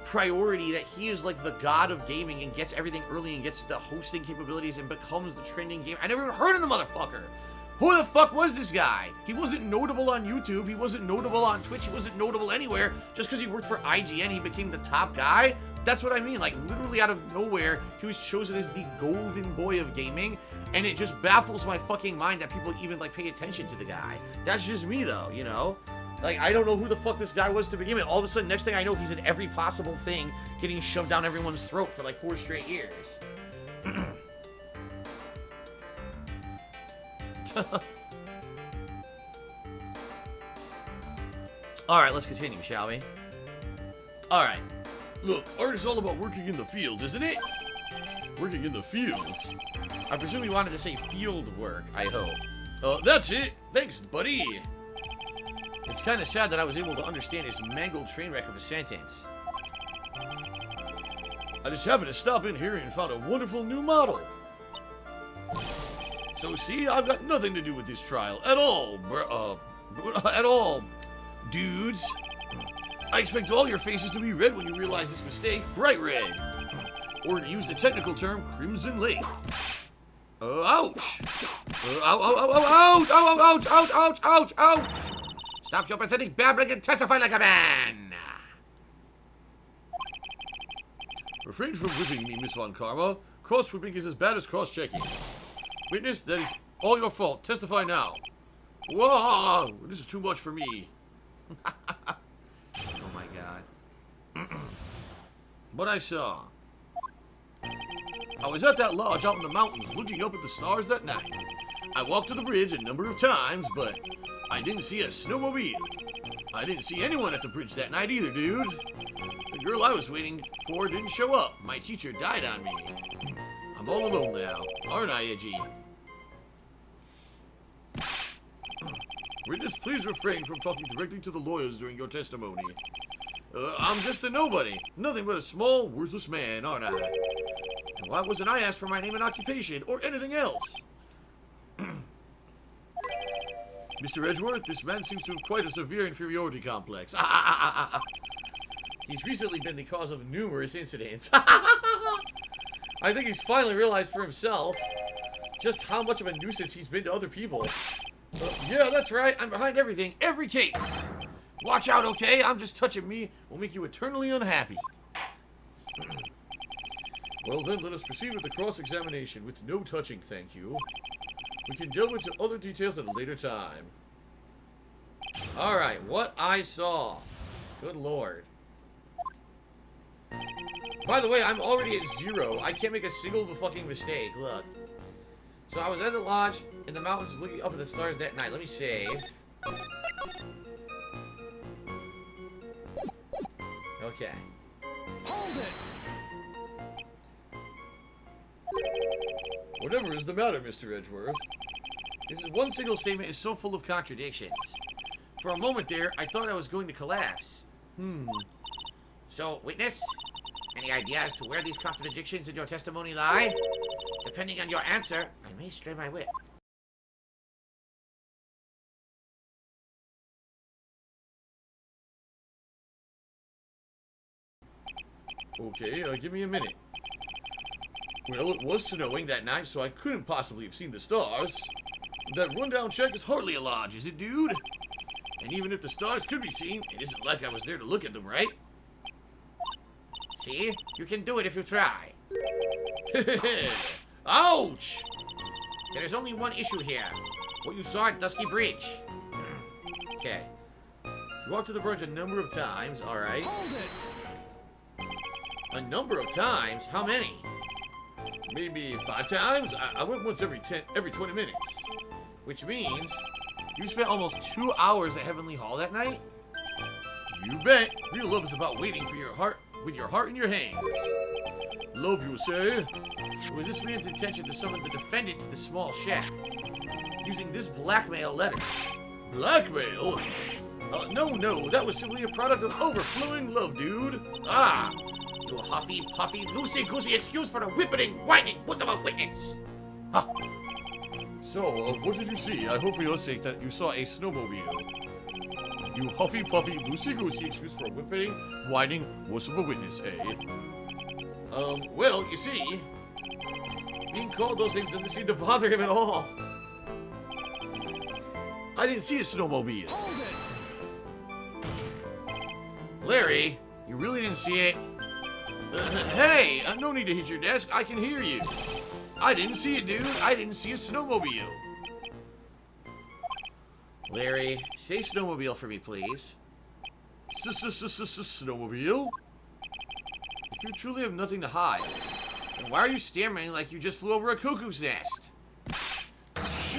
priority that he is like the god of gaming and gets everything early and gets the hosting capabilities and becomes the trending game? I never even heard of the motherfucker. Who the fuck was this guy? He wasn't notable on YouTube. He wasn't notable on Twitch. He wasn't notable anywhere. Just because he worked for IGN, he became the top guy. That's what I mean. Like, literally out of nowhere, he was chosen as the golden boy of gaming. And it just baffles my fucking mind that people even, like, pay attention to the guy. That's just me, though, you know? Like, I don't know who the fuck this guy was to begin with. All of a sudden, next thing I know, he's in every possible thing, getting shoved down everyone's throat for, like, 4 straight years. Alright, let's continue, shall we? Alright. Look, art is all about working in the fields, isn't it? Working in the fields? I presume he wanted to say field work, I hope. That's it. Thanks, buddy. It's kind of sad that I was able to understand his mangled train wreck of a sentence. I just happened to stop in here and found a wonderful new model. So see, I've got nothing to do with this trial at all, at all, dudes. I expect all your faces to be red when you realize this mistake, bright red. Or to use the technical term, Crimson Lake. Ouch! Ouch, ouch, ouch, ouch! Stop your pathetic babbling and testify like a man! Refrain from whipping me, Miss Von Karma. Cross-whipping is as bad as cross-checking. Witness, that is all your fault. Testify now. Whoa! This is too much for me. Oh my god. What I saw. I was at that lodge out in the mountains looking up at the stars that night. I walked to the bridge a number of times, but I didn't see a snowmobile. I didn't see anyone at the bridge that night either, dude. The girl I was waiting for didn't show up. My teacher died on me. I'm all alone now, aren't I, Edgy? Witness, please refrain from talking directly to the lawyers during your testimony. I'm just a nobody. Nothing but a small, worthless man, aren't I? And why wasn't I asked for my name and occupation, or anything else? Mr. Edgeworth, this man seems to have quite a severe inferiority complex. He's recently been the cause of numerous incidents. I think he's finally realized for himself just how much of a nuisance he's been to other people. Yeah, that's right. I'm behind everything. Every case. Watch out, okay? I'm just touching me will make you eternally unhappy. Well then, let us proceed with the cross-examination with no touching, thank you. We can delve into other details at a later time. Alright, what I saw. Good lord. By the way, I'm already at 0. I can't make a single fucking mistake. Look. So I was at the lodge in the mountains looking up at the stars that night. Let me save. Okay. Hold it! Whatever is the matter, Mr. Edgeworth? This is one single statement is so full of contradictions. For a moment there, I thought I was going to collapse. So, witness? Any idea as to where these contradictions in your testimony lie? Depending on your answer, I may stray my whip. Okay, give me a minute. Well, it was snowing that night, so I couldn't possibly have seen the stars. That rundown check is hardly a lodge, is it, dude? And even if the stars could be seen, it isn't like I was there to look at them, right? See? You can do it if you try. Ouch! There is only one issue here. What you saw at Dusky Bridge. Okay. You walked to the bridge a number of times, alright. Hold it! A number of times? How many? Maybe 5 times? I went once every 20 minutes. Which means you spent almost 2 hours at Heavenly Hall that night? You bet. Real love is about waiting for your heart with your heart in your hands. Love, you say? It was this man's intention to summon the defendant to the small shack, using this blackmail letter. Blackmail? No, that was simply a product of overflowing love, dude. Ah, you huffy, puffy, loosey-goosey excuse for the whipping, whining bosom of witness. Huh. So, what did you see? I hope for your sake that you saw a snowmobile. You huffy puffy, loosey goosey excuse for a whipping, whining wuss of a witness, eh? Well, you see, being called those things doesn't seem to bother him at all. I didn't see a snowmobile. Hold it! Larry, you really didn't see it? Hey, no need to hit your desk. I can hear you. I didn't see it, dude. I didn't see a snowmobile. Larry, say snowmobile for me, please. Snowmobile? If you truly have nothing to hide, then why are you stammering like you just flew over a cuckoo's nest?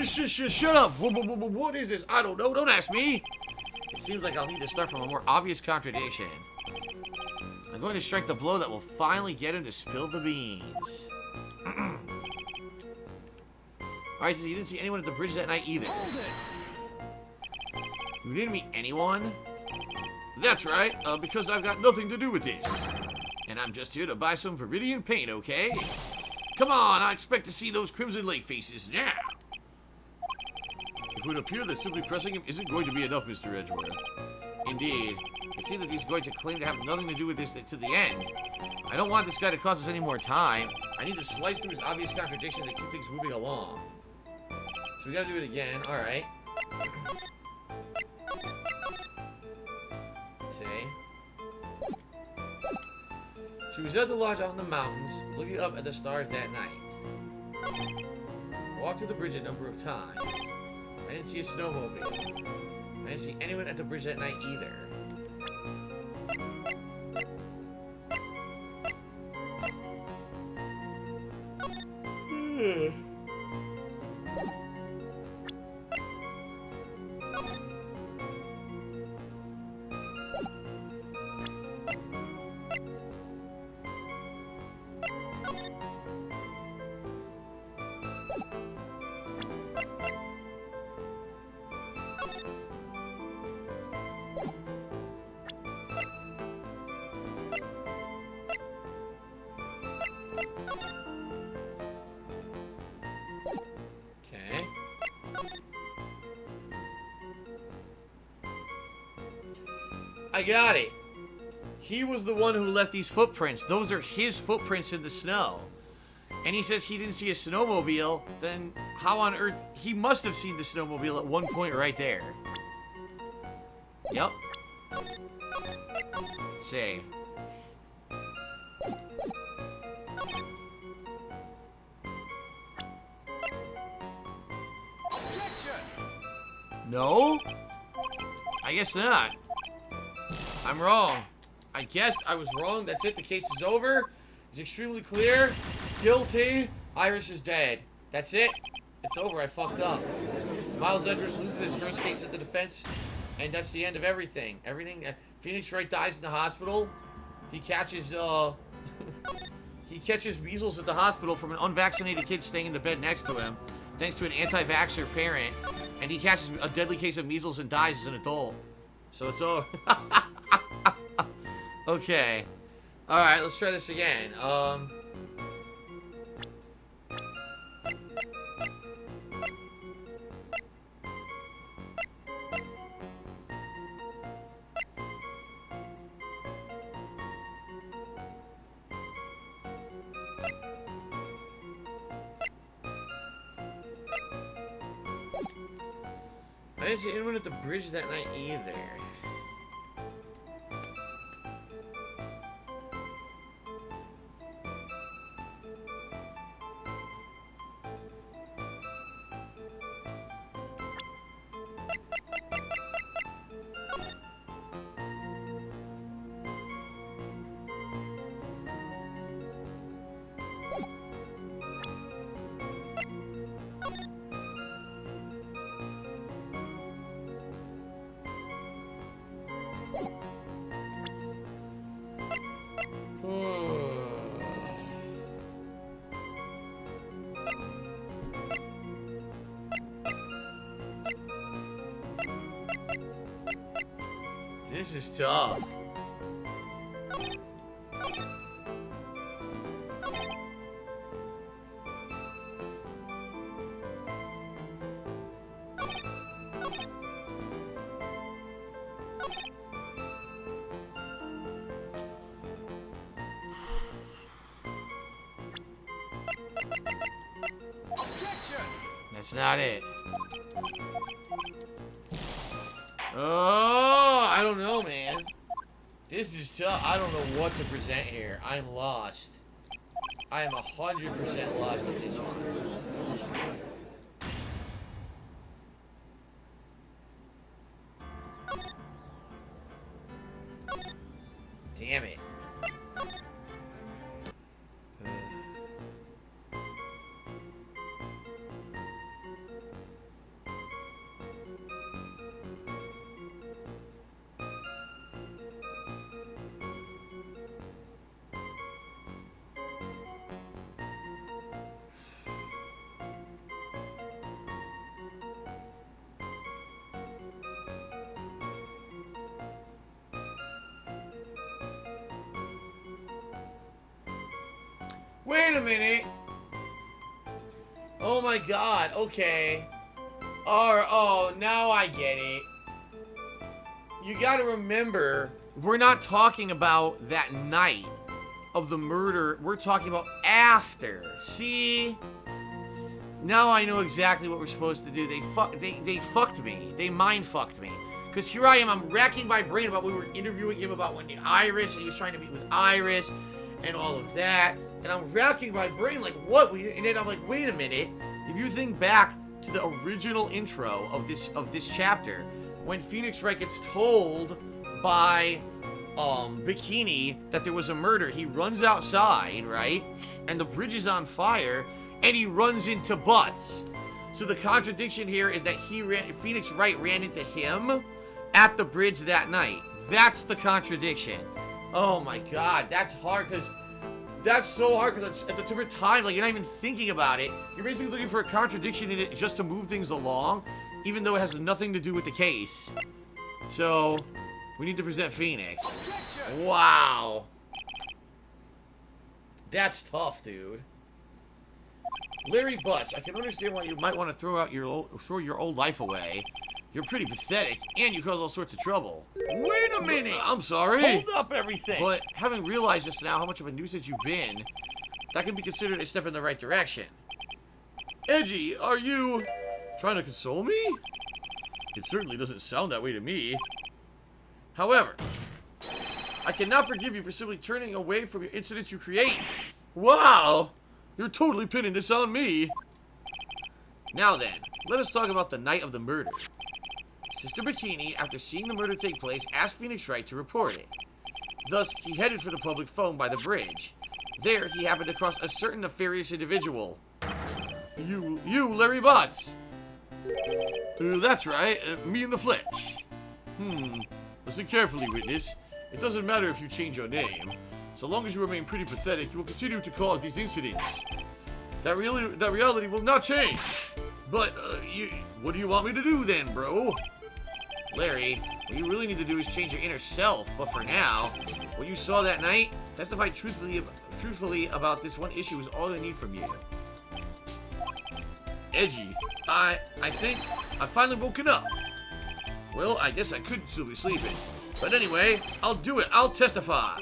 Shut up. What is this? I don't know. Don't ask me. It seems like I'll need to start from a more obvious contradiction. I'm going to strike the blow that will finally get him to spill the beans. Alright, so you didn't see anyone at the bridge that night either. Hold it! You didn't meet anyone? That's right, because I've got nothing to do with this. And I'm just here to buy some Viridian paint, okay? Come on, I expect to see those Crimson Lake faces now. It would appear that simply pressing him isn't going to be enough, Mr. Edgeworth. Indeed. It seems that he's going to claim to have nothing to do with this to the end. I don't want this guy to cause us any more time. I need to slice through his obvious contradictions and keep things moving along. So we gotta do it again. Alright. See? She was at the lodge out in the mountains, looking up at the stars that night. Walked to the bridge a number of times. I didn't see a snowmobile. I didn't see anyone at the bridge that night either. Okay. I got it. He was the one who left these footprints. Those are his footprints in the snow. And he says he didn't see a snowmobile. Then how on earth... He must have seen the snowmobile at one point right there. Yep. Save. Objection! No? I guess not. I'm wrong. I guess I was wrong. That's it. The case is over. It's extremely clear. Guilty. Iris is dead. That's it. It's over. I fucked up. Miles Edwards loses his first case at the defense, and that's the end of everything. Phoenix Wright dies in the hospital. He catches, he catches measles at the hospital from an unvaccinated kid staying in the bed next to him, thanks to an anti-vaxxer parent. And he catches a deadly case of measles and dies as an adult. So it's over. Okay. Alright, let's try this again. I didn't see anyone at the bridge that night either. This is tough. That's not it. Oh, I don't know, man. This is tough. I don't know what to present here. I'm lost. I am 100% lost at this one. Damn it. Wait a minute. Oh my god, okay. Oh, now I get it. You gotta remember, we're not talking about that night of the murder. We're talking about after. See? Now I know exactly what we're supposed to do. They fucked me. They mind fucked me. Because here I am, I'm racking my brain about we were interviewing him about when the Iris, and he was trying to meet with Iris, and all of that. And I'm racking my brain like, what? And then I'm like, wait a minute. If you think back to the original intro of this chapter, when Phoenix Wright gets told by Bikini that there was a murder, he runs outside, right? And the bridge is on fire, and he runs into Butts. So the contradiction here is that Phoenix Wright ran into him at the bridge that night. That's the contradiction. Oh my god, that's hard because that's so hard because it's a different time. Like, you're not even thinking about it. You're basically looking for a contradiction in it just to move things along, even though it has nothing to do with the case. So, we need to present Phoenix. Objection! Wow. That's tough, dude. Larry Butts, I can understand why you might want to throw your old life away. You're pretty pathetic, and you cause all sorts of trouble. Wait a minute! I'm sorry. Hold up everything! But having realized just now how much of a nuisance you've been, that can be considered a step in the right direction. Edgy, are you trying to console me? It certainly doesn't sound that way to me. However, I cannot forgive you for simply turning away from your incidents you create. Wow! You're totally pinning this on me. Now then, let us talk about the night of the murder. Sister Bikini, after seeing the murder take place, asked Phoenix Wright to report it. Thus, he headed for the public phone by the bridge. There, he happened to cross a certain nefarious individual. You, Larry Butts. That's right, me in the flesh. Listen carefully, witness. It doesn't matter if you change your name. So long as you remain pretty pathetic, you will continue to cause these incidents. That reality will not change. But, what do you want me to do then, bro? Larry, what you really need to do is change your inner self. But for now, what you saw that night, testify truthfully about this one issue is all I need from you. Edgy, I think I've finally woken up. Well, I guess I could still be sleeping. But anyway, I'll do it. I'll testify.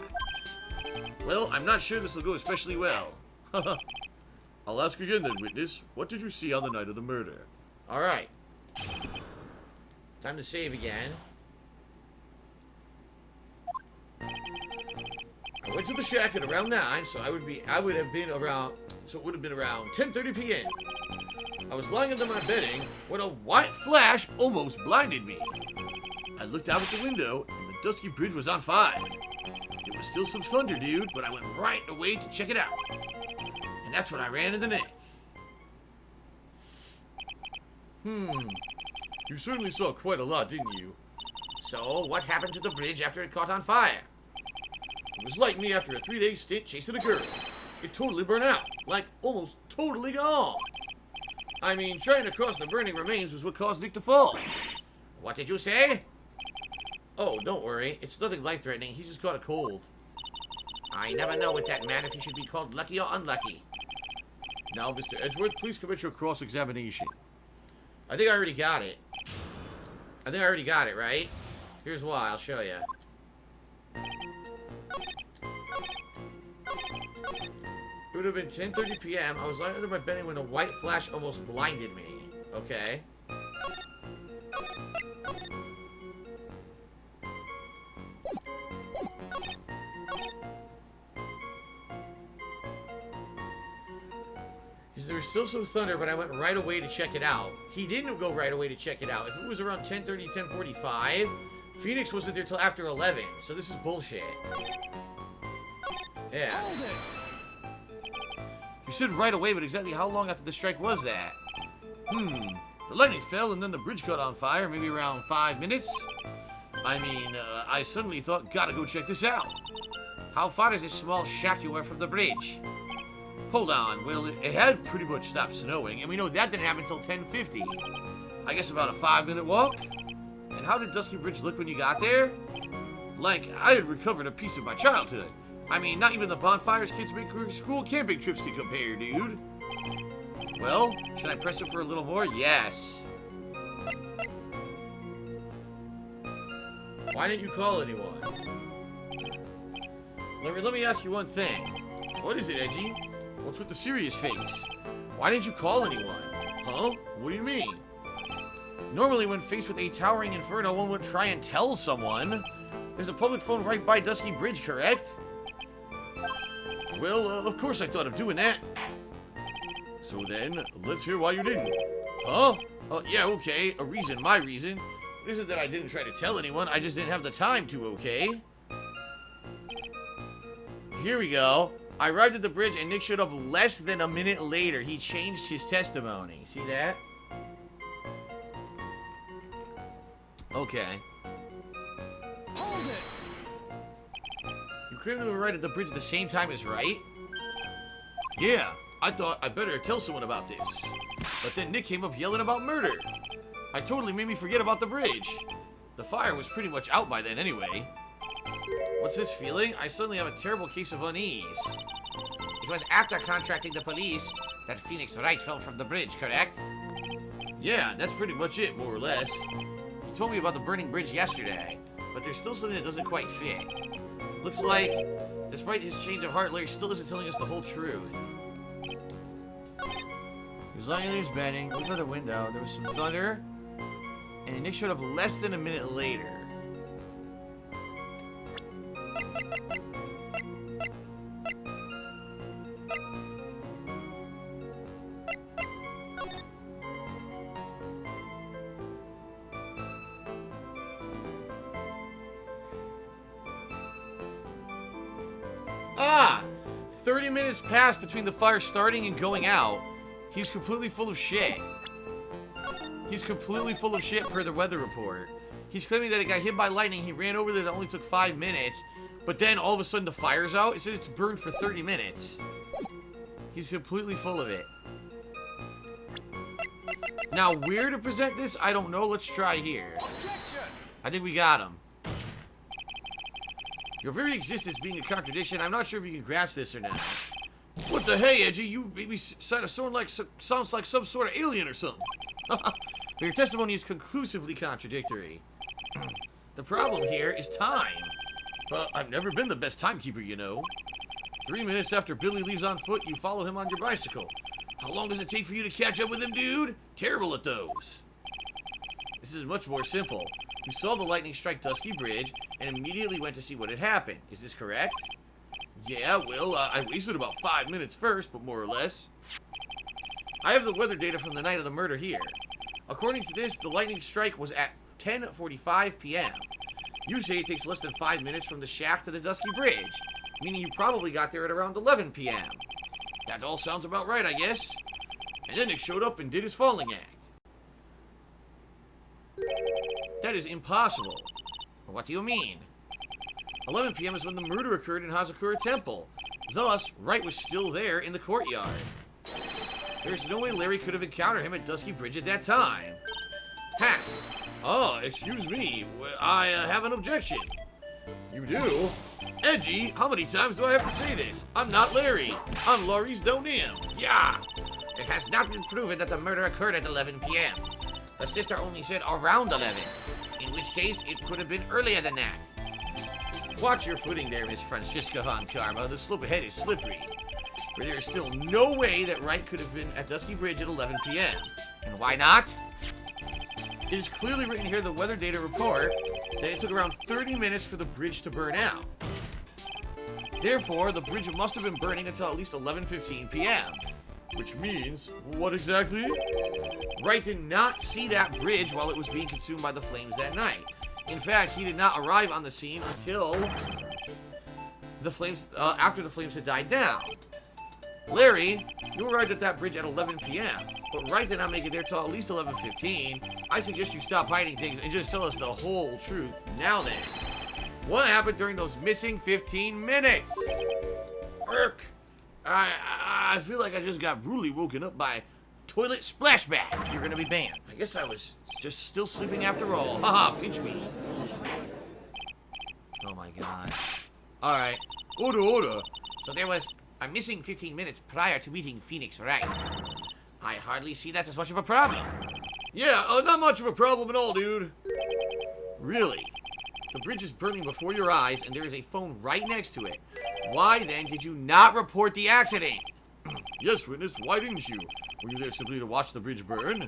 Well, I'm not sure this will go especially well. I'll ask again then, witness. What did you see on the night of the murder? Alright. Time to save again. I went to the shack at around 9, so it would have been around 10:30 p.m. I was lying under my bedding when a white flash almost blinded me. I looked out at the window, and the dusky bridge was on fire. There was still some thunder, dude, but I went right away to check it out. And that's when I ran into Nick. You certainly saw quite a lot, didn't you? So, what happened to the bridge after it caught on fire? It was like me after a 3-day stint chasing a girl. It totally burned out. Like, almost totally gone. I mean, trying to cross the burning remains was what caused Nick to fall. What did you say? Oh, don't worry. It's nothing life-threatening. He just got a cold. I never know with that man if he should be called lucky or unlucky. Now, Mr. Edgeworth, please commit your cross-examination. I think I already got it. Right? Here's why. I'll show you. It would have been 10:30 p.m. I was lying under my bedding when a white flash almost blinded me. Okay. There was still some thunder, but I went right away to check it out. He didn't go right away to check it out. If it was around 10:30, 10:45, Phoenix wasn't there till after 11, so this is bullshit. Yeah. You said right away, but exactly how long after the strike was that? The lightning fell and then the bridge caught on fire, maybe around 5 minutes? I mean, I suddenly thought, gotta go check this out. How far is this small shack you are from the bridge? Hold on, well, it had pretty much stopped snowing, and we know that didn't happen until 10:50. I guess about a 5-minute walk? And how did Dusky Bridge look when you got there? Like, I had recovered a piece of my childhood. I mean, not even the bonfires kids make during school camping trips can compare, dude. Well, should I press it for a little more? Yes. Why didn't you call anyone? Let me ask you one thing. What is it, Edgy? What's with the serious face? Why didn't you call anyone? Huh? What do you mean? Normally, when faced with a towering inferno, one would try and tell someone. There's a public phone right by Dusky Bridge, correct? Well, of course I thought of doing that. So then, let's hear why you didn't. Huh? Yeah, okay. A reason, my reason. It isn't that I didn't try to tell anyone, I just didn't have the time to, okay? Here we go. I arrived at the bridge and Nick showed up less than a minute later. He changed his testimony. See that? Okay. Hold it! You claim to arrive at the bridge at the same time as Wright? Yeah, I thought I better tell someone about this. But then Nick came up yelling about murder. I totally made me forget about the bridge. The fire was pretty much out by then anyway. What's this feeling? I suddenly have a terrible case of unease. It was after contracting the police that Phoenix Wright fell from the bridge, correct? Yeah, that's pretty much it, more or less. He told me about the burning bridge yesterday, but there's still something that doesn't quite fit. Looks like, despite his change of heart, Larry still isn't telling us the whole truth. He was lying in his bedding, looked out the window, there was some thunder, and Nick showed up less than a minute later. Ah! 30 minutes passed between the fire starting and going out. He's completely full of shit. He's completely full of shit per the weather report. He's claiming that it got hit by lightning. He ran over there that only took 5 minutes. But then all of a sudden the fire's out. It said it's burned for 30 minutes. He's completely full of it. Now, where to present this, I don't know. Let's try here. Objection! I think we got him. Your very existence being a contradiction, I'm not sure if you can grasp this or not. What the hey, Edgy? You made me sound like sounds like some sort of alien or something. Your testimony is conclusively contradictory. The problem here is time. I've never been the best timekeeper, you know. 3 minutes after Billy leaves on foot, you follow him on your bicycle. How long does it take for you to catch up with him, dude? Terrible at those. This is much more simple. You saw the lightning strike Dusky Bridge and immediately went to see what had happened. Is this correct? Yeah, well, I wasted about 5 minutes first, but more or less. I have the weather data from the night of the murder here. According to this, the lightning strike was at 10:45 p.m. You say it takes less than 5 minutes from the shack to the Dusky Bridge, meaning you probably got there at around 11 p.m. That all sounds about right, I guess. And then Nick showed up and did his falling act. That is impossible. What do you mean? 11 p.m. is when the murder occurred in Hazakura Temple. Thus, Wright was still there in the courtyard. There's no way Larry could have encountered him at Dusky Bridge at that time. Ha! Oh, excuse me. I have an objection. You do? Edgy, how many times do I have to say this? I'm not Larry. I'm Laurie's Donim. Yeah! It has not been proven that the murder occurred at 11 p.m. The sister only said around 11, in which case it could have been earlier than that. Watch your footing there, Miss Francisca von Karma. The slope ahead is slippery. For there is still no way that Wright could have been at Dusky Bridge at 11 p.m. And why not? It is clearly written here in the weather data report that it took around 30 minutes for the bridge to burn out. Therefore, the bridge must have been burning until at least 11:15 p.m. Which means, what exactly? Wright did not see that bridge while it was being consumed by the flames that night. In fact, he did not arrive on the scene until the flames, after the flames had died down. Larry, you arrived at that bridge at 11 p.m., but Wright did not make it there till at least 11:15. I suggest you stop hiding things and just tell us the whole truth. Now then, what happened during those missing 15 minutes? Irk. I feel like I just got brutally woken up by toilet splashback. You're gonna be banned. I guess I was just still sleeping after all. Haha, pinch me. Oh my god. Alright. Order. So there was a missing 15 minutes prior to meeting Phoenix Wright. I hardly see that as much of a problem. Yeah, not much of a problem at all, dude. Really? The bridge is burning before your eyes, and there is a phone right next to it. Why, then, did you not report the accident? Yes, witness, why didn't you? Were you there simply to watch the bridge burn?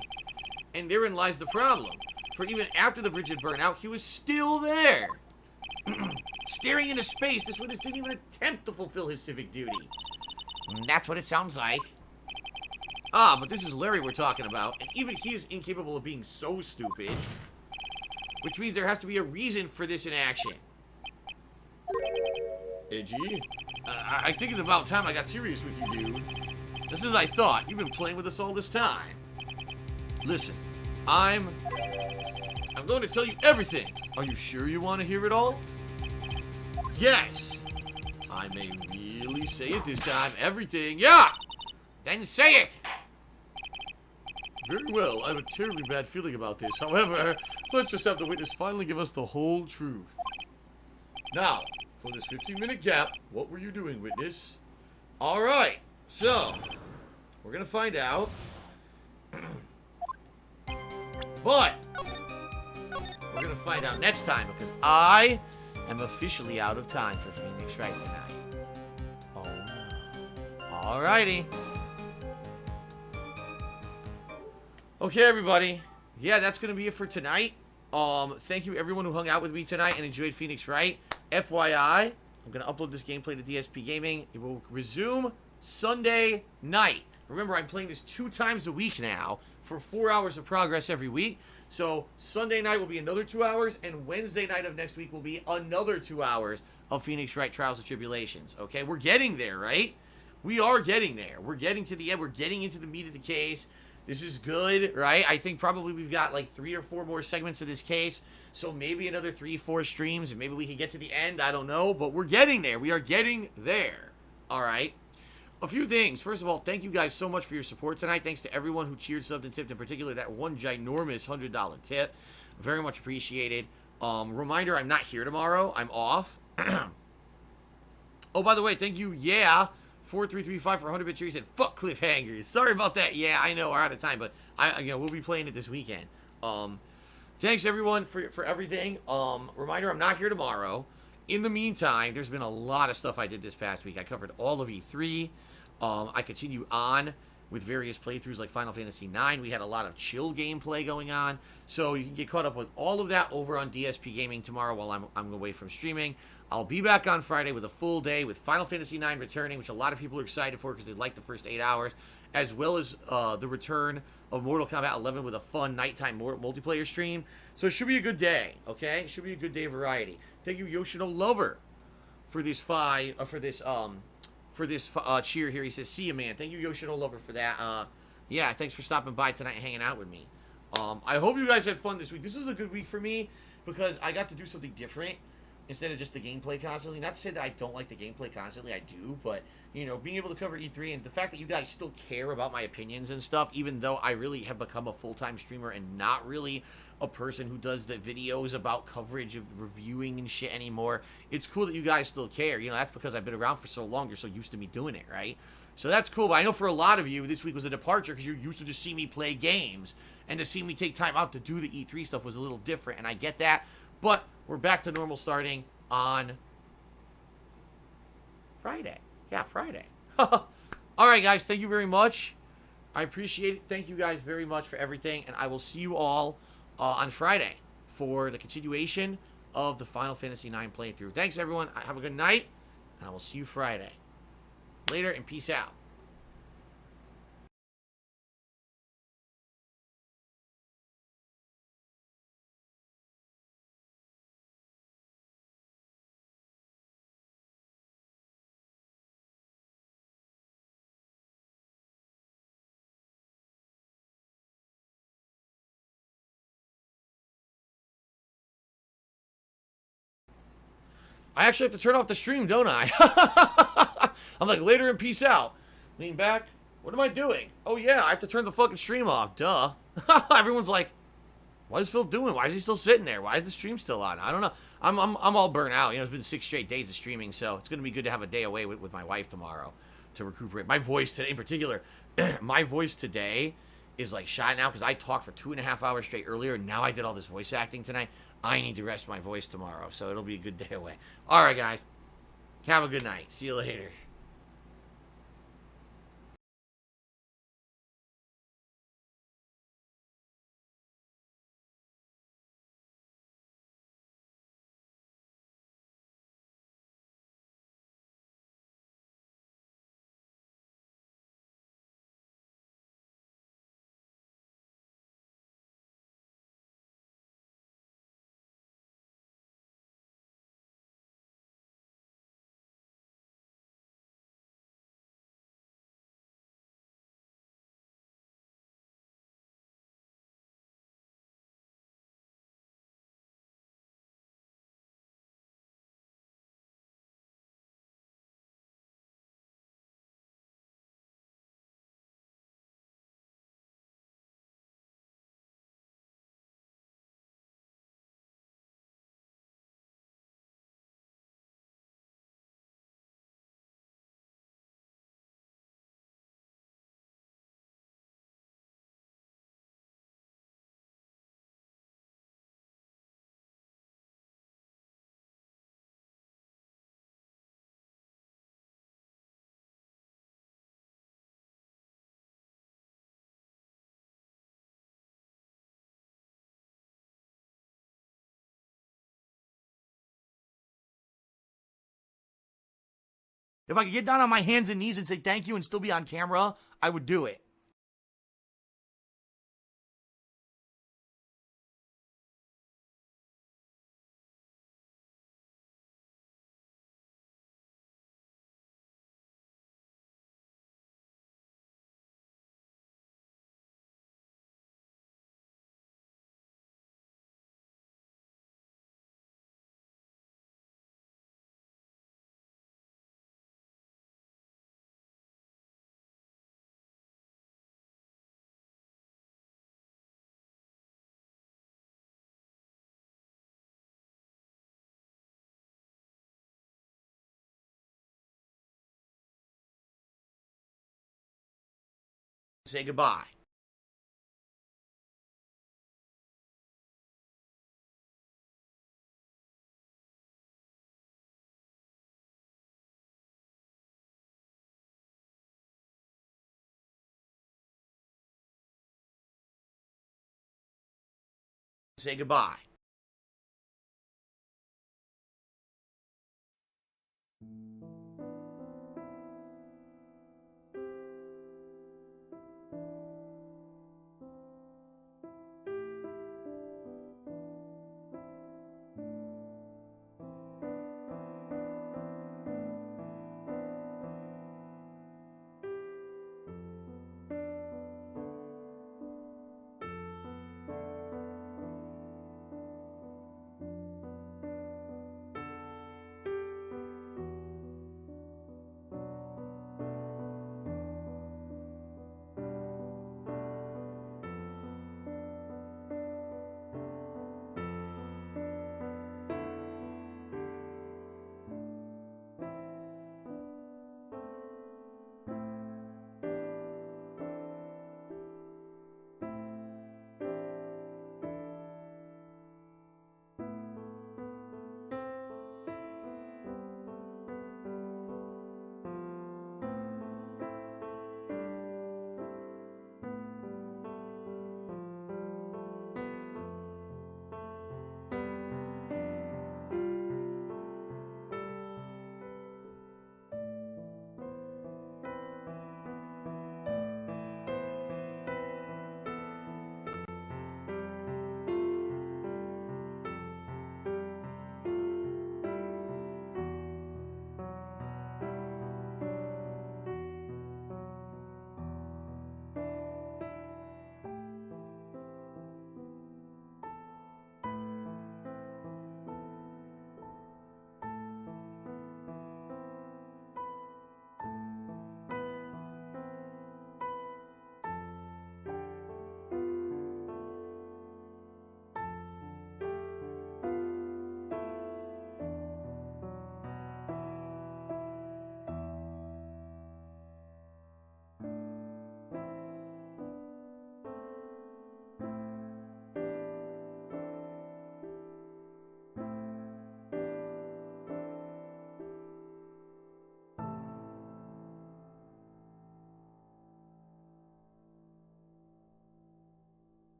And therein lies the problem. For even after the bridge had burned out, he was still there. Staring into space, this witness didn't even attempt to fulfill his civic duty. That's what it sounds like. Ah, but this is Larry we're talking about, and even he is incapable of being so stupid. Which means there has to be a reason for this inaction. Edgy? I think it's about time I got serious with you, dude. Just as I thought. You've been playing with us all this time. Listen, I'm going to tell you everything. Are you sure you want to hear it all? Yes. I may really say it this time. Everything. Yeah! Then say it! Very well, I have a terribly bad feeling about this. However, let's just have the witness finally give us the whole truth. Now, for this 15-minute gap, what were you doing, witness? Alright, so, we're gonna find out. But, we're gonna find out next time, because I am officially out of time for Phoenix Wright tonight. Oh no. Alrighty. Okay, everybody. Yeah, that's going to be it for tonight. Thank you, everyone who hung out with me tonight and enjoyed Phoenix Wright. FYI, I'm going to upload this gameplay to DSP Gaming. It will resume Sunday night. Remember, I'm playing this 2 times a week now for 4 hours of progress every week. So, Sunday night will be another 2 hours, and Wednesday night of next week will be another 2 hours of Phoenix Wright Trials and Tribulations. Okay, we're getting there, right? We are getting there. We're getting to the end. We're getting into the meat of the case. This is good, right? I think probably we've got like 3 or 4 more segments of this case. So maybe another 3-4 streams, and maybe we can get to the end. I don't know, but we're getting there. We are getting there. All right. A few things. First of all, thank you guys so much for your support tonight. Thanks to everyone who cheered, subbed, and tipped, in particular that one ginormous $100 tip. Very much appreciated. Reminder, I'm not here tomorrow. I'm off. Oh, by the way, thank you, 4335 for 100-bit trees and fuck cliffhangers. Sorry about that. Yeah, I know we're out of time, but we'll be playing it this weekend. Thanks everyone for everything. Reminder, I'm not here tomorrow. In the meantime, there's been a lot of stuff I did this past week. I covered all of E3. I continue on with various playthroughs like Final Fantasy IX. We had a lot of chill gameplay going on. So you can get caught up with all of that over on DSP Gaming tomorrow while I'm away from streaming. I'll be back on Friday with a full day with Final Fantasy IX returning, which a lot of people are excited for because they like the first 8 hours, as well as the return of Mortal Kombat 11 with a fun nighttime multiplayer stream. So it should be a good day, okay? It should be a good day of variety. Thank you, Yoshino Lover, for this cheer here. He says, "See you, man." Thank you, Yoshino Lover, for that. Yeah, thanks for stopping by tonight and hanging out with me. I hope you guys had fun this week. This was a good week for me because I got to do something different instead of just the gameplay constantly. Not to say that I don't like the gameplay constantly, I do, but, you know, being able to cover E3 and the fact that you guys still care about my opinions and stuff, even though I really have become a full-time streamer and not really a person who does the videos about coverage of reviewing and shit anymore. It's cool that you guys still care. You know, that's because I've been around for so long. You're so used to me doing it, right? So that's cool. But I know for a lot of you, this week was a departure because you're used to just see me play games. And to see me take time out to do the E3 stuff was a little different. And I get that. But we're back to normal starting on Friday. Yeah, Friday. All right, guys. Thank you very much. I appreciate it. Thank you guys very much for everything, and I will see you all on Friday for the continuation of the Final Fantasy IX playthrough. Thanks, everyone. Have a good night, and I will see you Friday. Later, and peace out. I actually have to turn off the stream, don't I? I'm like, later and peace out. Lean back. What am I doing? Oh, yeah, I have to turn the fucking stream off. Duh. Everyone's like, what is Phil doing? Why is he still sitting there? Why is the stream still on? I don't know. I'm all burnt out. You know, it's been 6 straight days of streaming, so it's going to be good to have a day away with my wife tomorrow to recuperate. My voice today, in particular, my voice today is like shot now because I talked for 2.5 hours straight earlier, and now I did all this voice acting tonight. I need to rest my voice tomorrow, so it'll be a good day away. All right, guys. Have a good night. See you later. If I could get down on my hands and knees and say thank you and still be on camera, I would do it. Say goodbye. Say goodbye.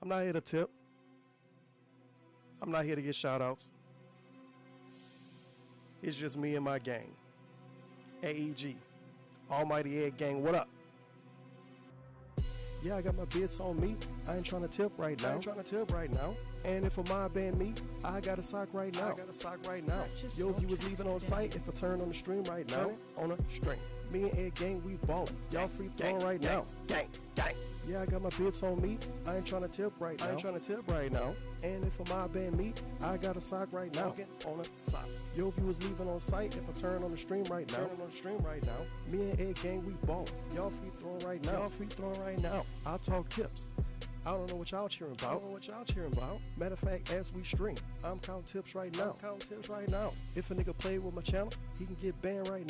I'm not here to tip. I'm not here to get shout outs. It's just me and my gang. AEG. Almighty Egg Gang, what up? Yeah, I got my bits on me. I ain't trying to tip right now. And if a mob band me, I got a sock right now. Yo, if you was leaving on site, if I turn on the stream right now, on a string. Me and Egg Gang, we ballin'. Y'all free throwing right now. Gang. Yeah, I got my bits on me. I ain't trying to tip right now. And if a mob band me, I got a sock right now. On a sock. Yo, if you was leaving on site, if I turn on the stream right now, me and Egg Gang, we ballin'. Y'all free throwing right now. I'll talk tips. I don't know what y'all cheering about. Matter of fact, as we stream, I'm counting tips right now. If a nigga play with my channel, he can get banned right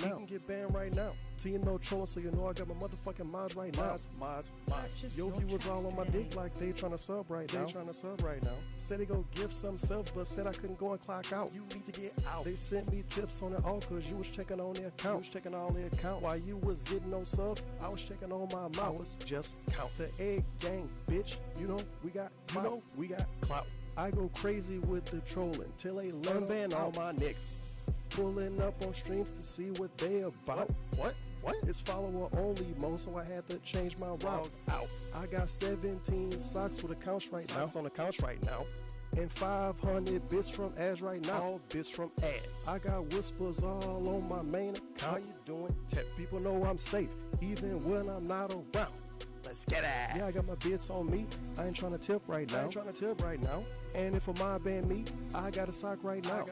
now. So you know trolling, so you know I got my motherfucking mods right now. Mods. Yo, if you was all on my dick like they tryna sub right now. Said they go give some subs, but said I couldn't go and clock out. You need to get out. They sent me tips on it all cause you was checking on the account. While you was getting no subs, I was checking on my mouth. Just count the Egg Gang, bitch. You know we got clout. I go crazy with the trolling till they learn ban all my niggas. Pulling up on streams to see what they about. What? It's follower only mode, so I had to change my route out. I got 17 socks with accounts right now. And 500 bits from ads right now. All bits from ads. I got whispers all on my main account. How you doing? Tech people know I'm safe, even when I'm not around. Let's get it. Yeah, I got my bits on me. I ain't trying to tip right now. And if a mob band me, I got a sock right now.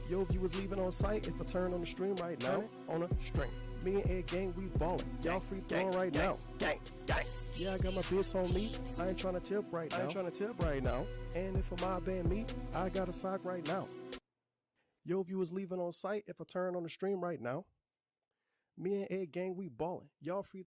Yo, if you was leaving on site, if I turn on the stream right now, on a string. Me and Egg Gang, we ballin'. Y'all free throwing right now. Gang. Yeah, I got my bits on me. I ain't trying to tip right now. And if a mob band me, I got a sock right now. Yo, if you was leaving on site, if I turn on the stream right now, me and Egg Gang, we ballin'. Y'all free